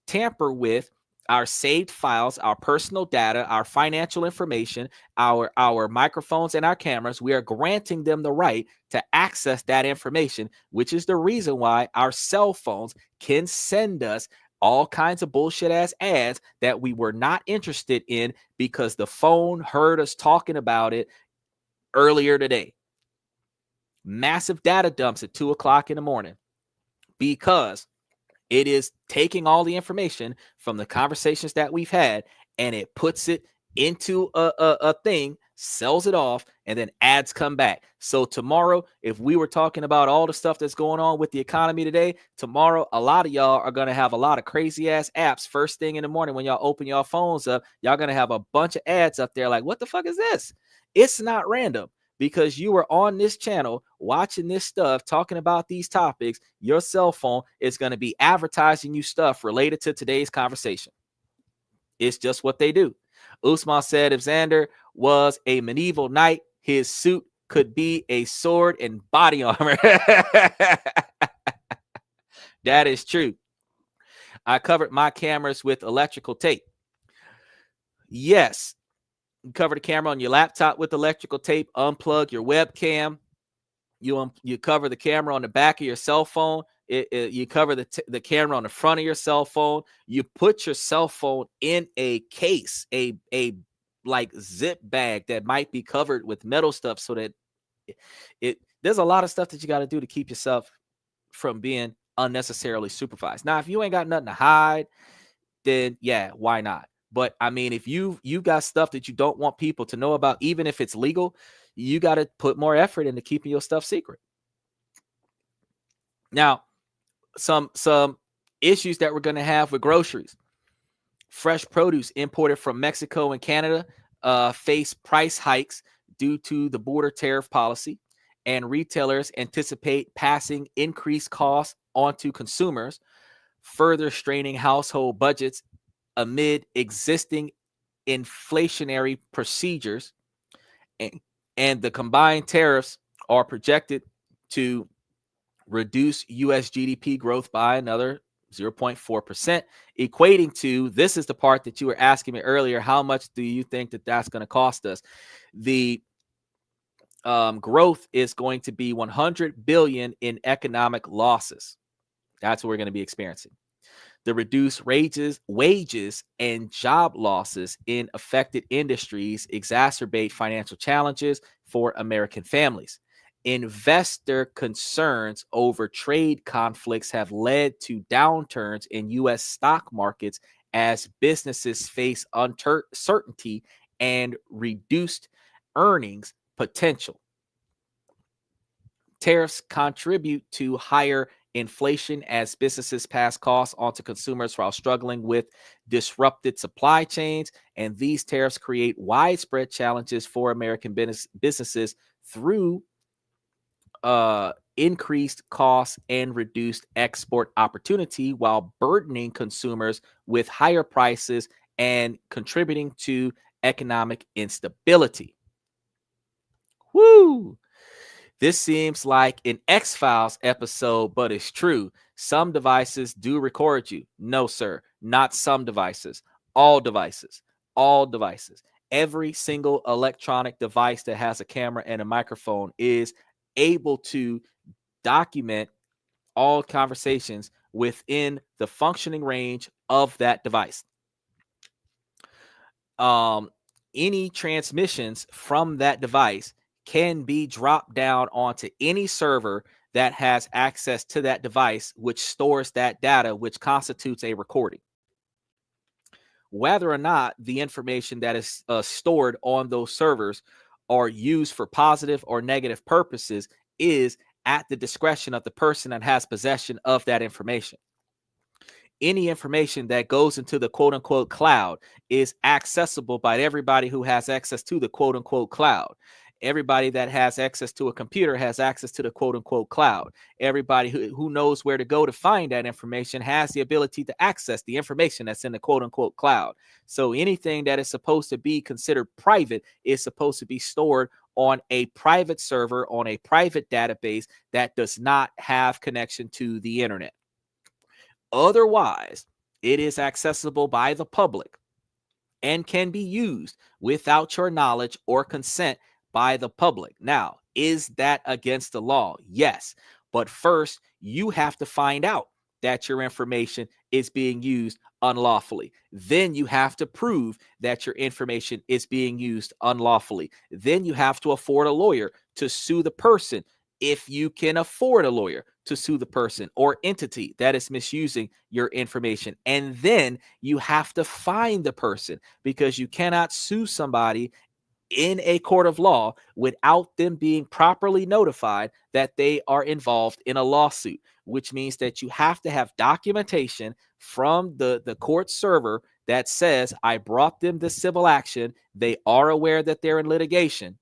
tamper with our saved files, our personal data, our financial information, our microphones and our cameras. We are granting them the right to access that information, which is the reason why our cell phones can send us all kinds of bullshit ass ads that we were not interested in, because the phone heard us talking about it earlier today. Massive data dumps at 2 o'clock in the morning, because it is taking all the information from the conversations that we've had, and it puts it into a thing, sells it off, and then ads come back. So tomorrow, if we were talking about all the stuff that's going on with the economy today, tomorrow, a lot of y'all are going to have a lot of crazy ass apps first thing in the morning. When y'all open your phones up, y'all going to have a bunch of ads up there like, what the fuck is this? It's not random, because you were on this channel watching this stuff, talking about these topics. Your cell phone is going to be advertising you stuff related to today's conversation. It's just what they do. Outsmart said if Xander was a medieval knight, his suit could be a sword and body armor. That is true. I covered my cameras with electrical tape. Yes. You cover the camera on your laptop with electrical tape, unplug your webcam. You cover the camera on the back of your cell phone. You cover the camera on the front of your cell phone. You put your cell phone in a case, a like zip bag that might be covered with metal stuff, so that there's a lot of stuff that you got to do to keep yourself from being unnecessarily supervised. Now, if you ain't got nothing to hide, then yeah, why not? But I mean, if you got stuff that you don't want people to know about, even if it's legal, you got to put more effort into keeping your stuff secret. Now, some issues that we're going to have with groceries. Fresh produce imported from Mexico and Canada face price hikes due to the border tariff policy, and retailers anticipate passing increased costs onto consumers, further straining household budgets amid existing inflationary procedures. And the combined tariffs are projected to reduce U.S. GDP growth by another 0.4%, equating to, this is the part that you were asking me earlier, how much do you think that that's going to cost us? The growth is going to be 100 billion in economic losses. That's what we're going to be experiencing. The reduced wages and job losses in affected industries exacerbate financial challenges for American families. Investor concerns over trade conflicts have led to downturns in U.S. stock markets as businesses face uncertainty and reduced earnings potential. Tariffs contribute to higher inflation as businesses pass costs onto consumers while struggling with disrupted supply chains. And these tariffs create widespread challenges for American businesses through increased costs and reduced export opportunity, while burdening consumers with higher prices and contributing to economic instability. Woo! This seems like an X-Files episode, but it's true. Some devices do record you. No, sir, not some devices. All devices. All devices. Every single electronic device that has a camera and a microphone is able to document all conversations within the functioning range of that device. Any transmissions from that device can be dropped down onto any server that has access to that device, which stores that data, which constitutes a recording. Whether or not the information that is stored on those servers are used for positive or negative purposes is at the discretion of the person that has possession of that information. Any information that goes into the quote unquote cloud is accessible by everybody who has access to the quote unquote cloud. Everybody that has access to a computer has access to the quote unquote cloud. Everybody who knows where to go to find that information has the ability to access the information that's in the quote unquote cloud. So anything that is supposed to be considered private is supposed to be stored on a private server, on a private database that does not have connection to the internet. Otherwise, it is accessible by the public and can be used without your knowledge or consent by the public. Now, is that against the law? Yes. But first, you have to find out that your information is being used unlawfully. Then you have to prove that your information is being used unlawfully. Then you have to afford a lawyer to sue the person, if you can afford a lawyer to sue the person or entity that is misusing your information. And then you have to find the person, because you cannot sue somebody in a court of law without them being properly notified that they are involved in a lawsuit, which means that you have to have documentation from the court server that says, I brought them this civil action. They are aware that they're in litigation,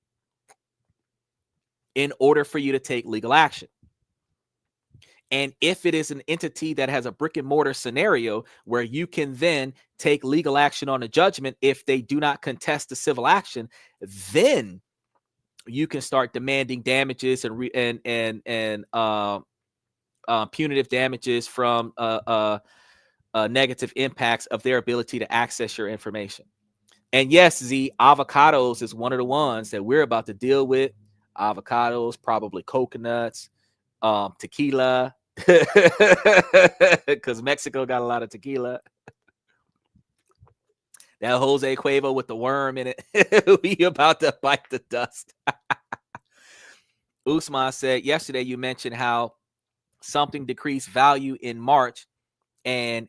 in order for you to take legal action. And if it is an entity that has a brick and mortar scenario where you can then take legal action on a judgment, if they do not contest the civil action, then you can start demanding damages and punitive damages from negative impacts of their ability to access your information. And yes, Z, avocados is one of the ones that we're about to deal with. Avocados, probably coconuts, tequila, because Mexico got a lot of tequila. That Jose Cuervo with the worm in it. We about to bite the dust. Outsmart said yesterday, you mentioned how something decreased value in March and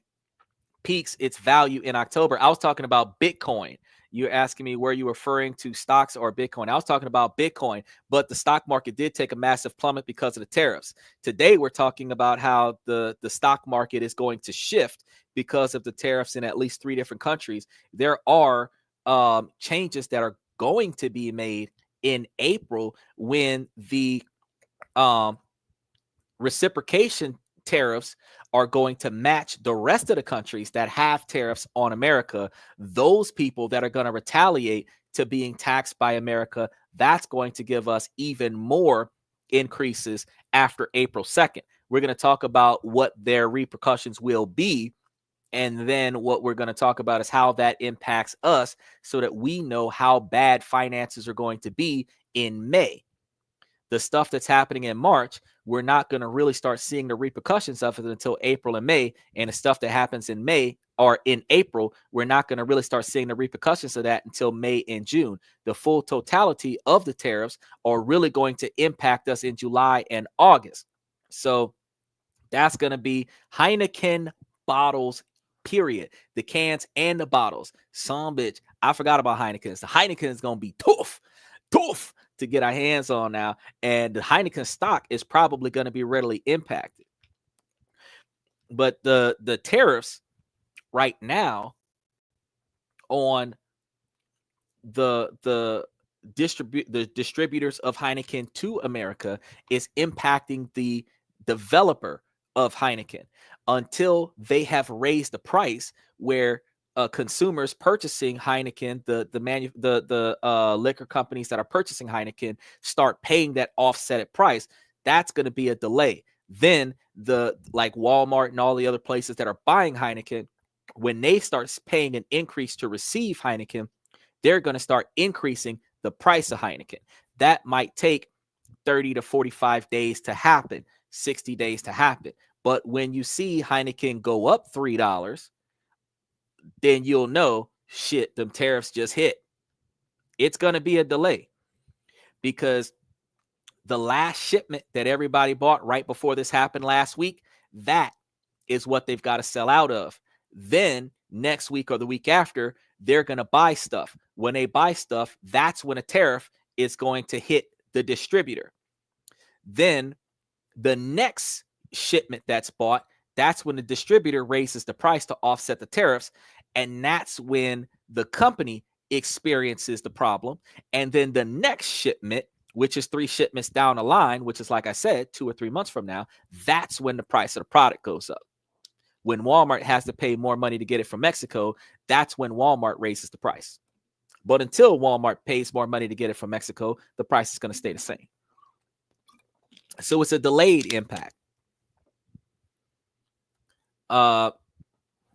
peaks its value in October. I was talking about Bitcoin. You're asking me, were you referring to stocks or Bitcoin? I was talking about Bitcoin, but the stock market did take a massive plummet because of the tariffs. Today, we're talking about how the stock market is going to shift because of the tariffs in at least 3 different countries. There are changes that are going to be made in April when the reciprocation tariffs are going to match the rest of the countries that have tariffs on America. Those people that are going to retaliate to being taxed by America, that's going to give us even more increases after April 2nd. We're going to talk about what their repercussions will be. And then what we're going to talk about is how that impacts us so that we know how bad finances are going to be in May. The stuff that's happening in March, we're not going to really start seeing the repercussions of it until April and May. And the stuff that happens in May or in April, we're not going to really start seeing the repercussions of that until May and June. The full totality of the tariffs are really going to impact us in July and August. So that's going to be Heineken bottles, period. The cans and the bottles. Some bitch, I forgot about Heineken. The Heineken is going to be tough to get our hands on now. And the Heineken stock is probably going to be readily impacted. But the tariffs right now on the distributors of Heineken to America is impacting the developer of Heineken until they have raised the price where consumers purchasing Heineken, the liquor companies that are purchasing Heineken start paying that offset price. That's going to be a delay. Then like Walmart and all the other places that are buying Heineken, when they start paying an increase to receive Heineken, they're going to start increasing the price of Heineken. That might take 30 to 45 days to happen, 60 days to happen. But when you see Heineken go up $3, then you'll know, shit, them tariffs just hit. It's going to be a delay because the last shipment that everybody bought right before this happened last week, that is what they've got to sell out of. Then next week or the week after, they're going to buy stuff. When they buy stuff, that's when a tariff is going to hit the distributor. Then the next shipment that's bought, that's when the distributor raises the price to offset the tariffs. And that's when the company experiences the problem. And then the next shipment, which is 3 shipments down the line, which is, like I said, 2 or 3 months from now, that's when the price of the product goes up. When Walmart has to pay more money to get it from Mexico, that's when Walmart raises the price. But until Walmart pays more money to get it from Mexico, the price is going to stay the same. So it's a delayed impact.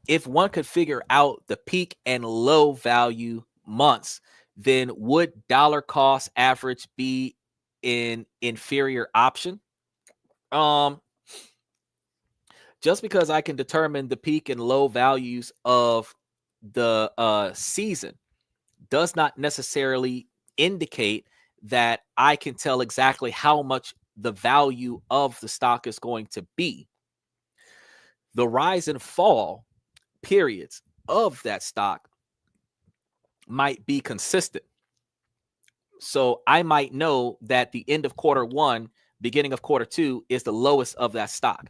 If one could figure out the peak and low value months, then would dollar cost average be an inferior option? Just because I can determine the peak and low values of the season does not necessarily indicate that I can tell exactly how much the value of the stock is going to be. The rise and fall periods of that stock might be consistent. So I might know that the end of quarter 1, beginning of quarter 2 is the lowest of that stock.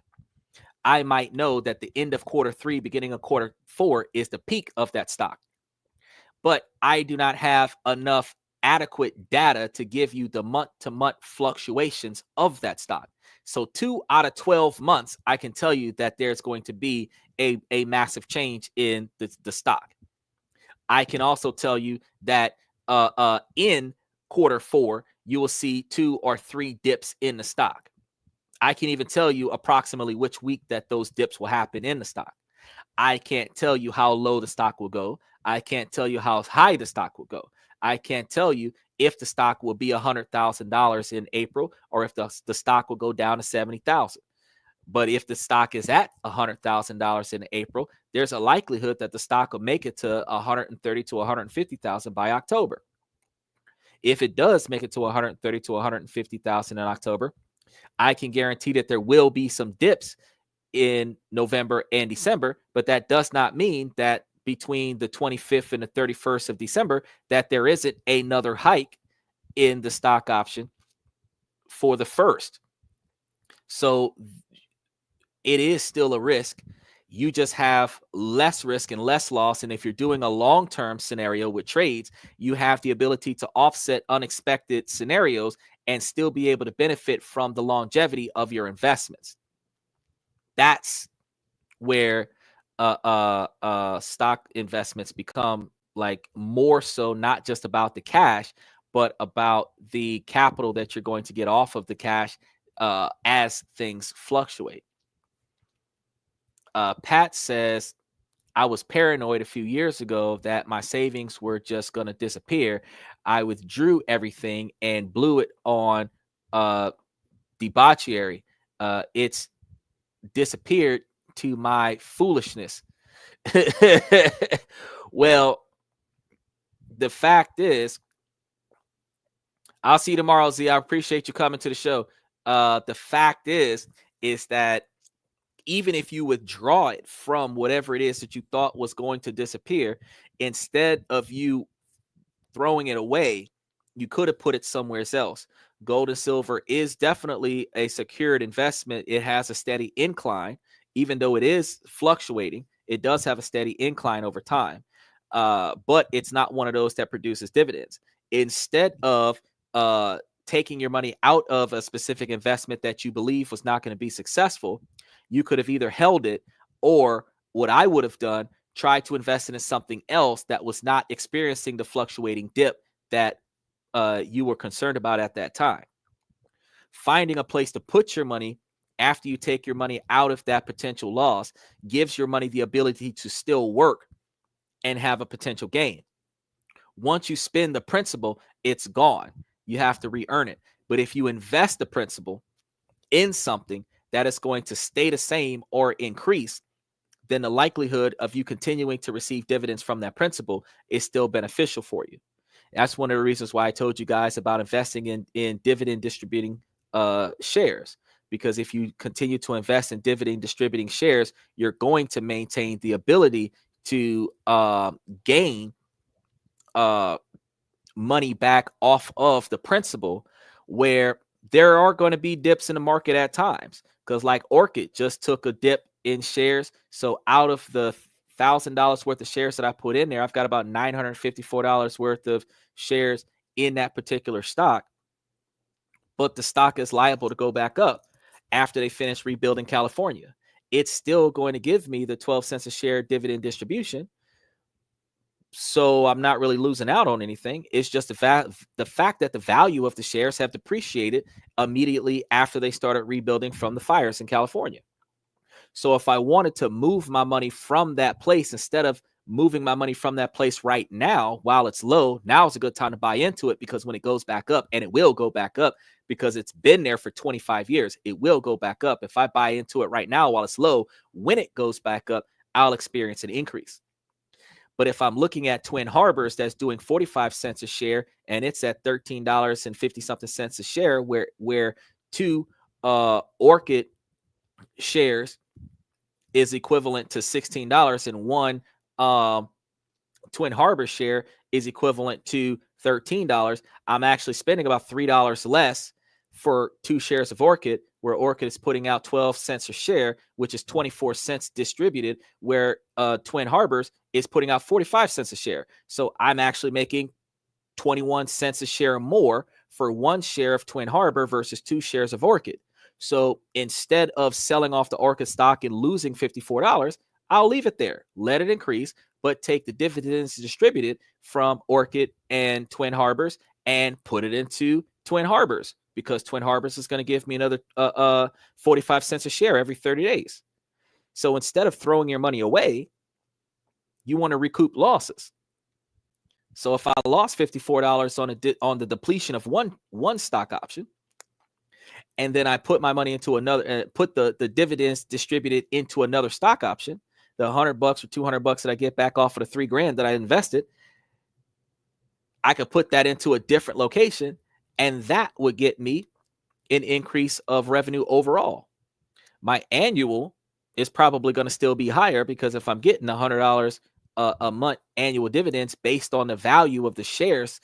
I might know that the end of quarter 3, beginning of quarter 4 is the peak of that stock. But I do not have enough adequate data to give you the month-to-month fluctuations of that stock. So 2 out of 12 months, I can tell you that there's going to be a massive change in the stock. I can also tell you that in quarter 4, you will see 2 or 3 dips in the stock. I can even tell you approximately which week that those dips will happen in the stock. I can't tell you how low the stock will go. I can't tell you how high the stock will go. I can't tell you if the stock will be $100,000 in April or if the stock will go down to $70,000. But if the stock is at $100,000 in April, there's a likelihood that the stock will make it to $130,000 to $150,000 by October. If it does make it to $130,000 to $150,000 in October, I can guarantee that there will be some dips in November and December, but that does not mean that between the 25th and the 31st of December that there isn't another hike in the stock option for the 1st. So it is still a risk. You just have less risk and less loss. And if you're doing a long-term scenario with trades, you have the ability to offset unexpected scenarios and still be able to benefit from the longevity of your investments. That's where stock investments become like more so not just about the cash, but about the capital that you're going to get off of the cash as things fluctuate. Pat says, I was paranoid a few years ago that my savings were just going to disappear. I withdrew everything and blew it on debauchery. It's disappeared to my foolishness. Well, the fact is, I'll see you tomorrow, Z. I appreciate you coming to the show. The fact is that even if you withdraw it from whatever it is that you thought was going to disappear, instead of you throwing it away, you could have put it somewhere else. Gold and silver is definitely a secured investment. It has a steady incline, even though it is fluctuating. It does have a steady incline over time, but it's not one of those that produces dividends. Instead of taking your money out of a specific investment that you believe was not going to be successful, you could have either held it, or what I would have done, try to invest in something else that was not experiencing the fluctuating dip that you were concerned about at that time. Finding a place to put your money after you take your money out of that potential loss gives your money the ability to still work and have a potential gain. Once you spend the principal, it's gone. You have to re-earn it. But if you invest the principal in something that is going to stay the same or increase, then the likelihood of you continuing to receive dividends from that principal is still beneficial for you. That's one of the reasons why I told you guys about investing in dividend distributing shares, because if you continue to invest in dividend distributing shares, you're going to maintain the ability to gain money back off of the principal, where there are going to be dips in the market at times, because like Orchid just took a dip in shares. So out of the $1,000 worth of shares that I put in there, I've got about $954 worth of shares in that particular stock. But the stock is liable to go back up after they finish rebuilding California. It's still going to give me the 12 cents a share dividend distribution. So I'm not really losing out on anything. It's just the fact that the value of the shares have depreciated immediately after they started rebuilding from the fires in California. So if I wanted to move my money from that place, instead of moving my money from that place right now while it's low, now is a good time to buy into it, because when it goes back up, and it will go back up because it's been there for 25 years, it will go back up. If I buy into it right now while it's low, when it goes back up, I'll experience an increase. But if I'm looking at Twin Harbors that's doing 45 cents a share and it's at $13.50 something cents a share, where two Orchid shares is equivalent to $16 and one Twin Harbors share is equivalent to $13, I'm actually spending about $3 less for 2 shares of Orchid, where Orchid is putting out 12 cents a share, which is 24 cents distributed, where Twin Harbors is putting out 45 cents a share. So I'm actually making 21 cents a share more for 1 share of Twin Harbor versus 2 shares of Orchid. So instead of selling off the Orchid stock and losing $54, I'll leave it there, let it increase, but take the dividends distributed from Orchid and Twin Harbors and put it into Twin Harbors, because Twin Harbors is going to give me another 45 cents a share every 30 days. So instead of throwing your money away, you want to recoup losses. So if I lost $54 on the depletion of one stock option, and then I put my money into another, put the dividends distributed into another stock option, the $100 or $200 that I get back off of the $3,000 that I invested, I could put that into a different location, and that would get me an increase of revenue overall. My annual is probably going to still be higher, because if I'm getting $100 a month annual dividends based on the value of the shares,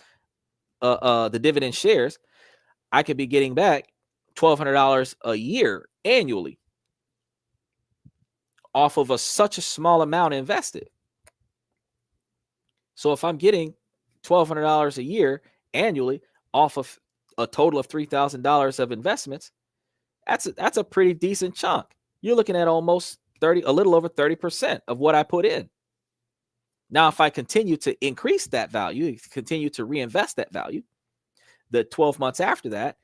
the dividend shares, I could be getting back $1,200 a year annually off of such a small amount invested. So if I'm getting $1,200 a year annually off of a total of $3,000 of investments, that's a pretty decent chunk. You're looking at almost a little over 30% of what I put in. Now, if I continue to increase that value, continue to reinvest that value, the 12 months after that,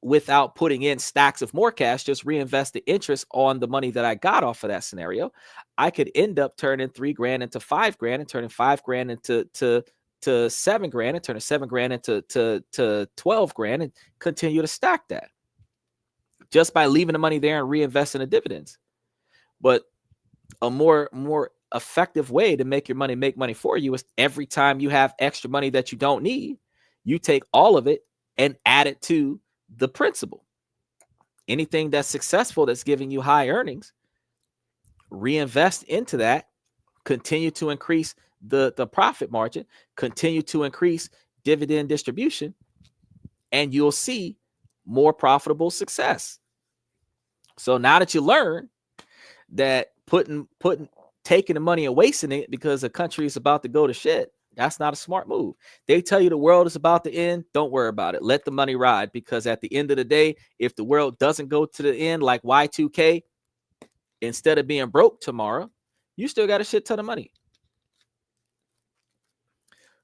without putting in stacks of more cash, just reinvest the interest on the money that I got off of that scenario, I could end up turning $3,000 into $5,000 and turning $5,000 into $7,000 and turning $7,000 into $12,000 and continue to stack that just by leaving the money there and reinvesting the dividends. But a more effective way to make your money make money for you is every time you have extra money that you don't need, you take all of it and add it to the principal. Anything that's successful, that's giving you high earnings, reinvest into that, continue to increase the profit margin, continue to increase dividend distribution, and you'll see more profitable success. So now that you learn that taking the money and wasting it because the country is about to go to shit, that's not a smart move. They tell you the world is about to end. Don't worry about it. Let the money ride, because at the end of the day, if the world doesn't go to the end like Y2K, instead of being broke tomorrow, you still got a shit ton of money.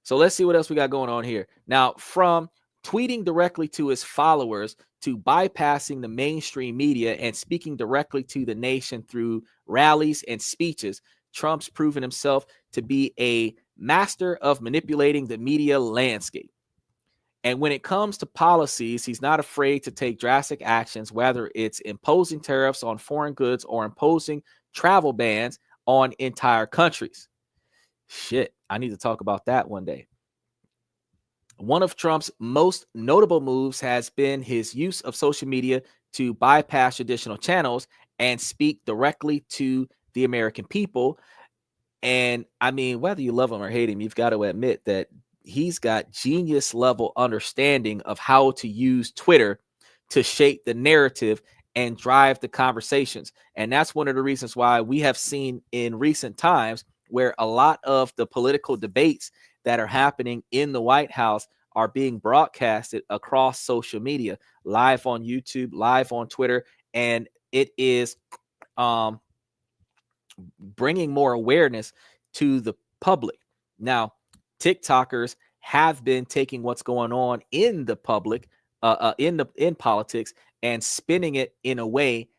So let's see what else we got going on here. Now, from tweeting directly to his followers to bypassing the mainstream media and speaking directly to the nation through rallies and speeches, Trump's proven himself to be a master of manipulating the media landscape. And when it comes to policies, he's not afraid to take drastic actions, whether it's imposing tariffs on foreign goods or imposing travel bans on entire countries. Shit, I need to talk about that one day. One of Trump's most notable moves has been his use of social media to bypass traditional channels and speak directly to the American people. And I mean, whether you love him or hate him, you've got to admit that he's got genius level understanding of how to use Twitter to shape the narrative and drive the conversations. And that's one of the reasons why we have seen in recent times where a lot of the political debates that are happening in the White House are being broadcasted across social media, live on YouTube, live on Twitter, and it is bringing more awareness to the public. Now, TikTokers have been taking what's going on in the public, in politics, and spinning it in a way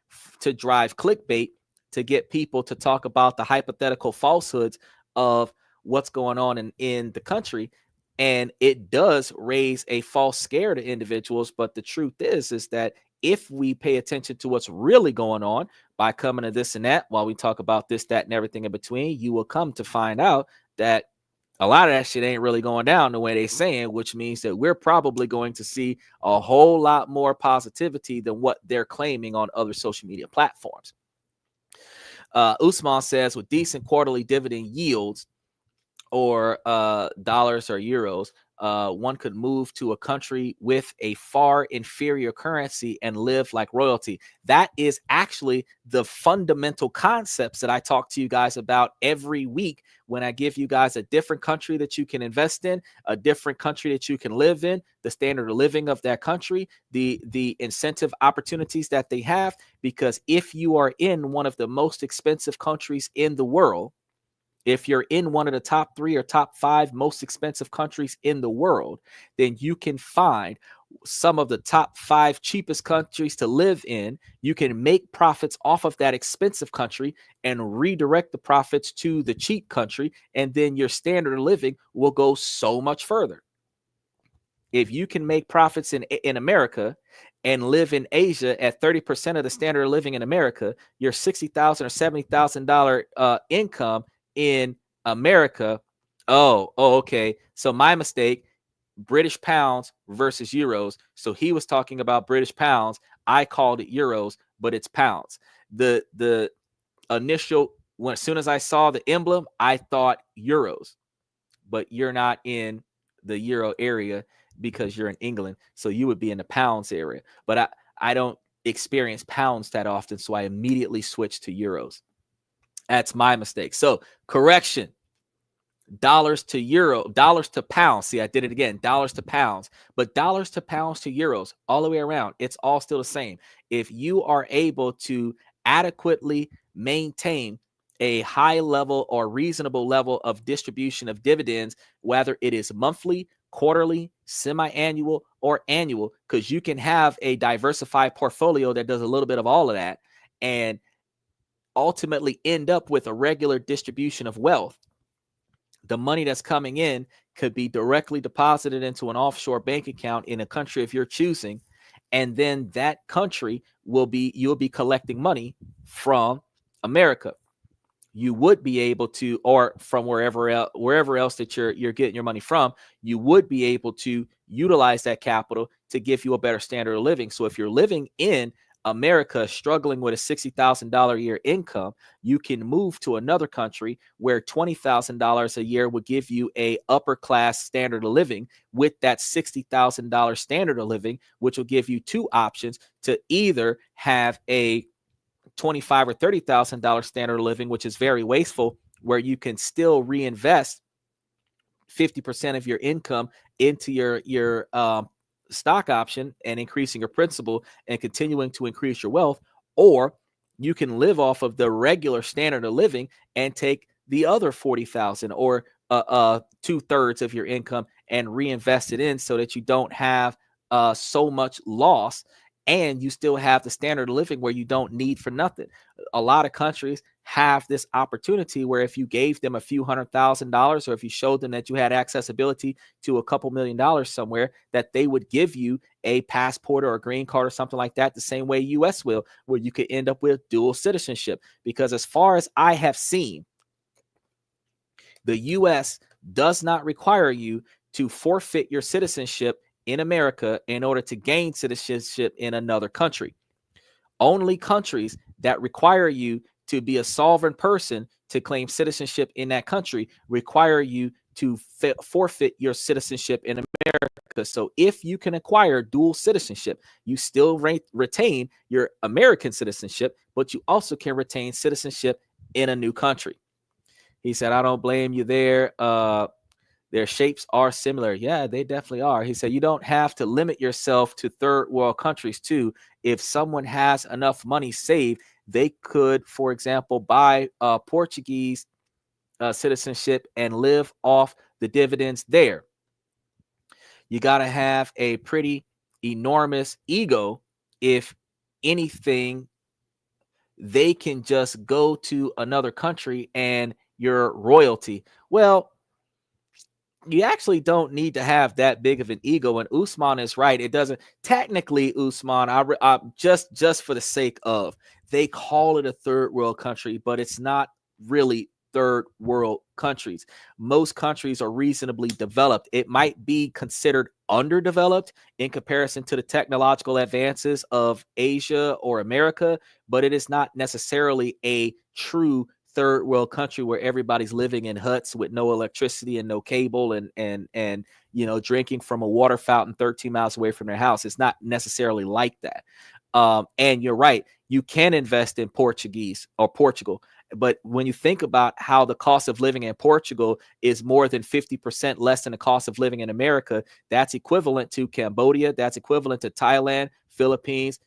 to drive clickbait, to get people to talk about the hypothetical falsehoods of what's going on in the country. And it does raise a false scare to individuals. But the truth is that if we pay attention to what's really going on by coming to this and that, while we talk about this, that, and everything in between, you will come to find out that a lot of that shit ain't really going down the way they're saying, which means that we're probably going to see a whole lot more positivity than what they're claiming on other social media platforms. Outsmart says, with decent quarterly dividend yields, or dollars or euros, one could move to a country with a far inferior currency and live like royalty. That is actually the fundamental concepts that I talk to you guys about every week when I give you guys a different country that you can invest in, a different country that you can live in, the standard of living of that country, the incentive opportunities that they have. Because if you are in one of the most expensive countries in the world, if you're in one of the top 3 or top 5 most expensive countries in the world, then you can find some of the top 5 cheapest countries to live in. You can make profits off of that expensive country and redirect the profits to the cheap country, and then your standard of living will go so much further. If you can make profits in America and live in Asia at 30% of the standard of living in America, your $60,000 or $70,000 income in America. Okay. So my mistake, British pounds versus euros. So he was talking about British pounds. I called it euros, but it's pounds. The initial, as soon as I saw the emblem, I thought euros, but you're not in the euro area because you're in England. So you would be in the pounds area, but I don't experience pounds that often. So I immediately switched to euros. That's my mistake. So correction, dollars to pounds. See, I did it again, dollars to pounds, but dollars to pounds to euros, all the way around. It's all still the same. If you are able to adequately maintain a high level or reasonable level of distribution of dividends, whether it is monthly, quarterly, semi-annual, or annual, because you can have a diversified portfolio that does a little bit of all of that and ultimately end up with a regular distribution of wealth. The money that's coming in could be directly deposited into an offshore bank account in a country of your choosing, and then that country you'll be collecting money from America. You would be able to, or from wherever else that you're getting your money from, you would be able to utilize that capital to give you a better standard of living. So if you're living in America struggling with a $60,000 a year income, you can move to another country where $20,000 a year would give you a upper class standard of living with that $60,000 standard of living, which will give you two options to either have a $25,000 or $30,000 standard of living, which is very wasteful, where you can still reinvest 50% of your income into your stock option and increasing your principal and continuing to increase your wealth, or you can live off of the regular standard of living and take the other 40,000 or 2/3 of your income and reinvest it in so that you don't have so much loss, and you still have the standard of living where you don't need for nothing. A lot of countries have this opportunity where if you gave them a few $100,000, or if you showed them that you had accessibility to a couple $1,000,000 somewhere, that they would give you a passport or a green card or something like that, the same way US will, where you could end up with dual citizenship. Because as far as I have seen, the US does not require you to forfeit your citizenship in America in order to gain citizenship in another country. Only countries that require you to be a sovereign person to claim citizenship in that country require you to forfeit your citizenship in America. So if you can acquire dual citizenship, you still retain your American citizenship, but you also can retain citizenship in a new country. He said, I don't blame you there. Their shapes are similar. Yeah, they definitely are. He said, you don't have to limit yourself to third world countries too. If someone has enough money saved, they could, for example, buy Portuguese citizenship and live off the dividends there. You got to have a pretty enormous ego. If anything, they can just go to another country and you're royalty. Well, you actually don't need to have that big of an ego, and Usman is right. It doesn't technically, Usman. Just for the sake of, they call it a third world country, but it's not really third world countries. Most countries are reasonably developed. It might be considered underdeveloped in comparison to the technological advances of Asia or America, but it is not necessarily a true third world country where everybody's living in huts with no electricity and no cable and drinking from a water fountain 13 miles away from their house. It's not necessarily like that. And you're right, you can invest in Portuguese or Portugal, but when you think about how the cost of living in Portugal is more than 50% less than the cost of living in America, that's equivalent to Cambodia, that's equivalent to Thailand, Philippines,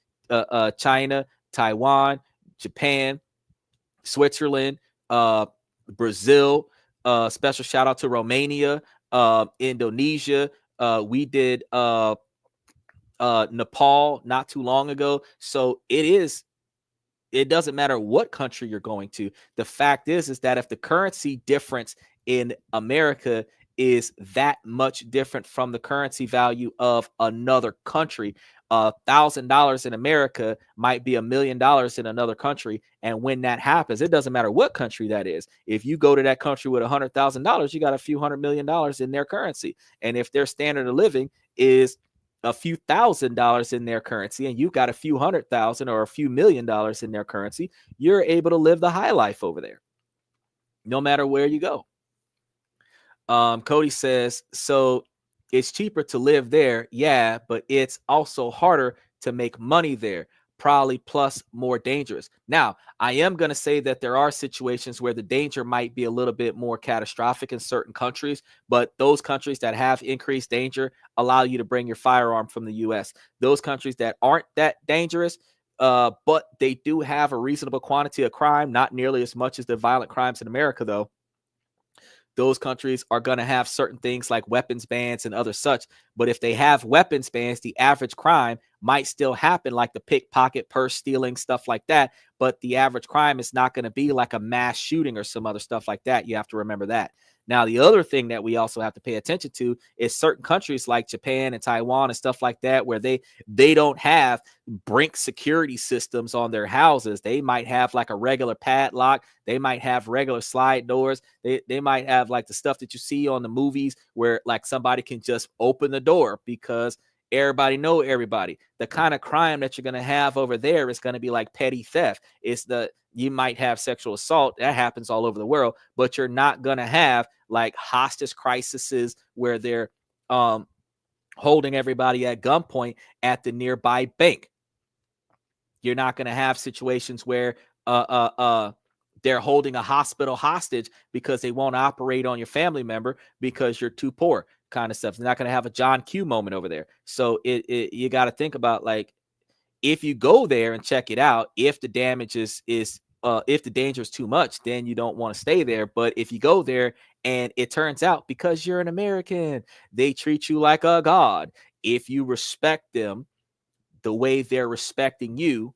China, Taiwan, Japan, Switzerland, Brazil, special shout out to Romania, Indonesia. We did Nepal not too long ago. So it doesn't matter what country you're going to. The fact is that if the currency difference in America is that much different from the currency value of another country, $1,000 in America might be $1 million in another country. And when that happens, it doesn't matter what country that is. If you go to that country with $100,000, you got a few $100 million in their currency. And if their standard of living is a few $1,000s in their currency, and you got a few $100,000 or a few $1 million in their currency, you're able to live the high life over there, no matter where you go. Cody says, so it's cheaper to live there. Yeah, but it's also harder to make money there, probably plus more dangerous. Now, I am going to say that there are situations where the danger might be a little bit more catastrophic in certain countries, but those countries that have increased danger allow you to bring your firearm from the U.S. Those countries that aren't that dangerous, but they do have a reasonable quantity of crime, not nearly as much as the violent crimes in America, though. those countries are going to have certain things like weapons bans and other such. But if they have weapons bans, the average crime might still happen, like the pickpocket, purse stealing, stuff like that. But the average crime is not going to be like a mass shooting or some other stuff like that. You have to remember that. Now, the other thing that we also have to pay attention to is certain countries like Japan and Taiwan and stuff like that, where they don't have brink security systems on their houses. They might have like a regular padlock. They might have regular slide doors. They might have like the stuff that you see on the movies where like somebody can just open the door because everybody know everybody. The kind of crime that you're going to have over there is going to be like petty theft. You might have sexual assault. That happens all over the world, but you're not going to have like hostage crises where they're holding everybody at gunpoint at the nearby bank. You're not going to have situations where they're holding a hospital hostage because they won't operate on your family member because you're too poor, kind of stuff. They're not going to have a John Q moment over there. So you got to think about, like, if you go there and check it out, if the damage is if the danger is too much, then you don't want to stay there. But if you go there and it turns out, because you're an American, they treat you like a god. If you respect them the way they're respecting you,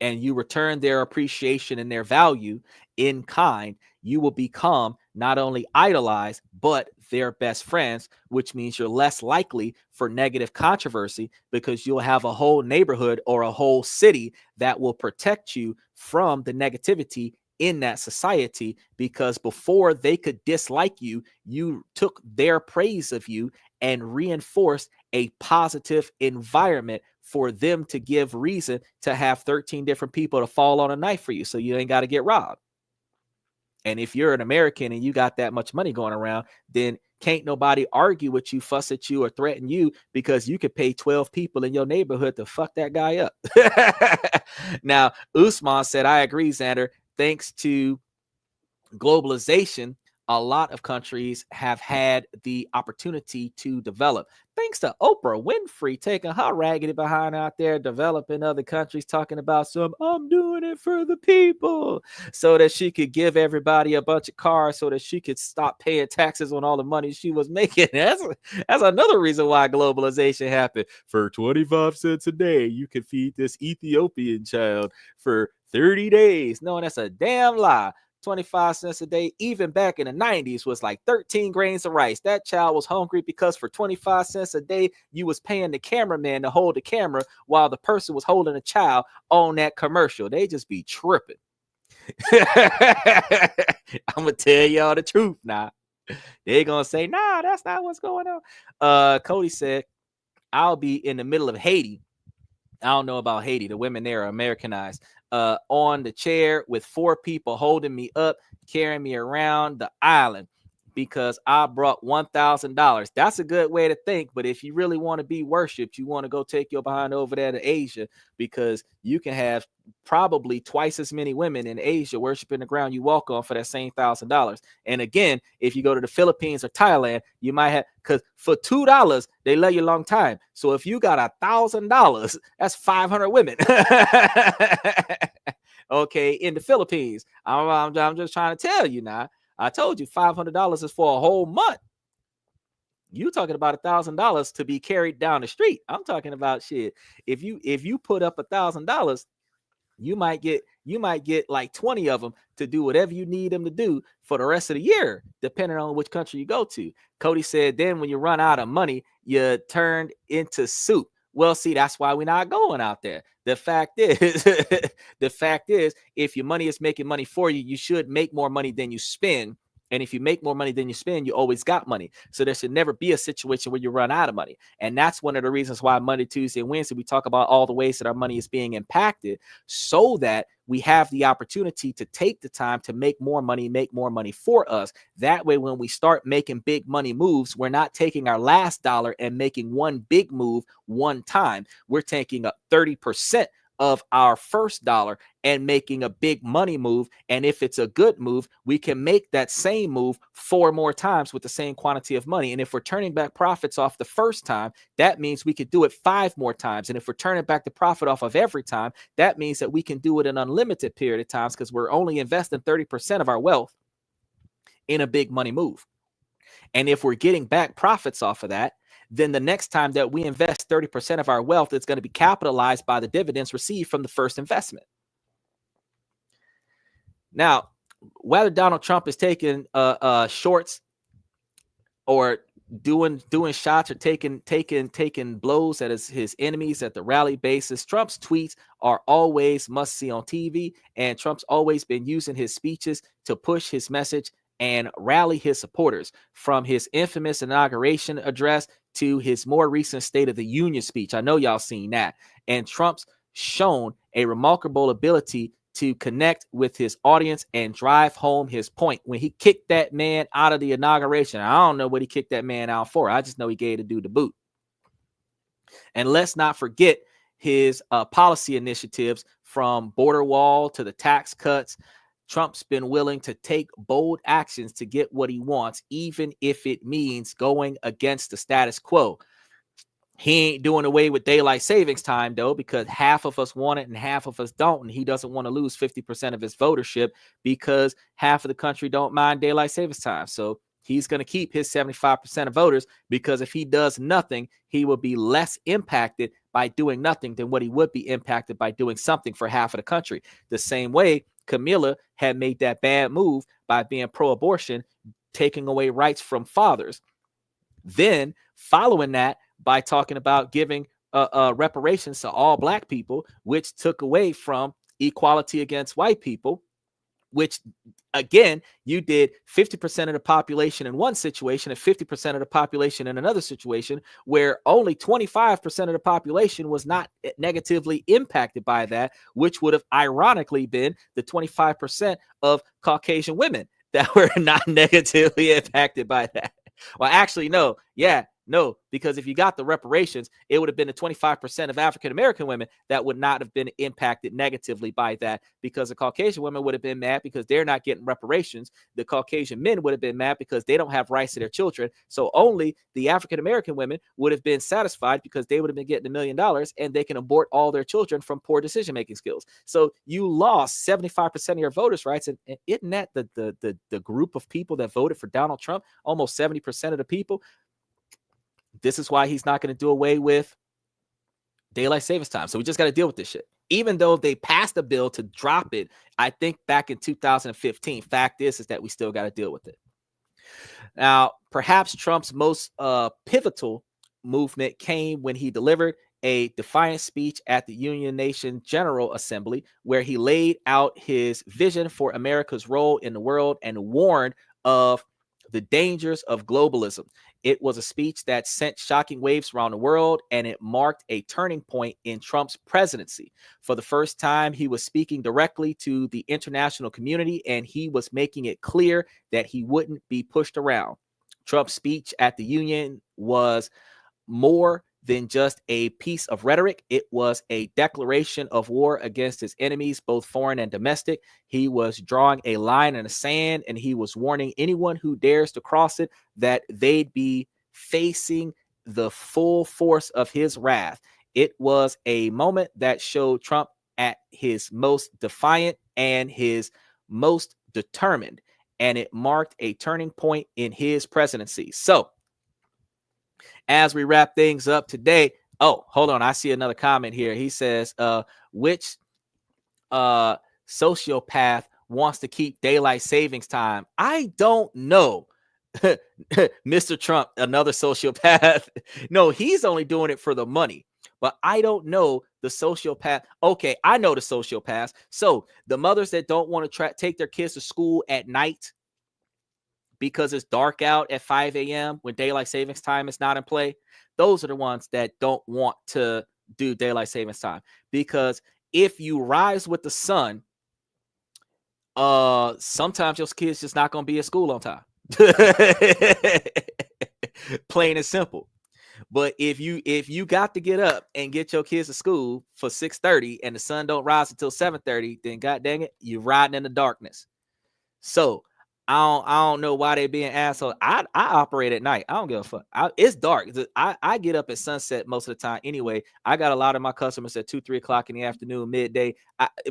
and you return their appreciation and their value in kind, you will become not only idolized, but their best friends, which means you're less likely for negative controversy because you'll have a whole neighborhood or a whole city that will protect you from the negativity in that society, because before they could dislike you, you took their praise of you and reinforced a positive environment for them to give reason to have 13 different people to fall on a knife for you, so you ain't got to get robbed. And if you're an American and you got that much money going around, then can't nobody argue with you, fuss at you, or threaten you, because you could pay 12 people in your neighborhood to fuck that guy up. Now, Outsmart said, I agree, Xander. Thanks to globalization, a lot of countries have had the opportunity to develop. Thanks to Oprah Winfrey taking her raggedy behind out there, developing other countries, talking about I'm doing it for the people, so that she could give everybody a bunch of cars so that she could stop paying taxes on all the money she was making. That's another reason why globalization happened. For 25 cents a day, you could feed this Ethiopian child for 30 days. No, that's a damn lie. 25 cents a day, even back in the 90s, was like 13 grains of rice. That child was hungry because for 25 cents a day, you was paying the cameraman to hold the camera while the person was holding a child on that commercial. They just be tripping. I'm gonna tell y'all the truth now. They're gonna say, nah, that's not what's going on. Cody said, I'll be in the middle of Haiti. I don't know about Haiti. The women there are Americanized. On the chair with 4 people holding me up, carrying me around the island because I brought $1,000. That's a good way to think. But if you really want to be worshipped, you want to go take your behind over there to Asia, because you can have probably twice as many women in Asia worshiping the ground you walk on for that same $1,000. And again, if you go to the Philippines or Thailand, you might have, because for $2 they love you a long time. So if you got $1,000, that's 500 women. Okay, in the Philippines. I'm just trying to tell you now. I told you $500 is for a whole month. You talking about $1,000 to be carried down the street. I'm talking about shit. If you put up $1,000, you might get like 20 of them to do whatever you need them to do for the rest of the year, depending on which country you go to. Cody said, then when you run out of money, you turned into soup. Well, see, that's why we're not going out there. The fact is, if your money is making money for you, you should make more money than you spend. And if you make more money than you spend, you always got money. So there should never be a situation where you run out of money. And that's one of the reasons why Monday, Tuesday, and Wednesday, we talk about all the ways that our money is being impacted, so that we have the opportunity to take the time to make more money for us. That way, when we start making big money moves, we're not taking our last dollar and making one big move one time. We're taking up 30% of our first dollar and making a big money move. And if it's a good move, we can make that same move 4 more times with the same quantity of money. And if we're turning back profits off the first time, that means we could do it 5 more times. And if we're turning back the profit off of every time, that means that we can do it an unlimited period of times, because we're only investing 30% of our wealth in a big money move. And if we're getting back profits off of that, then the next time that we invest 30% of our wealth, it's going to be capitalized by the dividends received from the first investment. Now, whether Donald Trump is taking shorts or doing shots or taking blows at his enemies at the rally basis, Trump's tweets are always must see on TV, and Trump's always been using his speeches to push his message and rally his supporters, from his infamous inauguration address to his more recent State of the Union speech. I know y'all seen that. And Trump's shown a remarkable ability to connect with his audience and drive home his point. When he kicked that man out of the inauguration, I don't know what he kicked that man out for. I just know he gave the dude the boot. And let's not forget his policy initiatives, from border wall to the tax cuts. Trump's been willing to take bold actions to get what he wants, even if it means going against the status quo. He ain't doing away with daylight savings time, though, because half of us want it and half of us don't. And he doesn't want to lose 50% of his votership because half of the country don't mind daylight savings time. So he's going to keep his 75% of voters, because if he does nothing, he will be less impacted by doing nothing than what he would be impacted by doing something for half of the country. The same way Camilla had made that bad move by being pro-abortion, taking away rights from fathers. Then following that, by talking about giving reparations to all black people, which took away from equality against white people, which, again, you did 50% of the population in one situation and 50% of the population in another situation, where only 25% of the population was not negatively impacted by that, which would have ironically been the 25% of Caucasian women that were not negatively impacted by that. Well, actually, no. Yeah. No, because if you got the reparations, it would have been the 25% of African-American women that would not have been impacted negatively by that, because the Caucasian women would have been mad because they're not getting reparations. The Caucasian men would have been mad because they don't have rights to their children. So only the African-American women would have been satisfied because they would have been getting $1 million and they can abort all their children from poor decision-making skills. So you lost 75% of your voters' rights. And isn't that the group of people that voted for Donald Trump? Almost 70% of the people. This is why he's not going to do away with daylight savings time. So we just got to deal with this shit. Even though they passed a bill to drop it, I think back in 2015, fact is that we still got to deal with it. Now, perhaps Trump's most pivotal movement came when he delivered a defiant speech at the United Nations General Assembly, where he laid out his vision for America's role in the world and warned of the dangers of globalism. It was a speech that sent shocking waves around the world, and it marked a turning point in Trump's presidency. For the first time, he was speaking directly to the international community, and he was making it clear that he wouldn't be pushed around. Trump's speech at the Union was more than just a piece of rhetoric. It was a declaration of war against his enemies, both foreign and domestic. He was drawing a line in the sand, and he was warning anyone who dares to cross it that they'd be facing the full force of his wrath. It was a moment that showed Trump at his most defiant and his most determined, and it marked a turning point in his presidency. So, as we wrap things up today, oh, hold on. I see another comment here. He says, which sociopath wants to keep daylight savings time? I don't know. Mr. Trump, another sociopath. No, he's only doing it for the money. But I don't know the sociopath. Okay, I know the sociopaths. So the mothers that don't want to take their kids to school at night because it's dark out at 5 a.m. when daylight savings time is not in play, those are the ones that don't want to do daylight savings time. Because if you rise with the sun, sometimes your kids just not going to be at school on time. Plain and simple. But if you got to get up and get your kids to school for 6:30 and the sun don't rise until 7:30, then god dang it, you're riding in the darkness. So I don't know why they being assholes. I operate at night. I don't give a fuck. It's dark. I get up at sunset most of the time anyway. I got a lot of my customers at 2, 3 o'clock in the afternoon, midday.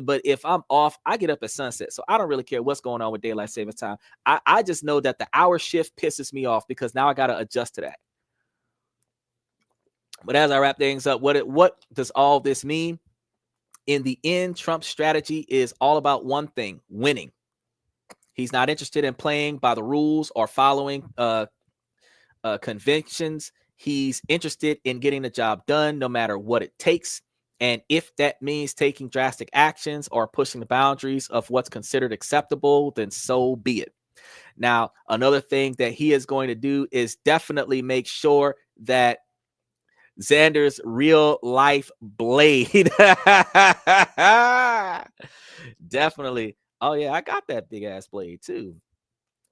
But if I'm off, I get up at sunset. So I don't really care what's going on with daylight savings time. I just know that the hour shift pisses me off because now I got to adjust to that. But as I wrap things up, what does all this mean? In the end, Trump's strategy is all about one thing: winning. He's not interested in playing by the rules or following conventions. He's interested in getting the job done no matter what it takes. And if that means taking drastic actions or pushing the boundaries of what's considered acceptable, then so be it. Now, another thing that he is going to do is definitely make sure that Xander's real life blade definitely. Oh, yeah, I got that big ass blade too.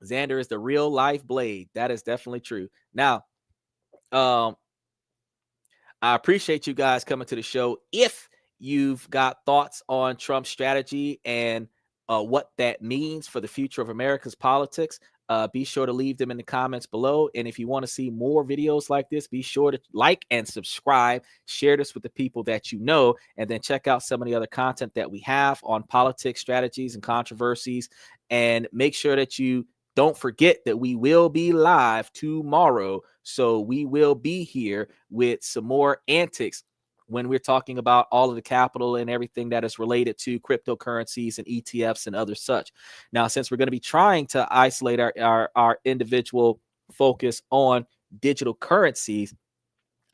Xander is the real life blade. That is definitely true. Now, I appreciate you guys coming to the show. If you've got thoughts on Trump's strategy and what that means for the future of America's politics, be sure to leave them in the comments below. And if you want to see more videos like this, be sure to like and subscribe. Share this with the people that you know, and then check out some of the other content that we have on politics, strategies, and controversies. And make sure that you don't forget that we will be live tomorrow. So we will be here with some more antics when we're talking about all of the capital and everything that is related to cryptocurrencies and ETFs and other such. Now, since we're going to be trying to isolate our individual focus on digital currencies,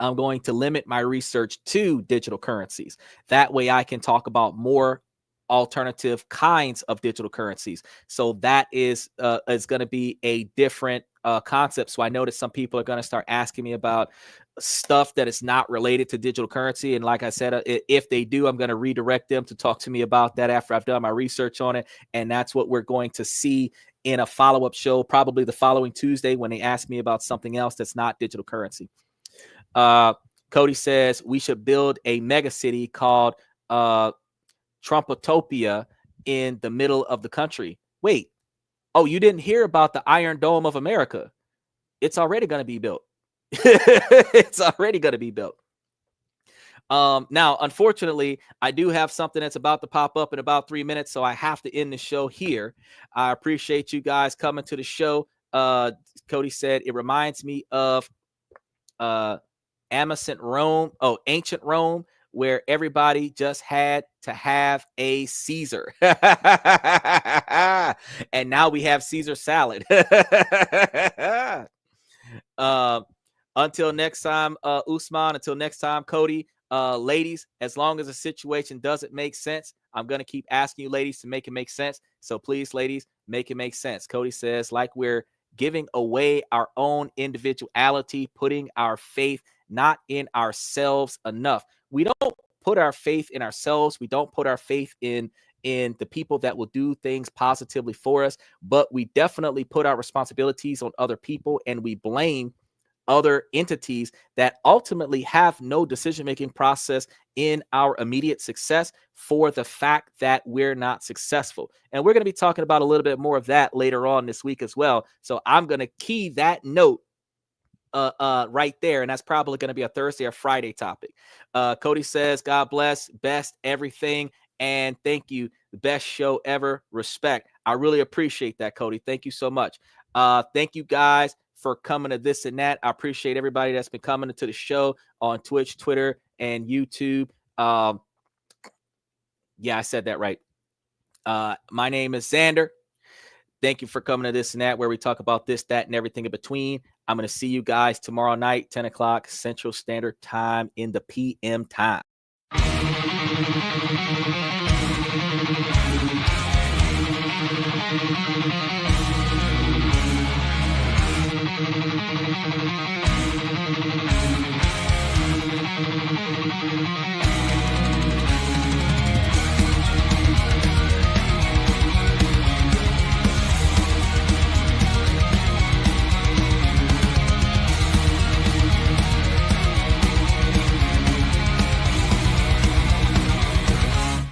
I'm going to limit my research to digital currencies. That way I can talk about more alternative kinds of digital currencies. So that is going to be a different concept. So I noticed some people are going to start asking me about stuff that is not related to digital currency. And like I said, if they do, I'm going to redirect them to talk to me about that after I've done my research on it. And that's what we're going to see in a follow-up show, probably the following Tuesday, when they ask me about something else that's not digital currency. Cody says we should build a mega city called Trumpotopia in the middle of the country. Wait, oh, you didn't hear about the Iron Dome of America? It's already going to be built. It's already going to be built. Now, unfortunately, I do have something that's about to pop up in about 3 minutes, so I have to end the show here. I appreciate you guys coming to the show. Cody said it reminds me of ancient Rome, where everybody just had to have a Caesar. And now we have Caesar salad. Until next time, Usman, until next time, Cody, ladies, as long as the situation doesn't make sense, I'm going to keep asking you ladies to make it make sense. So please, ladies, make it make sense. Cody says, like we're giving away our own individuality, putting our faith not in ourselves enough. We don't put our faith in ourselves. We don't put our faith in the people that will do things positively for us, but we definitely put our responsibilities on other people, and we blame other entities that ultimately have no decision-making process in our immediate success for the fact that we're not successful. And we're going to be talking about a little bit more of that later on this week as well. So I'm going to key that note right there, and that's probably going to be a Thursday or Friday topic. Cody says, God bless, best everything, and thank you. The best show ever. Respect. I really appreciate that, Cody. Thank you so much. Thank you guys for coming to This and That. I appreciate everybody that's been coming to the show on Twitch, Twitter, and YouTube. Yeah, I said that right. My name is Xander. Thank you for coming to This and That, where we talk about this, that, and everything in between. I'm going to see you guys tomorrow night, 10 o'clock Central Standard Time in the PM time.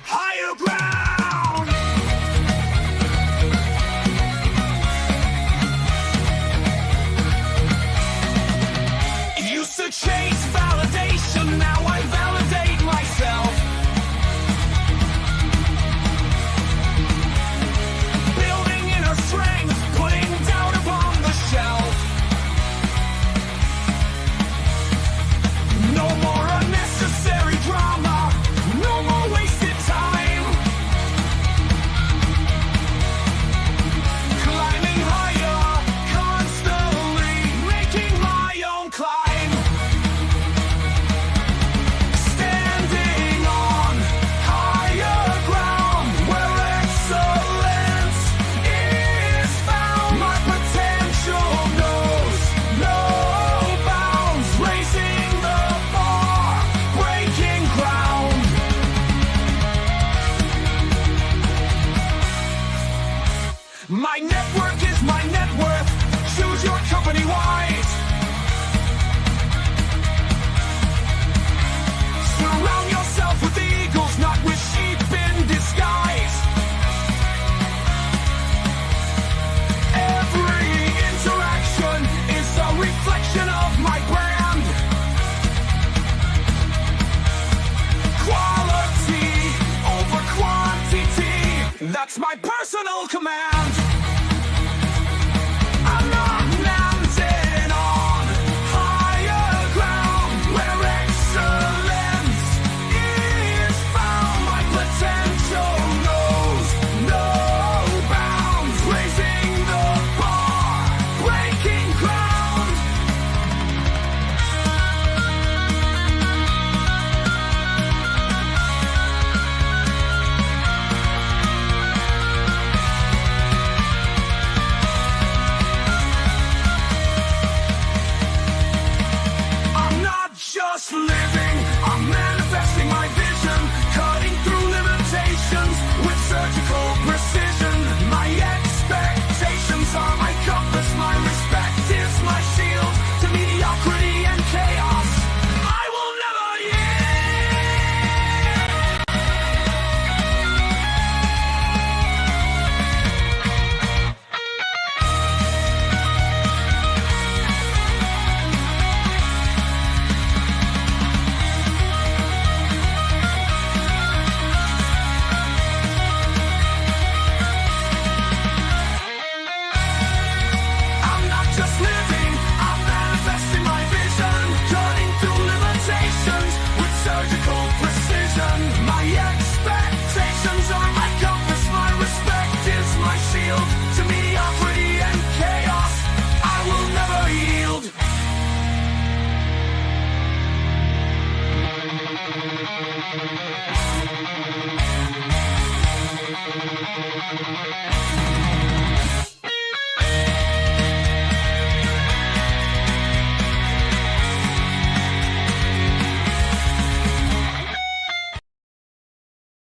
Higher ground! That's my personal command. I'm not landing on higher ground where excellence is found. My potential knows no bounds, raising the bar, breaking ground. I'm not just living, I'm manifesting my vision, cutting through limitations with surgical precision. My expectations are my compass, my respect is my shield to mediocrity and chaos. I will never yield. I'm not just living, I'm manifesting my vision, cutting through limitations with surgical precision. My expectations are my compass, my respect is my shield to mediocrity and chaos. I will never yield.